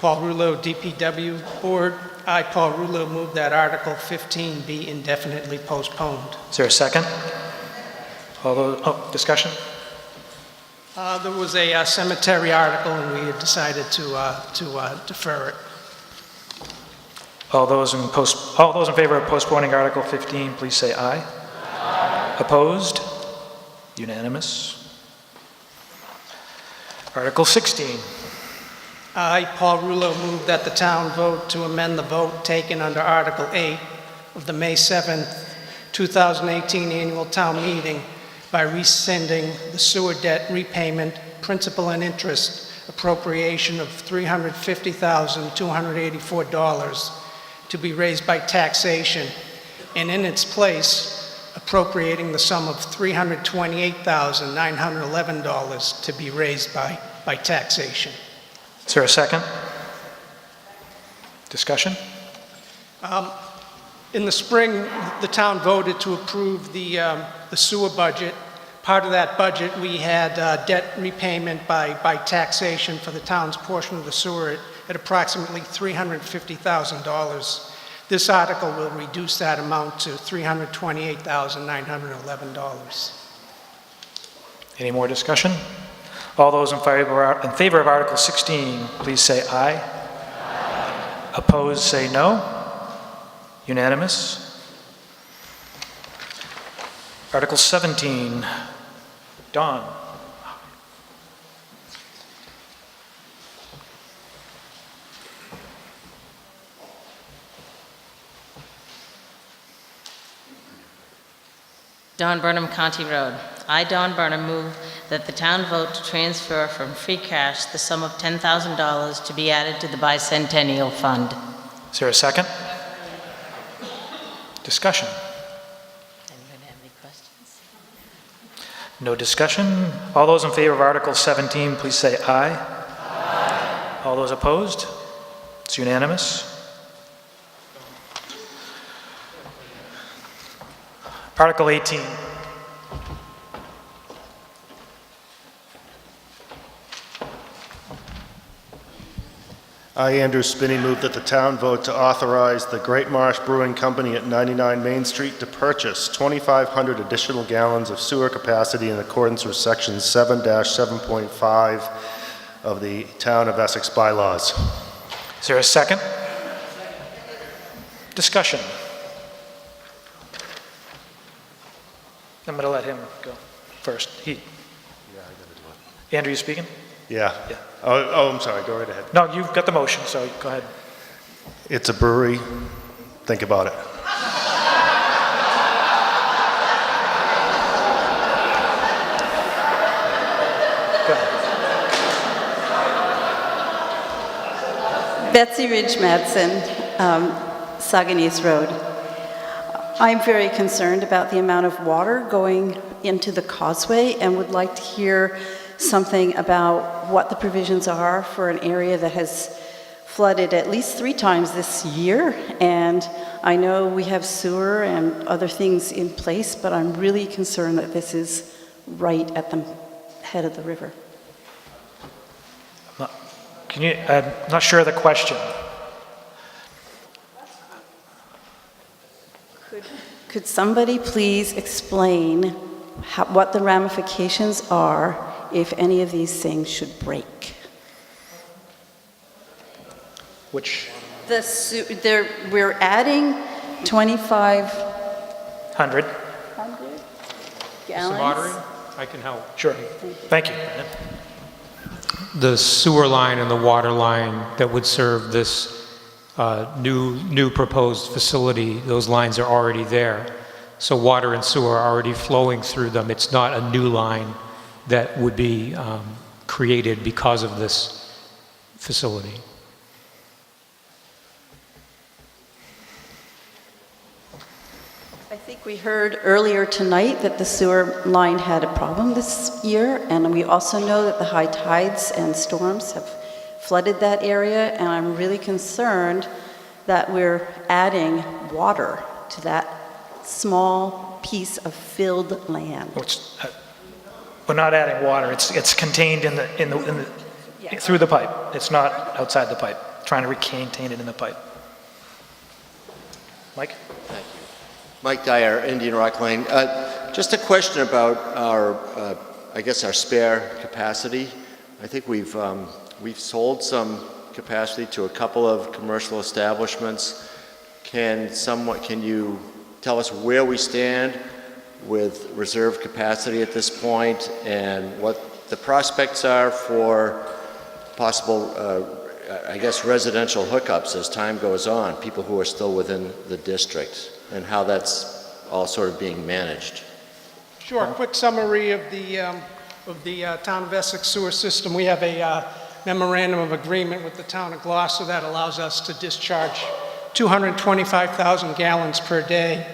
Paul Rulo, DPW Board. I, Paul Rulo, move that Article 15 be indefinitely postponed. Is there a second? All those, discussion? There was a cemetery article, and we had decided to defer it. All those in favor of postponing Article 15, please say aye. Aye. Opposed? Unanimous. Article 16. I, Paul Rulo, move that the town vote to amend the vote taken under Article 8 of the May 7, 2018 annual town meeting by rescinding the sewer debt repayment principal and interest appropriation of $350,284 to be raised by taxation, and in its place appropriating the sum of $328,911 to be raised by taxation. Is there a second? Discussion? In the spring, the town voted to approve the sewer budget. Part of that budget, we had debt repayment by taxation for the town's portion of the sewer at approximately $350,000. This article will reduce that amount to $328,911. Any more discussion? All those in favor of Article 16, please say aye. Aye. Opposed, say no. Unanimous. Article 17. Don. Don Burnham, Conti Road. I, Don Burnham, move that the town vote to transfer from free cash the sum of $10,000 to be added to the bicentennial fund. Is there a second? Discussion. Anyone have any questions? No discussion. All those in favor of Article 17, please say aye. Aye. All those opposed? It's unanimous. Article 18. I, Andrew Spinney, move that the town vote to authorize the Great Marsh Brewing Company at 99 Main Street to purchase 2,500 additional gallons of sewer capacity in accordance with Section 7-7.5 of the Town of Essex bylaws. Is there a second? Discussion. I'm going to let him go first. Andrew, you speaking? Yeah. Oh, I'm sorry. Go right ahead. No, you've got the motion, so go ahead. It's a brewery. Think about it. Go ahead. Betsy Ridge Madsen, Sauganese Road. I'm very concerned about the amount of water going into the causeway and would like to hear something about what the provisions are for an area that has flooded at least 3 times this year. And I know we have sewer and other things in place, but I'm really concerned that this is right at the head of the river. I'm not sure of the question. Could somebody please explain what the ramifications are if any of these things should break? Which? We're adding 2,500 gallons. Mr. Moderator, I can help. Sure. Thank you. The sewer line and the water line that would serve this new proposed facility, those lines are already there. So water and sewer are already flowing through them. It's not a new line that would be created because of this facility. I think we heard earlier tonight that the sewer line had a problem this year, and we also know that the high tides and storms have flooded that area, and I'm really concerned that we're adding water to that small piece of filled land. We're not adding water. It's contained in the through the pipe. It's not outside the pipe. Trying to contain it in the pipe. Mike? Thank you. Mike Dyer, Indian Rock Lane. Just a question about our, I guess, our spare capacity. I think we've sold some capacity to a couple of commercial establishments. Can you tell us where we stand with reserve capacity at this point and what the prospects are for possible, I guess, residential hookups as time goes on, people who are still within the district, and how that's all sort of being managed? Sure. A quick summary of the Town of Essex sewer system. We have a memorandum of agreement with the Town of Gloucester that allows us to discharge 225,000 gallons per day.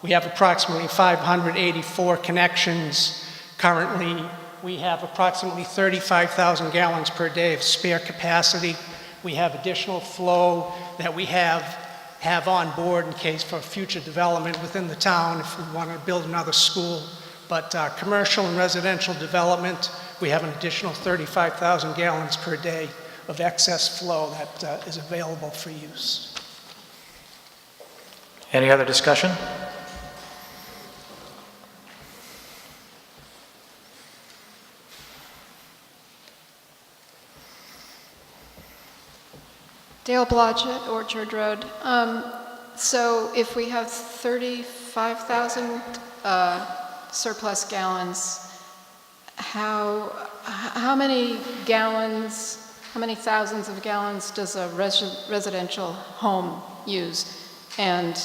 We have approximately 584 connections. Currently, we have approximately 35,000 gallons per day of spare capacity. We have additional flow that we have on board in case for future development within the town if we want to build another school. But commercial and residential development, we have an additional 35,000 gallons per day of excess flow that is available for use. Any other discussion? Dale Blodgett, Orchard Road. So if we have 35,000 surplus gallons, how many gallons, how many thousands of gallons does a residential home use? And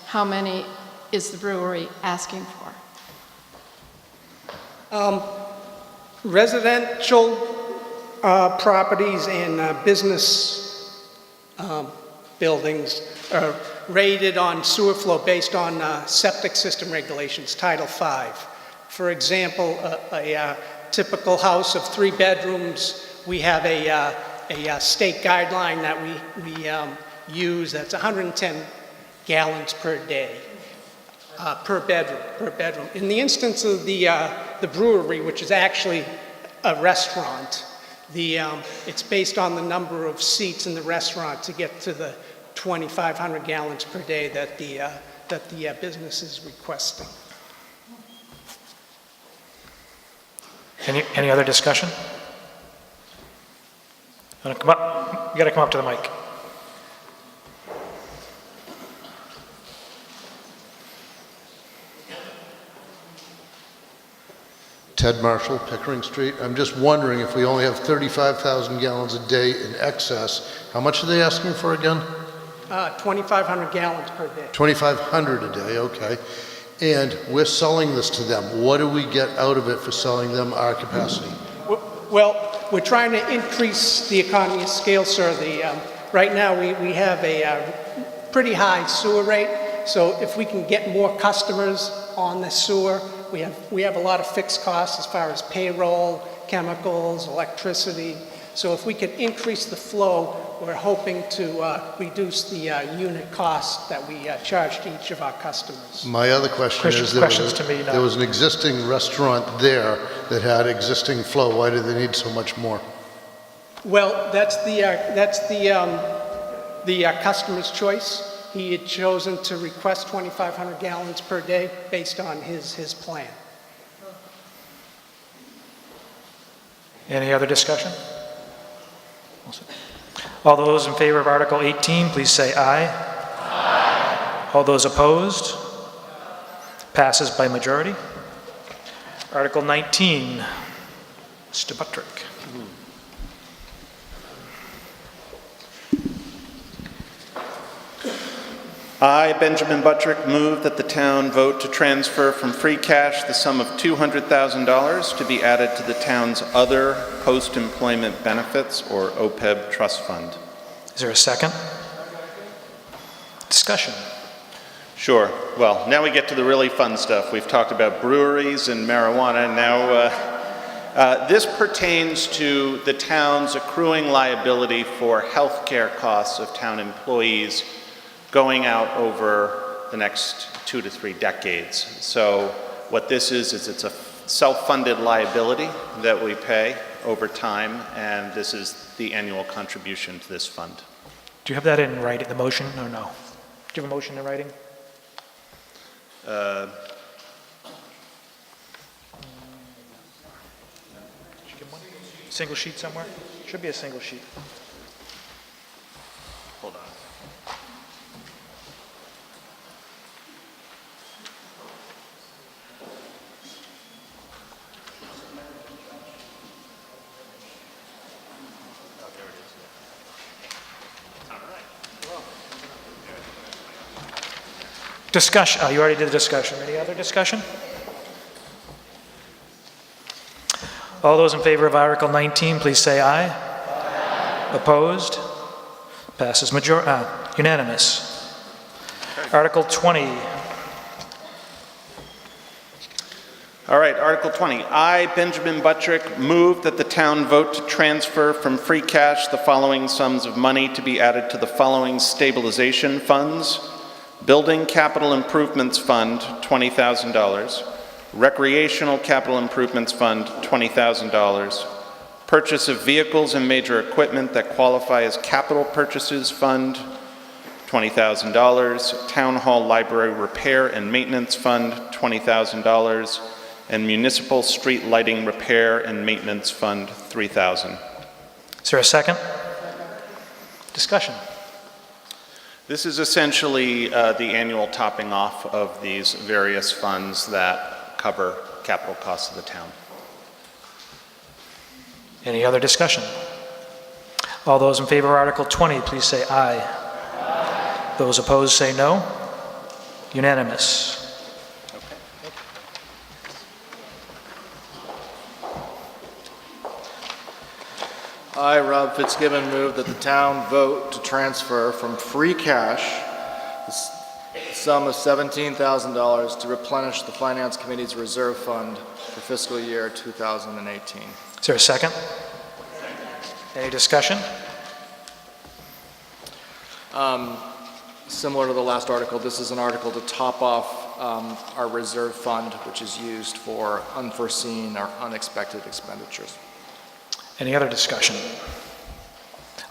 how many is the brewery asking for? Residential properties and business buildings are rated on sewer flow based on septic system regulations, Title V. For example, a typical house of 3 bedrooms, we have a state guideline that we use that's 110 gallons per day. Per bedroom. In the instance of the brewery, which is actually a restaurant, it's based on the number of seats in the restaurant to get to the 2,500 gallons per day that the business is requesting. Any other discussion? Want to come up? You got to come up to the mic. Ted Marshall, Pickering Street. I'm just wondering, if we only have 35,000 gallons a day in excess, how much are they asking for again? 2,500 gallons per day. 2,500 a day, okay. And we're selling this to them. What do we get out of it for selling them our capacity? Well, we're trying to increase the economy of scale, sir. Right now we have a pretty high sewer rate, so if we can get more customers on the sewer, we have a lot of fixed costs as far as payroll, chemicals, electricity. So if we could increase the flow, we're hoping to reduce the unit cost that we charge to each of our customers. My other question is, there was an existing restaurant there that had existing flow. Why do they need so much more? Well, that's the customer's choice. He had chosen to request 2,500 gallons per day based on his plan. Any other discussion? All those in favor of Article 18, please say aye. Aye. All those opposed? Passes by majority. Article 19, Mr. Buttrick. I, Benjamin Buttrick, move that the town vote to transfer from free cash the sum of $200,000 to be added to the town's other post-employment benefits, or OPEB, trust fund. Is there a second? Discussion. Sure. Well, now we get to the really fun stuff. We've talked about breweries and marijuana. Now, this pertains to the town's accruing liability for health care costs of town employees going out over the next 2 to 3 decades. So what this is it's a self-funded liability that we pay over time, and this is the annual contribution to this fund. Do you have that in writing, the motion, or no? Do you have a motion in writing? Single sheet somewhere? Should be a single sheet. Hold on. Discussion, you already did the discussion. Any other discussion? All those in favor of Article 19, please say aye. Aye. Opposed? Passes unanimous. Article 20. All right, Article 20. I, Benjamin Buttrick, move that the town vote to transfer from free cash the following sums of money to be added to the following stabilization funds: Building Capital Improvements Fund, $20,000. Recreational Capital Improvements Fund, $20,000. Purchase of Vehicles and Major Equipment that Qualify as Capital Purchases Fund, $20,000. Town Hall Library Repair and Maintenance Fund, $20,000. And Municipal Street Lighting Repair and Maintenance Fund, $3,000. Is there a second? Discussion. This is essentially the annual topping off of these various funds that cover capital costs of the town. Any other discussion? All those in favor of Article 20, please say aye. Aye. Those opposed say no. Unanimous. I, Rob Fitzgibbon, move that the town vote to transfer from free cash the sum of $17,000 to replenish the Finance Committee's reserve fund for fiscal year 2018. Is there a second? Any discussion? Similar to the last article, this is an article to top off our reserve fund, which is used for unforeseen or unexpected expenditures. Any other discussion?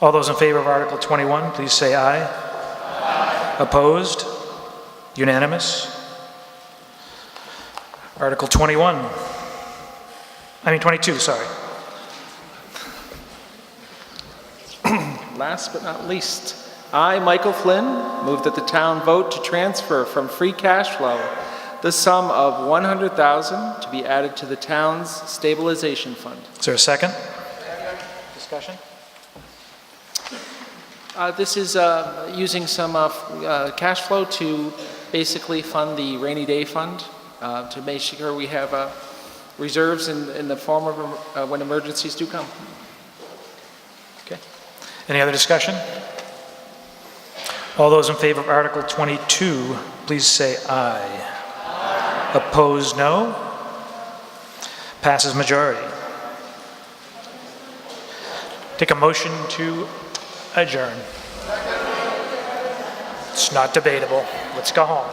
All those in favor of Article 21, please say aye. Aye. Opposed? Unanimous? Article 22, sorry. Last but not least, I, Michael Flynn, move that the town vote to transfer from free cash flow the sum of $100,000 to be added to the town's stabilization fund. Is there a second? Discussion? This is using some cash flow to basically fund the rainy day fund to make sure we have reserves in the form of when emergencies do come. Okay. Any other discussion? All those in favor of Article 22, please say aye. Aye. Opposed, no. Passes majority. Take a motion to adjourn. It's not debatable. Let's go home.